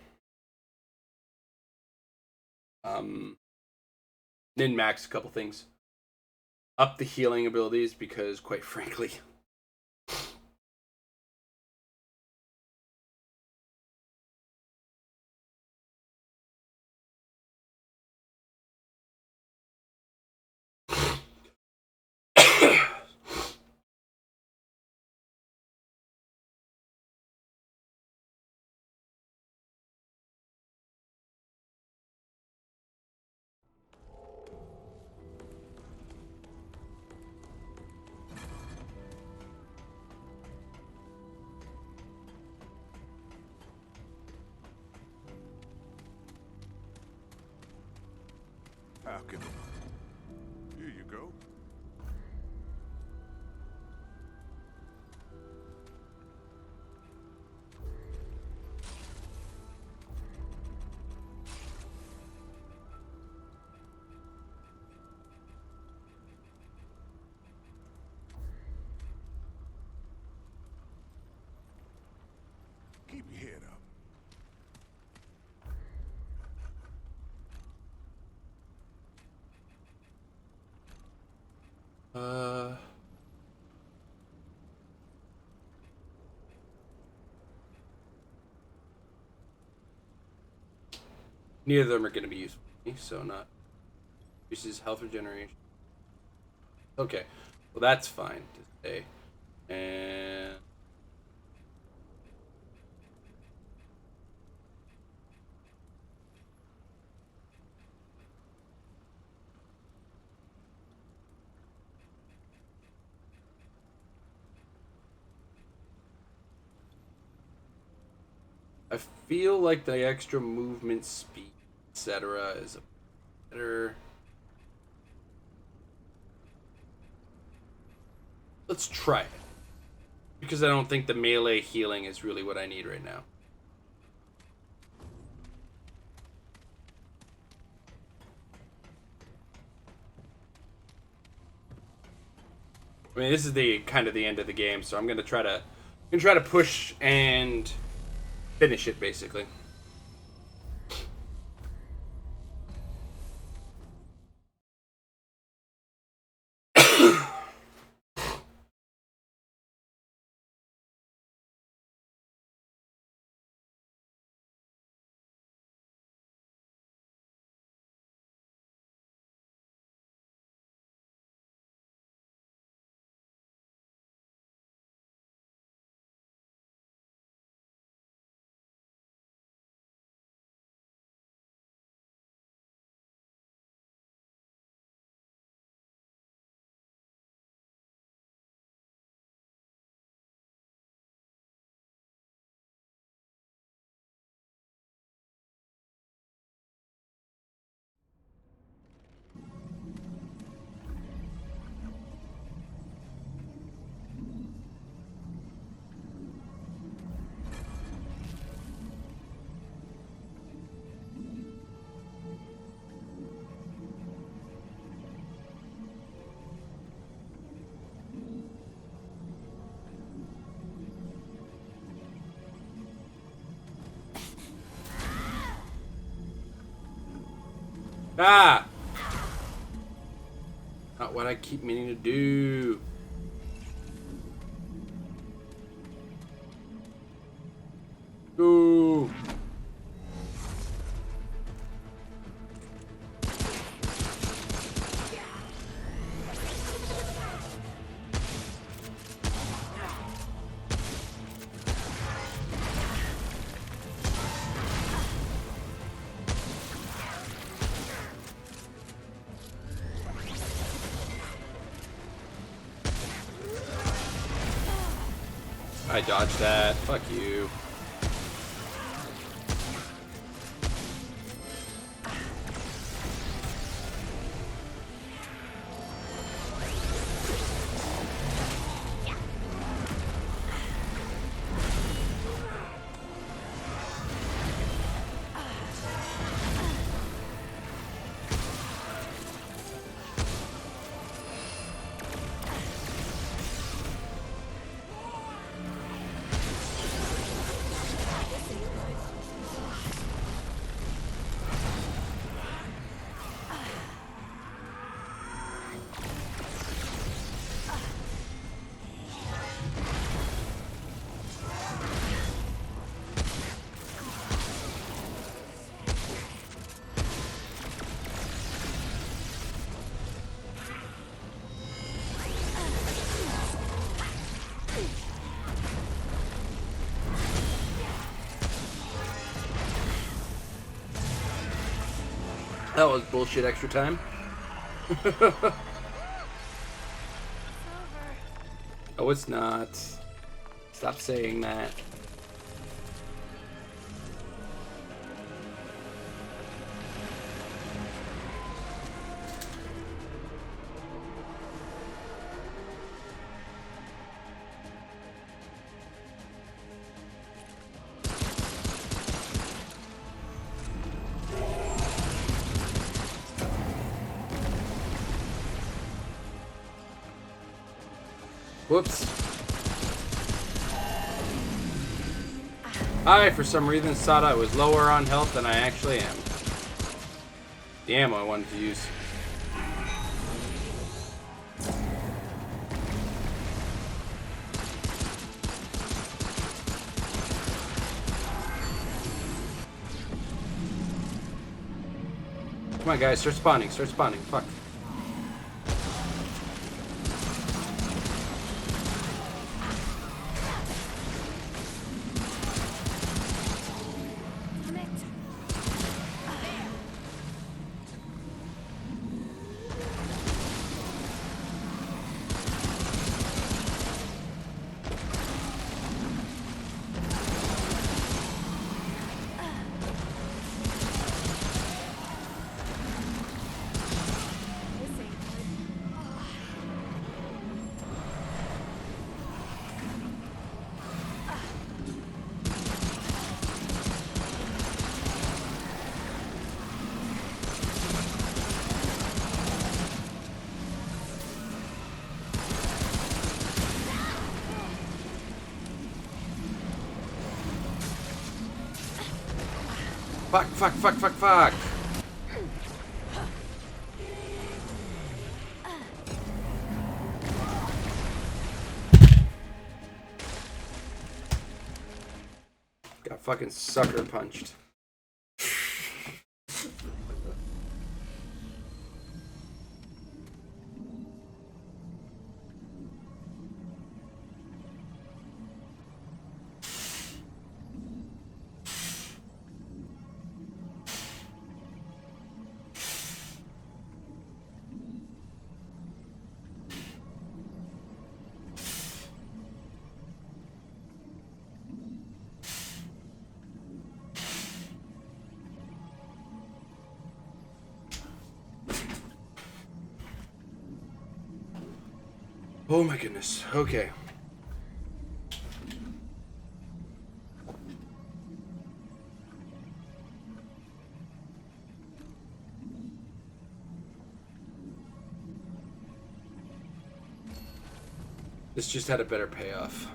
min-max a couple things. Up the healing abilities because, quite frankly, How can... Here you go. Keep your head up. neither of them are going to be useful for me, so not. Uses health regeneration. Okay, well that's fine to say. And I feel like the extra movement speed, etc., is a better. Let's try it. Because I don't think the melee healing is really what I need right now. I mean, this is the kind of the end of the game, so I'm gonna try to push and finish it basically. Ah! Not what I keep meaning to do. Go! I dodged that. Fuck you. That was bullshit extra time. Oh, it's not. Stop saying that. Whoops. I, for some reason, thought I was lower on health than I actually am. The ammo I wanted to use. Come on, guys, start spawning, fuck. Fuck. Got fucking sucker punched. Oh my goodness. Okay. This just had a better payoff.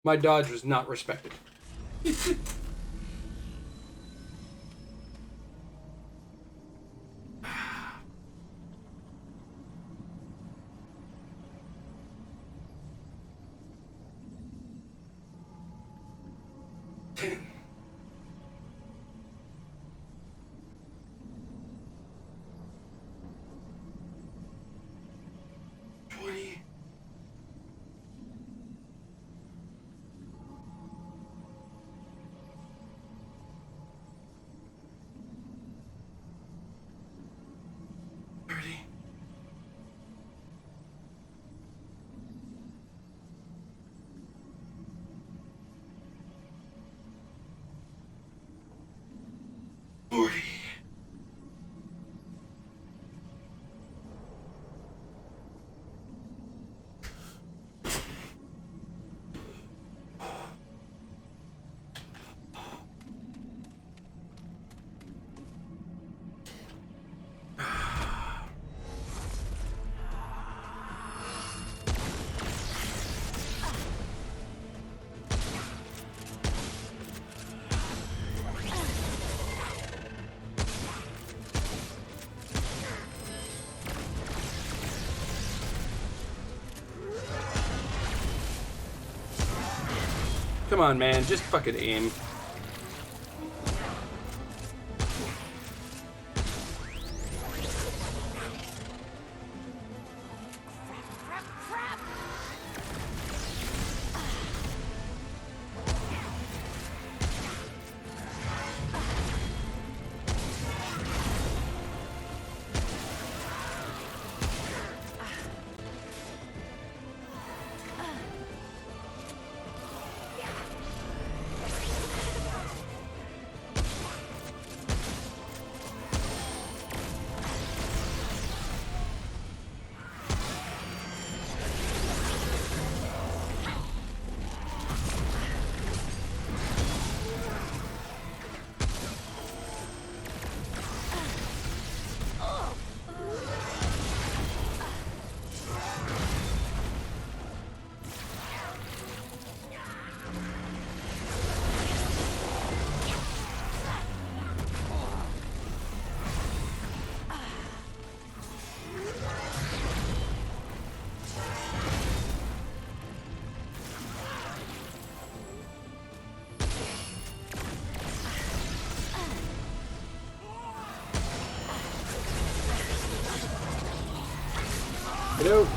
My dodge was not respected. Come on, man. Just fucking aim. Hello.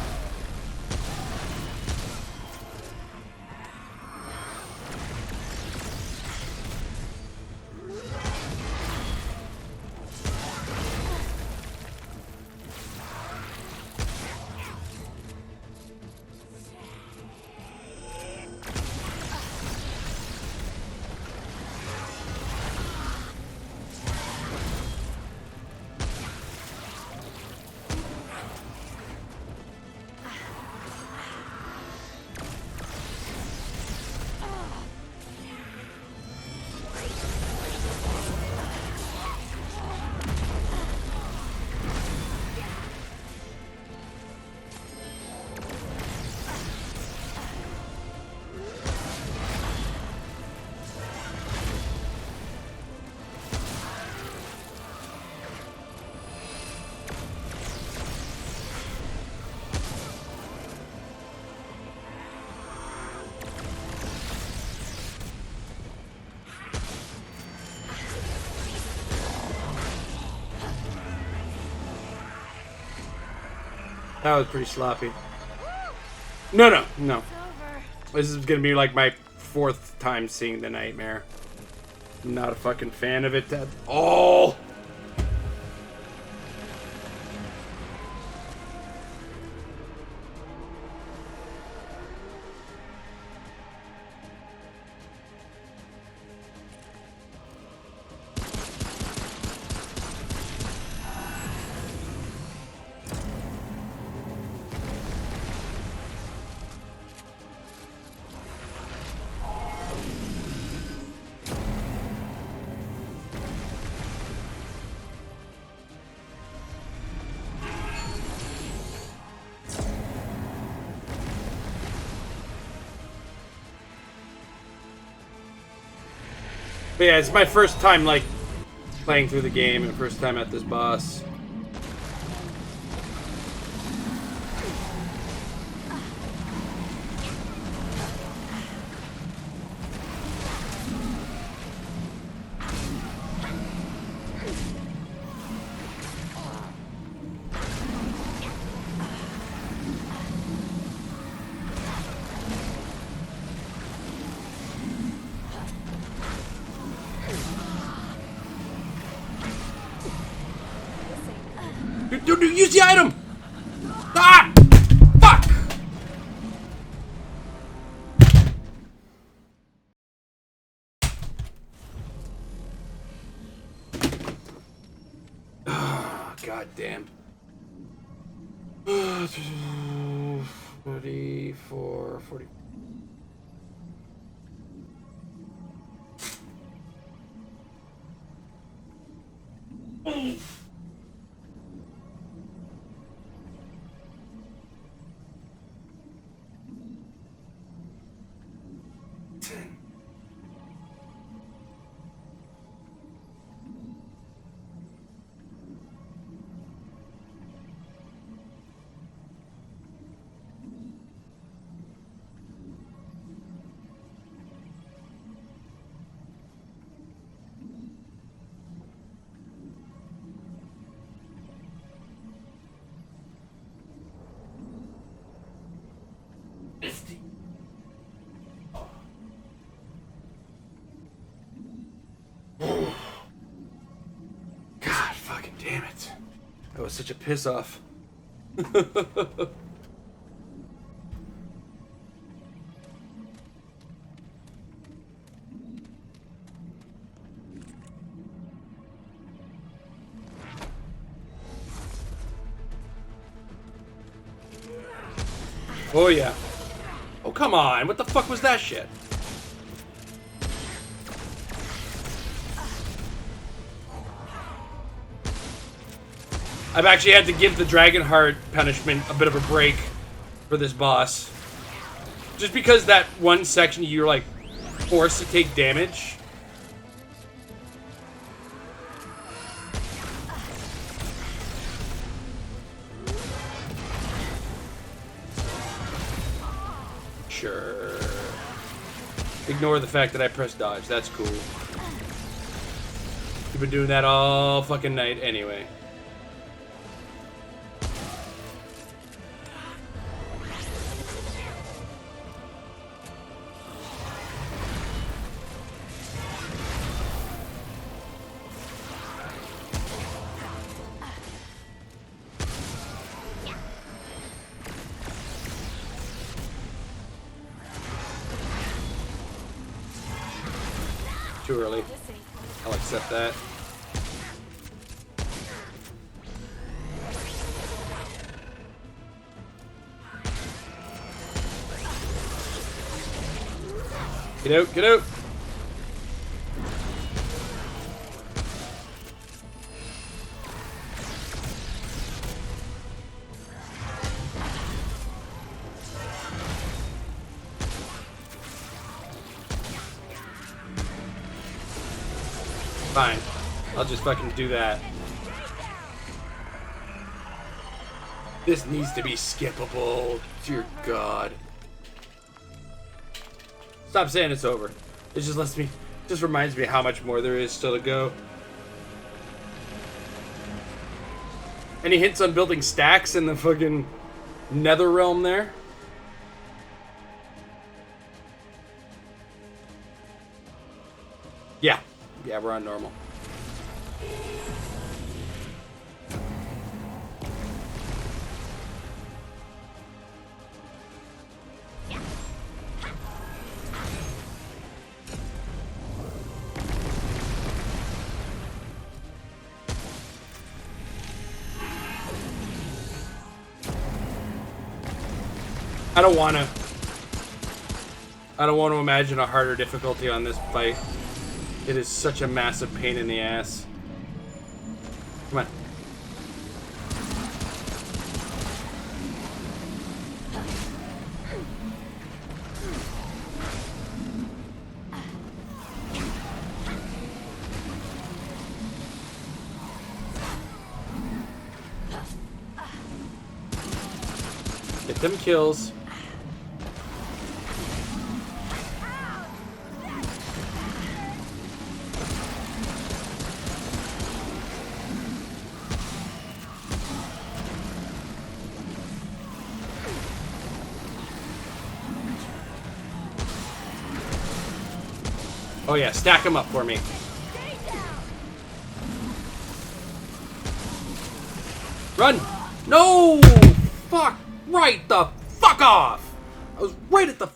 That was pretty sloppy. No. This is gonna be like my 4th time seeing the nightmare. I'm not a fucking fan of it at all. But yeah, it's my first time, like, playing through the game and first time at this boss. Dude, use the item! Ah! Fuck! God damn. 44, 40. Damn it. That was such a piss off. Oh yeah. Oh come on, what the fuck was that shit? I've actually had to give the Dragonheart punishment a bit of a break for this boss. Just because that one section you're like forced to take damage. Sure. Ignore the fact that I pressed dodge. That's cool. You've been doing that all fucking night anyway. Too early. I'll accept that. Get out, get out! Fine. I'll just fucking do that. This needs to be skippable. Dear God. Stop saying it's over. It just lets me, just reminds me how much more there is still to go. Any hints on building stacks in the fucking nether realm there? Yeah. Yeah, we're on normal. I don't want to imagine a harder difficulty on this fight. It is such a massive pain in the ass. Come on. Get them kills. Oh yeah, stack them up for me. Run! No! Fuck! Right the fuck off! I was right at the...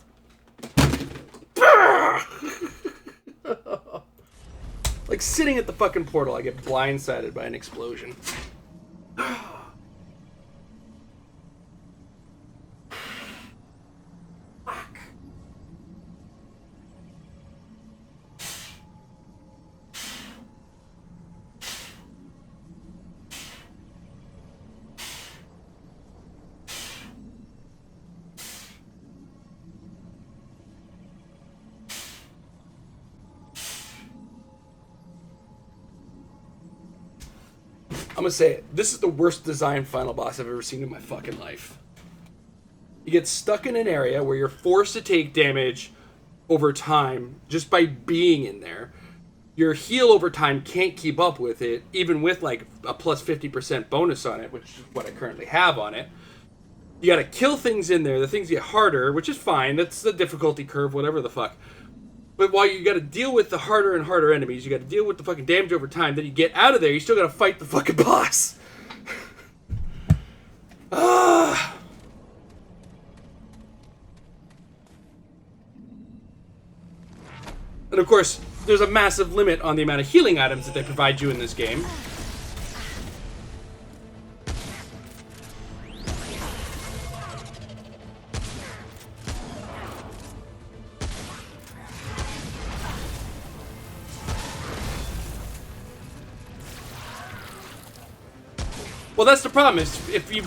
Like sitting at the fucking portal, I get blindsided by an explosion. I'm gonna say it. This is the worst designed final boss I've ever seen in my fucking life. You get stuck in an area where you're forced to take damage over time just by being in there. Your heal over time can't keep up with it, even with like a plus 50% bonus on it, which is what I currently have on it. You gotta kill things in there. The things get harder, which is fine. That's the difficulty curve, whatever the fuck. But while you gotta deal with the harder and harder enemies, you gotta deal with the fucking damage over time, then you get out of there, you still gotta fight the fucking boss. Ah. And of course, there's a massive limit on the amount of healing items that they provide you in this game. Well, that's the problem, is if you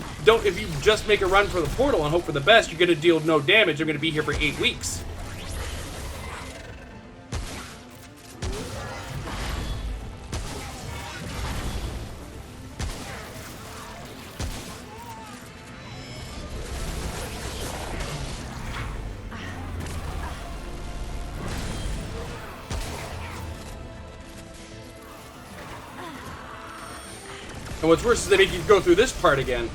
just make a run for the portal and hope for the best, you're gonna deal no damage. I'm gonna be here for 8 weeks. And what's worse is they make you go through this part again.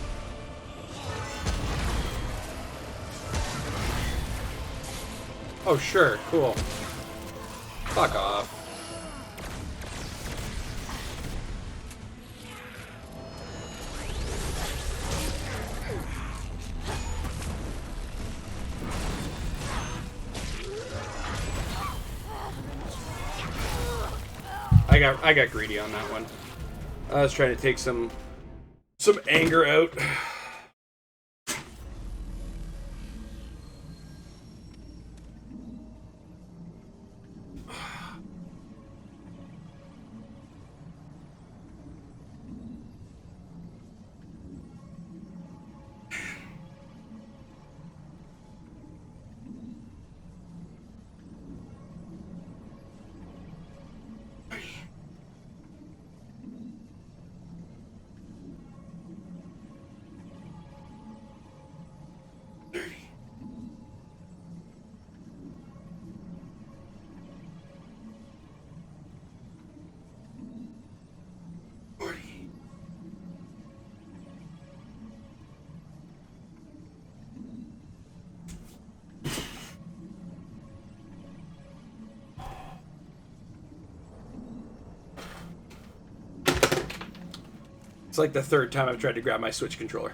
Oh, sure. Cool. Fuck off. I got greedy on that one. I was trying to take some anger out. It's like the third time I've tried to grab my Switch controller.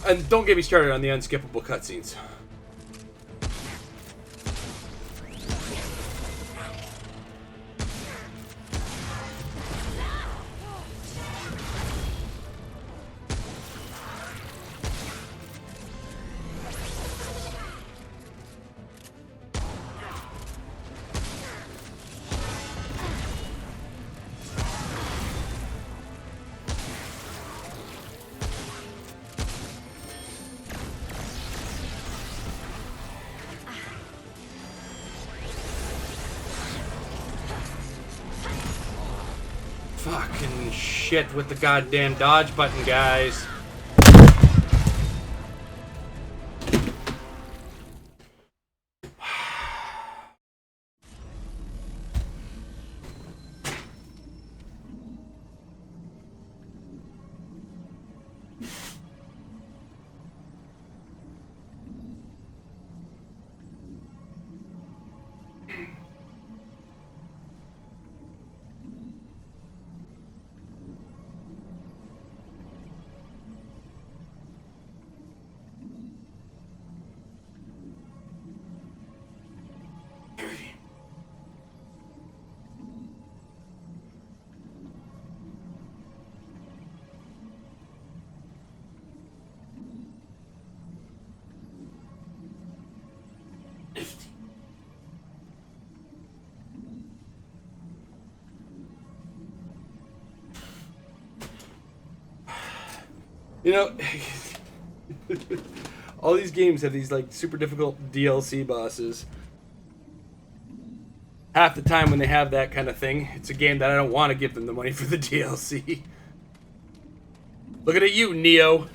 And don't get me started on the unskippable cutscenes. Fucking shit with the goddamn dodge button, guys. You know, all these games have these like super difficult DLC bosses. Half the time when they have that kind of thing, it's a game that I don't want to give them the money for the DLC. Looking at you, Neo.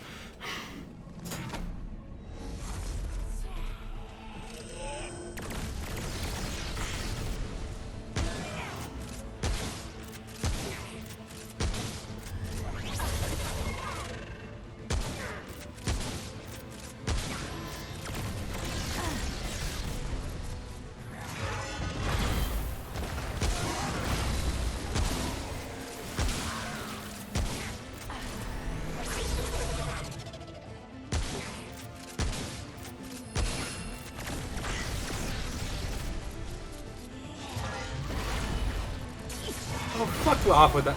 Oh, fuck off with that.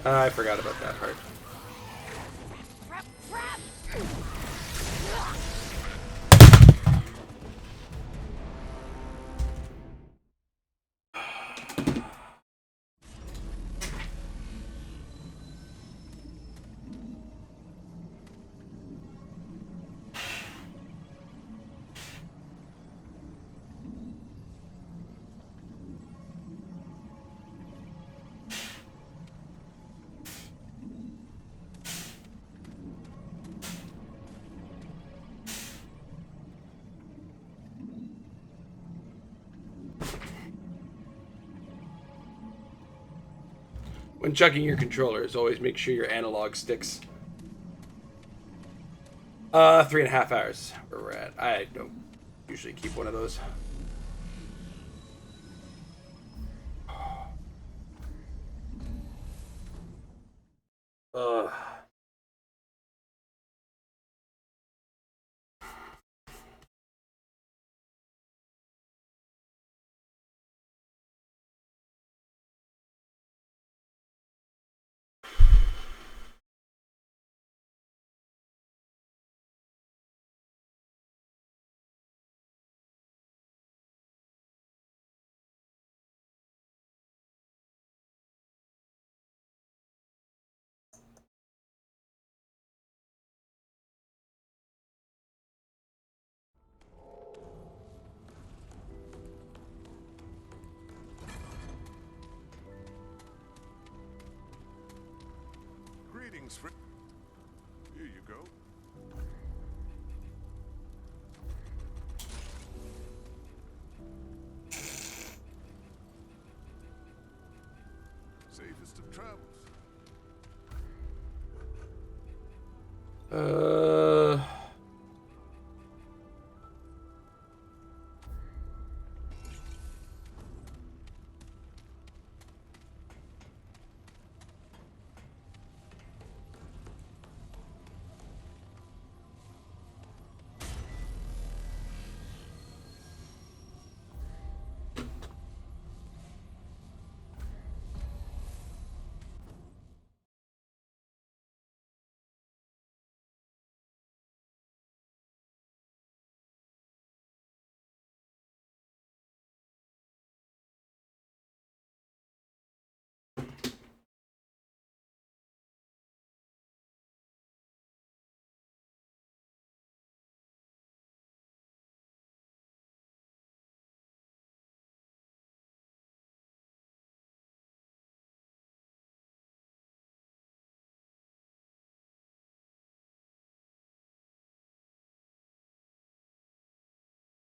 I forgot about that part. When checking your controllers, always make sure your analog sticks. 3.5 hours where we're at. I don't usually keep one of those. Ugh. Greetings, friend. Here you go. Safest of travels.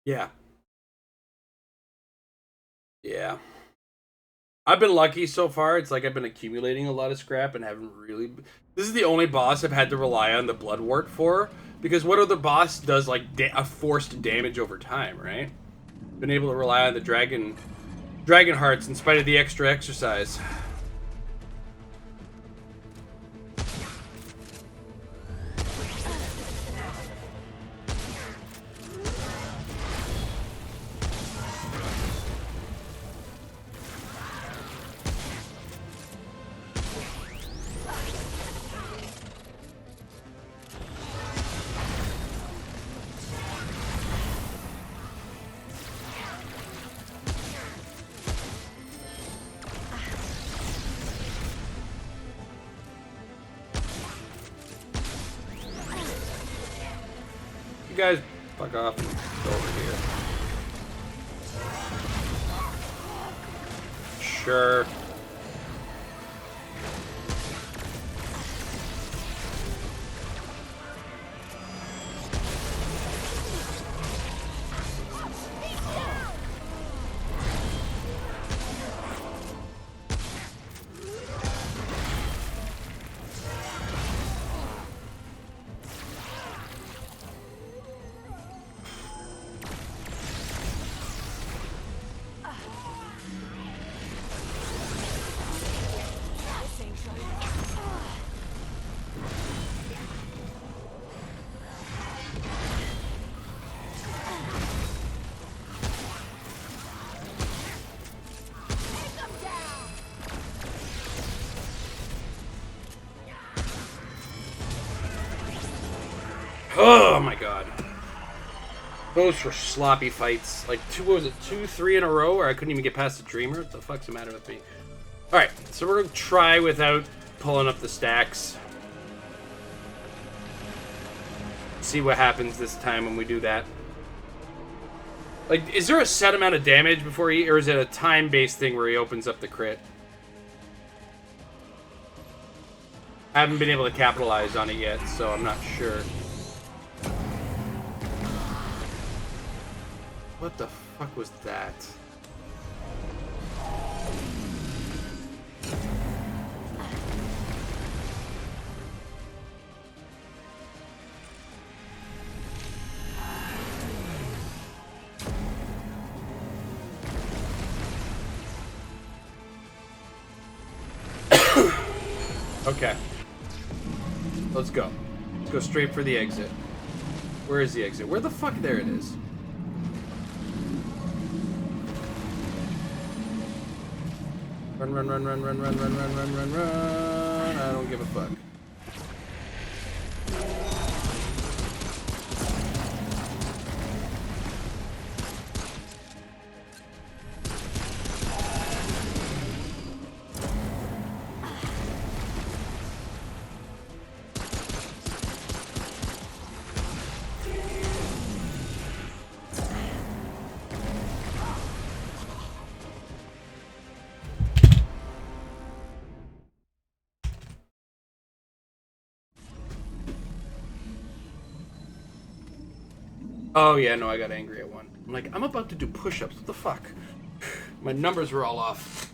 Yeah. Yeah. I've been lucky so far. It's like I've been accumulating a lot of scrap and haven't really... This is the only boss I've had to rely on the Bloodwort for. Because what other boss does, like, a forced damage over time, right? Been able to rely on the Dragon Hearts in spite of the extra exercise. You guys fuck off and go over here. Sure. Oh my god. Those were sloppy fights. Like, what was it, 2-3 in a row, or I couldn't even get past the Dreamer? What the fuck's the matter with me? Alright, so we're gonna try without pulling up the stacks. See what happens this time when we do that. Like, is there a set amount of damage before he, or is it a time-based thing where he opens up the crit? I haven't been able to capitalize on it yet, so I'm not sure. What the fuck was that? Okay. Let's go. Let's go straight for the exit. Where is the exit? Where the fuck? There it is. Run, run, run, run, run, run, run, run, run, run, run. I don't give a fuck. Oh yeah, no, I got angry at one. I'm like, I'm about to do push-ups. What the fuck? My numbers were all off.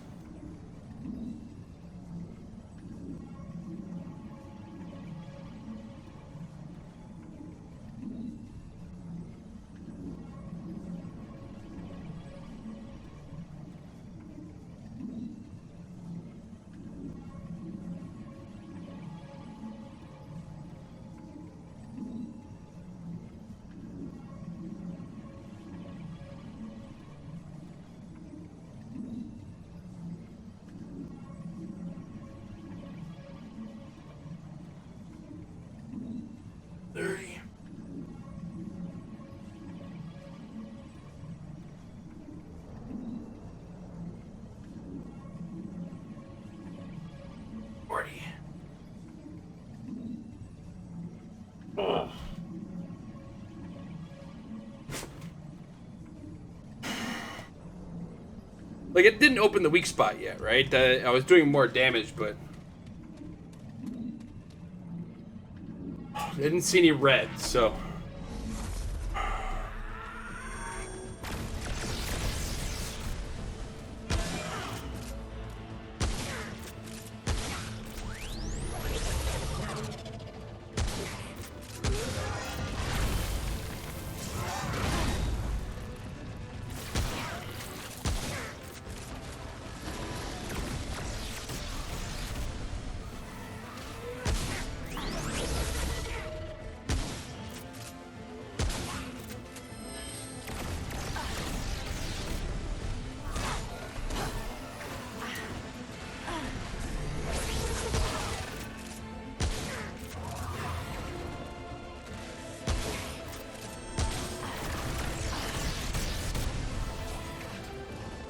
Like, it didn't open the weak spot yet, right? I was doing more damage, but I didn't see any red, so...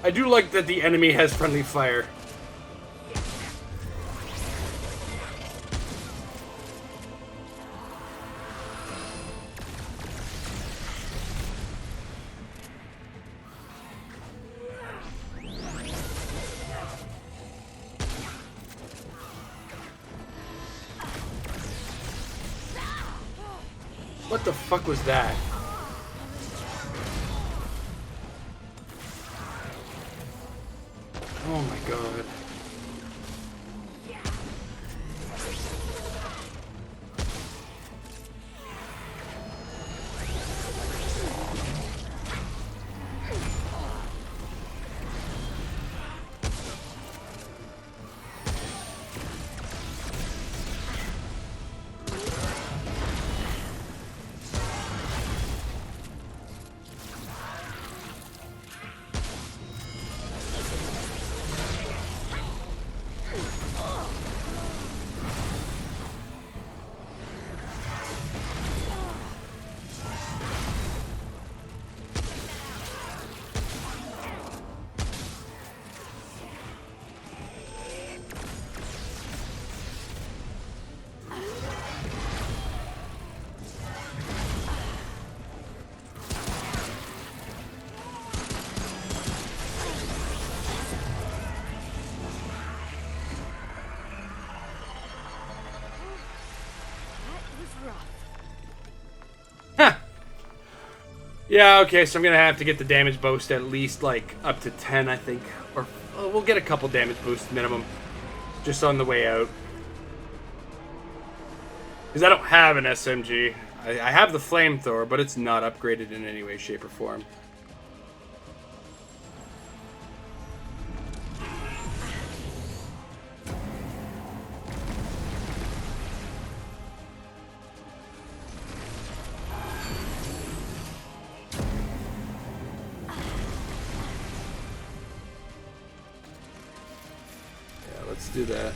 I do like that the enemy has friendly fire. What the fuck was that? Oh my god. Yeah, okay, so I'm gonna have to get the damage boost at least, like, up to 10, I think. Or we'll get a couple damage boosts minimum. Just on the way out. Because I don't have an SMG. I have the flamethrower, but it's not upgraded in any way, shape, or form. Yeah, let's do that.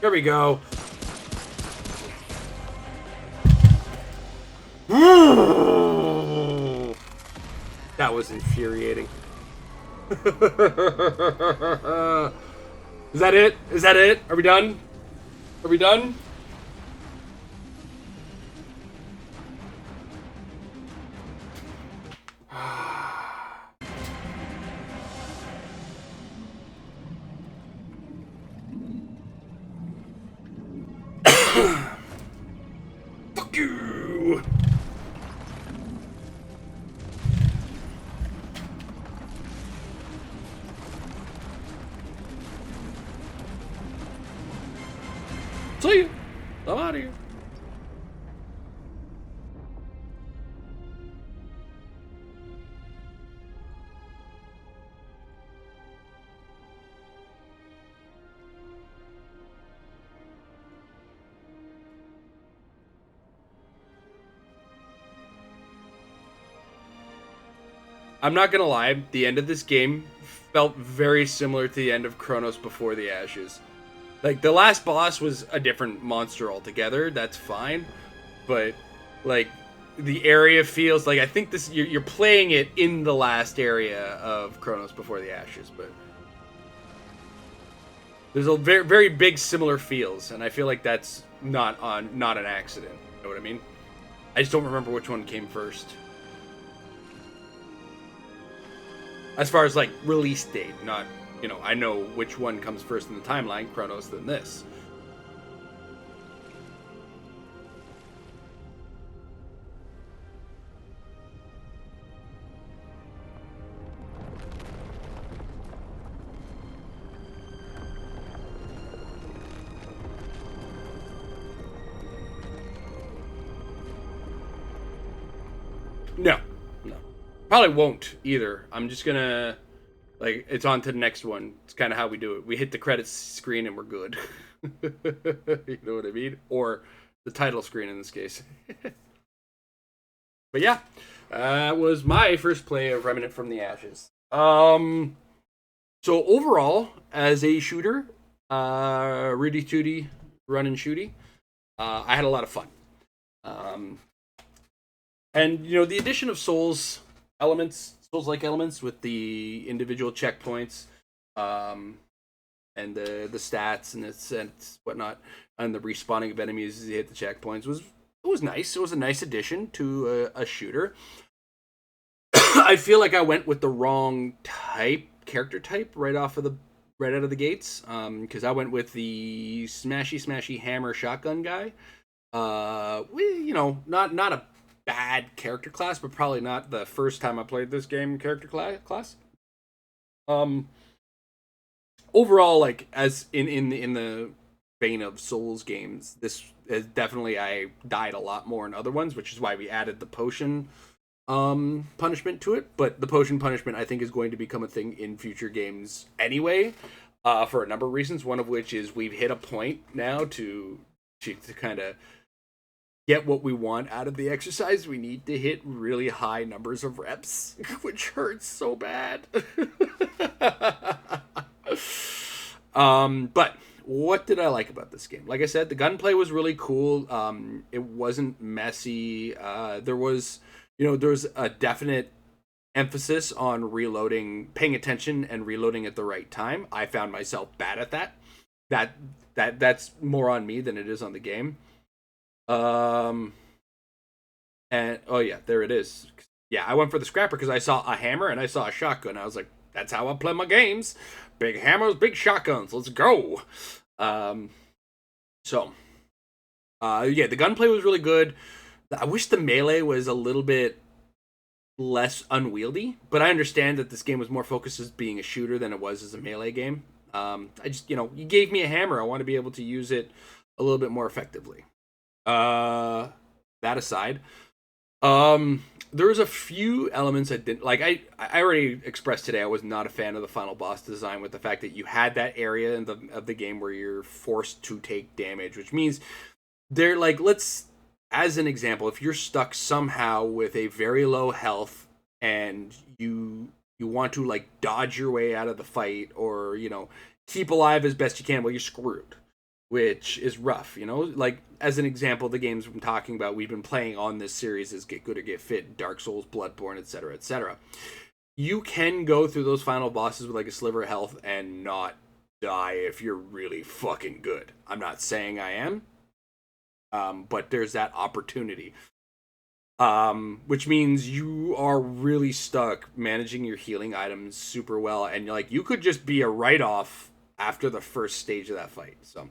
Here we go. That was infuriating. Is that it? Is that it? Are we done? Are we done? Fuck you! See you. I'm out of here. I'm not gonna lie, the end of this game felt very similar to the end of Chronos Before the Ashes. Like, the last boss was a different monster altogether, that's fine, but, like, the area feels like, I think this, you're playing it in the last area of Chronos Before the Ashes, but there's a very, very big similar feels, and I feel like that's not an accident, you know what I mean? I just don't remember which one came first. As far as, like, release date, not, you know, I know which one comes first in the timeline, Chronos, than this. No. Probably won't either. I'm just gonna, like, it's on to the next one. It's kind of how we do it. We hit the credits screen and we're good. You know what I mean? Or the title screen in this case. But yeah, that was my first play of Remnant from the Ashes. So overall, as a shooter, Rudy Tooty, Run and Shooty. I had a lot of fun. And, you know, the addition of Souls-like elements with the individual checkpoints, and the stats and whatnot, and the respawning of enemies as you hit the checkpoints was nice. It was a nice addition to a shooter. I feel like I went with the wrong character type right out of the gates, because I went with the smashy hammer shotgun guy. You know, not a bad character class, but probably not the first time I played this game character class. Overall, like, as in the vein of Souls games, this is definitely, I died a lot more in other ones, which is why we added the potion punishment to it. But the potion punishment, I think, is going to become a thing in future games anyway, for a number of reasons. One of which is we've hit a point now to kind of get what we want out of the exercise. We need to hit really high numbers of reps, which hurts so bad. But what did I like about this game? Like I said, the gunplay was really cool. It wasn't messy. There was a definite emphasis on reloading, paying attention and reloading at the right time. I found myself bad at that. That's more on me than it is on the game. And oh yeah, there it is. Yeah, I went for the scrapper because I saw a hammer and I saw a shotgun. I was like, that's how I play my games. Big hammers, big shotguns. Let's go. Yeah, the gunplay was really good. I wish the melee was a little bit less unwieldy, but I understand that this game was more focused as being a shooter than it was as a melee game. I just, you gave me a hammer. I want to be able to use it a little bit more effectively. That aside, there was a few elements I didn't like. I already expressed today I was not a fan of the final boss design, with the fact that you had that area of the game where you're forced to take damage, which means they're like, as an example, if you're stuck somehow with a very low health and you want to like dodge your way out of the fight, or keep alive as best you can, well, you're screwed, which is rough. Like, as an example, the games I'm talking about we've been playing on this series is Git Good or Git Fit, Dark Souls, Bloodborne, etc., etc. You can go through those final bosses with like a sliver of health and not die if you're really fucking good. I'm not saying I am, but there's that opportunity. Which means you are really stuck managing your healing items super well, and you could just be a write-off after the first stage of that fight. So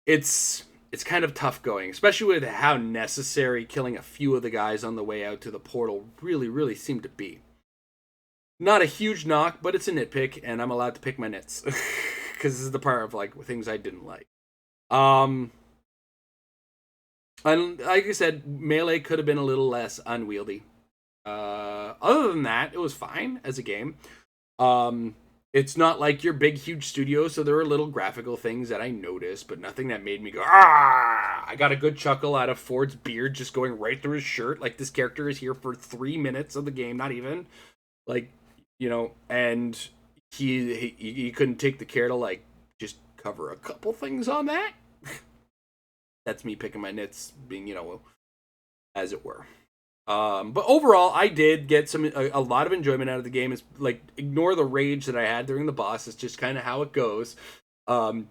it's kind of tough going, especially with how necessary killing a few of the guys on the way out to the portal really, really seemed to be. Not a huge knock, but it's a nitpick, and I'm allowed to pick my nits because this is the part of things I didn't like. And like I said, melee could have been a little less unwieldy. Other than that, it was fine as a game. It's not like your big, huge studio, so there were little graphical things that I noticed, but nothing that made me go, ah! I got a good chuckle out of Ford's beard just going right through his shirt. Like, this character is here for 3 minutes of the game, not even. And he couldn't take the care to, just cover a couple things on that. That's me picking my nits, being, as it were. But overall, I did get a lot of enjoyment out of the game. It's ignore the rage that I had during the boss. It's just kind of how it goes.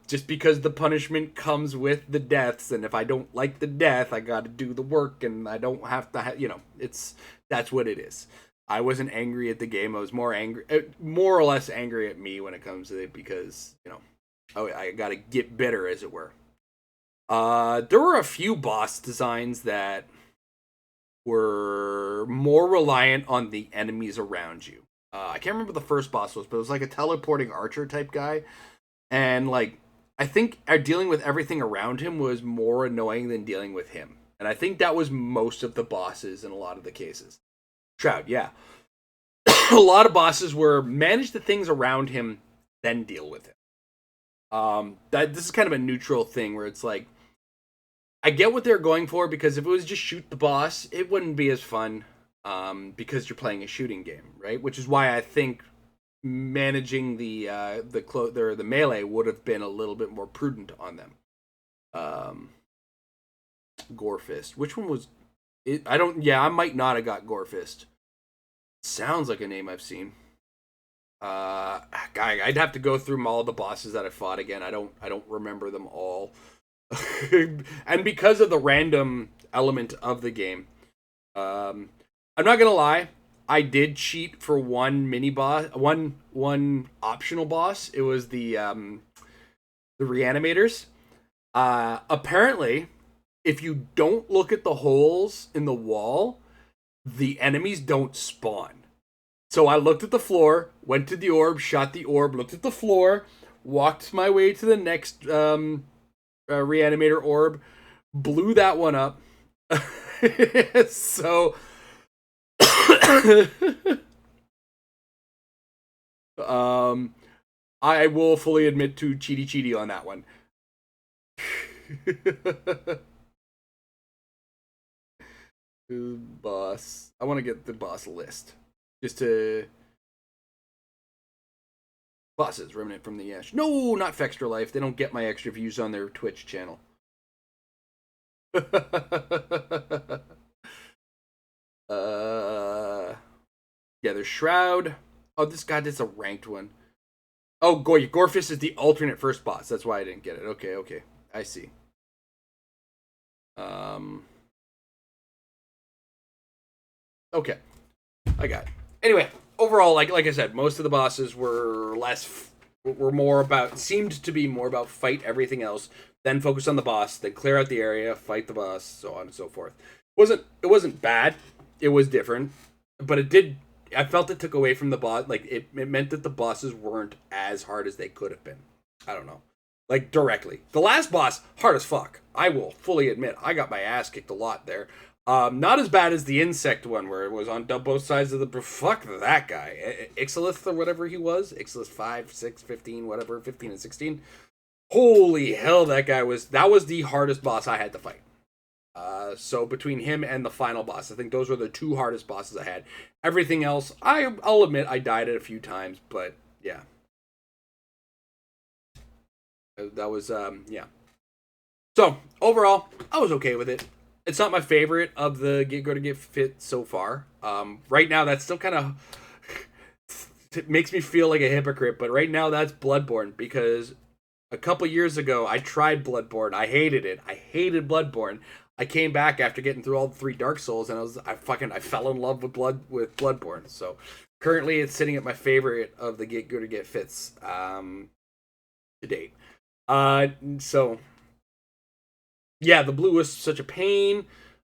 Just because the punishment comes with the deaths, and if I don't like the death, I got to do the work, and I don't have to. That's what it is. I wasn't angry at the game. I was more or less angry at me when it comes to it, because I got to get better, as it were. There were a few boss designs that were more reliant on the enemies around you. I can't remember the first boss was, but it was like a teleporting archer type guy. And I think dealing with everything around him was more annoying than dealing with him. And I think that was most of the bosses in a lot of the cases. Shroud, yeah. A lot of bosses were manage the things around him, then deal with him. This is kind of a neutral thing where it's like, I get what they're going for, because if it was just shoot the boss, it wouldn't be as fun, because you're playing a shooting game, right? Which is why I think managing the melee would have been a little bit more prudent on them. Gorefist. Which one was it? I don't. Yeah, I might not have got Gorefist. Sounds like a name I've seen. I'd have to go through all the bosses that I fought again. I don't remember them all. And because of the random element of the game, I'm not gonna lie, I did cheat for one mini boss, one optional boss. It was the reanimators. Apparently, if you don't look at the holes in the wall, the enemies don't spawn. So I looked at the floor, went to the orb, shot the orb, looked at the floor, walked my way to the next reanimator orb, blew that one up. So I will fully admit to cheaty on that one. Boss. I want to get the boss list. Just to... Bosses, Remnant from the Ash. No, not Fextra Life. They don't get my extra views on their Twitch channel. Yeah, there's Shroud. Oh, this guy is a ranked one. Oh, Gorefist is the alternate first boss. That's why I didn't get it. Okay. I see. Okay. I got it. Anyway, overall, like I said, most of the bosses were seemed to be more about fight everything else, then focus on the boss, then clear out the area, fight the boss, so on and so forth. It wasn't bad. It was different, but I felt it took away from the boss. Like it meant that the bosses weren't as hard as they could have been. I don't know. Like directly. The last boss, hard as fuck. I will fully admit, I got my ass kicked a lot there. Not as bad as the insect one, where it was on both sides of the... Fuck that guy. Ixilith or whatever he was. Ixilith 5, 6, 15, whatever. 15 and 16. Holy hell, that was the hardest boss I had to fight. So between him and the final boss, I think those were the two hardest bosses I had. Everything else, I'll admit I died it a few times, but yeah. That was, yeah. So, overall, I was okay with it. It's not my favorite of the Git Gud to Git Fit so far. Right now, that's still kind of... It makes me feel like a hypocrite, but right now that's Bloodborne, because a couple years ago, I tried Bloodborne. I hated it. I hated Bloodborne. I came back after getting through all 3 Dark Souls, and I fell in love with Bloodborne. So, currently, it's sitting at my favorite of the Git Gud to Git Fits to date. So... Yeah, the blue was such a pain.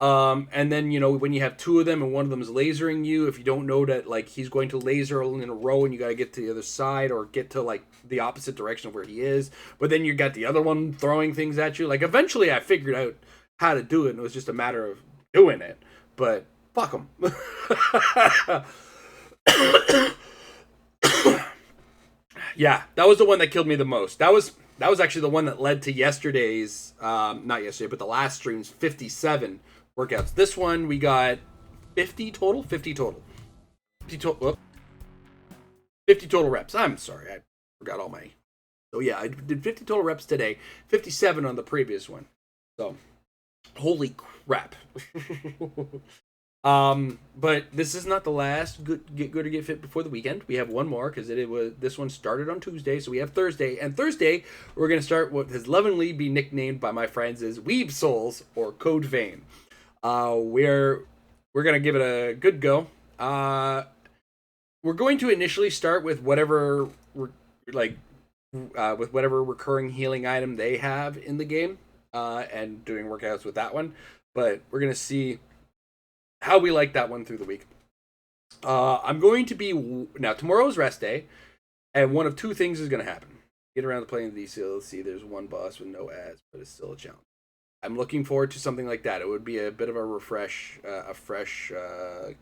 And then, when you have 2 of them and one of them is lasering you, if you don't know that, like, he's going to laser in a row and you gotta get to the other side or get to, like, the opposite direction of where he is. But then you got the other one throwing things at you. Like, eventually I figured out how to do it, and it was just a matter of doing it. But, fuck him. Yeah, that was the one that killed me the most. That was actually the one that led to yesterday's, not yesterday, but the last stream's 57 workouts. This one, we got 50 total? 50 total. 50 total reps. I'm sorry, I forgot all my... So yeah, I did 50 total reps today, 57 on the previous one. So, holy crap. But this is not the last Git Gud to Git Fit before the weekend. We have one more, because this one started on Tuesday, so we have Thursday. And Thursday, we're going to start what has lovingly been nicknamed by my friends as Weeb Souls, or Code Vein. We're going to give it a good go. We're going to initially start with whatever, with whatever recurring healing item they have in the game, and doing workouts with that one. But we're going to see how we like that one through the week. I'm going to be... Now, tomorrow's rest day, and one of 2 things is going to happen. Get around to playing the DLC. There's one boss with no ads, but it's still a challenge. I'm looking forward to something like that. It would be a bit of a fresh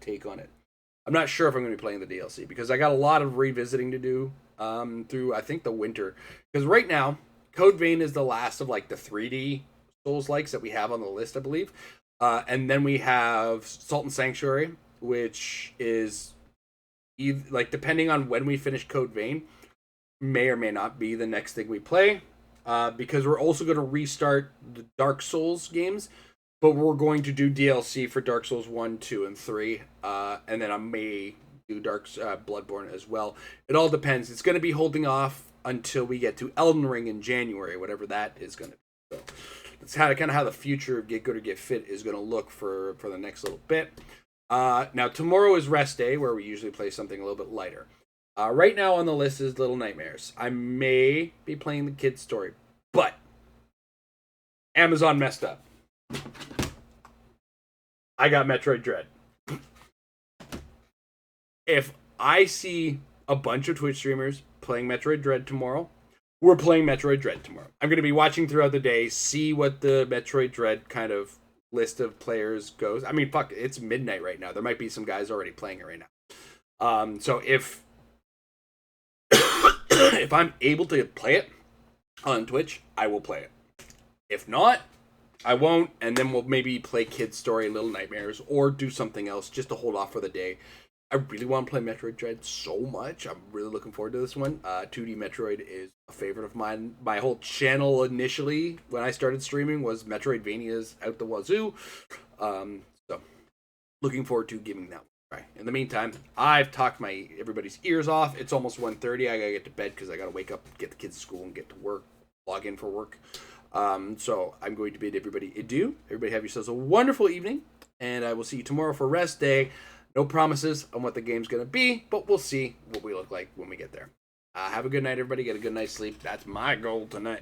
take on it. I'm not sure if I'm going to be playing the DLC, because I got a lot of revisiting to do through, I think, the winter. Because right now, Code Vein is the last of, like, the 3D Souls-likes that we have on the list, I believe. And then we have Salt and Sanctuary, which is like depending on when we finish Code Vein, may or may not be the next thing we play. Because we're also going to restart the Dark Souls games, but we're going to do DLC for Dark Souls 1, 2, and 3. And then I may do Bloodborne as well. It all depends. It's going to be holding off until we get to Elden Ring in January, whatever that is going to be. So that's kind of how the future of Get Good or Get Fit is going to look for the next little bit. Now, tomorrow is rest day, where we usually play something a little bit lighter. Right now on the list is Little Nightmares. I may be playing the kid's story, but Amazon messed up. I got Metroid Dread. If I see a bunch of Twitch streamers playing Metroid Dread tomorrow, we're playing Metroid Dread tomorrow. I'm going to be watching throughout the day, see what the Metroid Dread kind of list of players goes. I mean, fuck, it's midnight right now. There might be some guys already playing it right now. So if if I'm able to play it on Twitch, I will play it. If not, I won't, and then we'll maybe play Kid's Story, Little Nightmares, or do something else just to hold off for the day. I really want to play Metroid Dread so much. I'm really looking forward to this one. 2D Metroid is a favorite of mine. My whole channel initially, when I started streaming, was Metroidvanias out the wazoo. So, looking forward to giving that one. Right. In the meantime, I've talked everybody's ears off. It's almost 1:30. I gotta get to bed because I gotta wake up, get the kids to school, and get to work, log in for work. So I'm going to bid everybody adieu. Everybody have yourselves a wonderful evening, and I will see you tomorrow for rest day. No promises on what the game's gonna be, but we'll see what we look like when we get there. Have a good night, everybody. Get a good night's sleep. That's my goal tonight.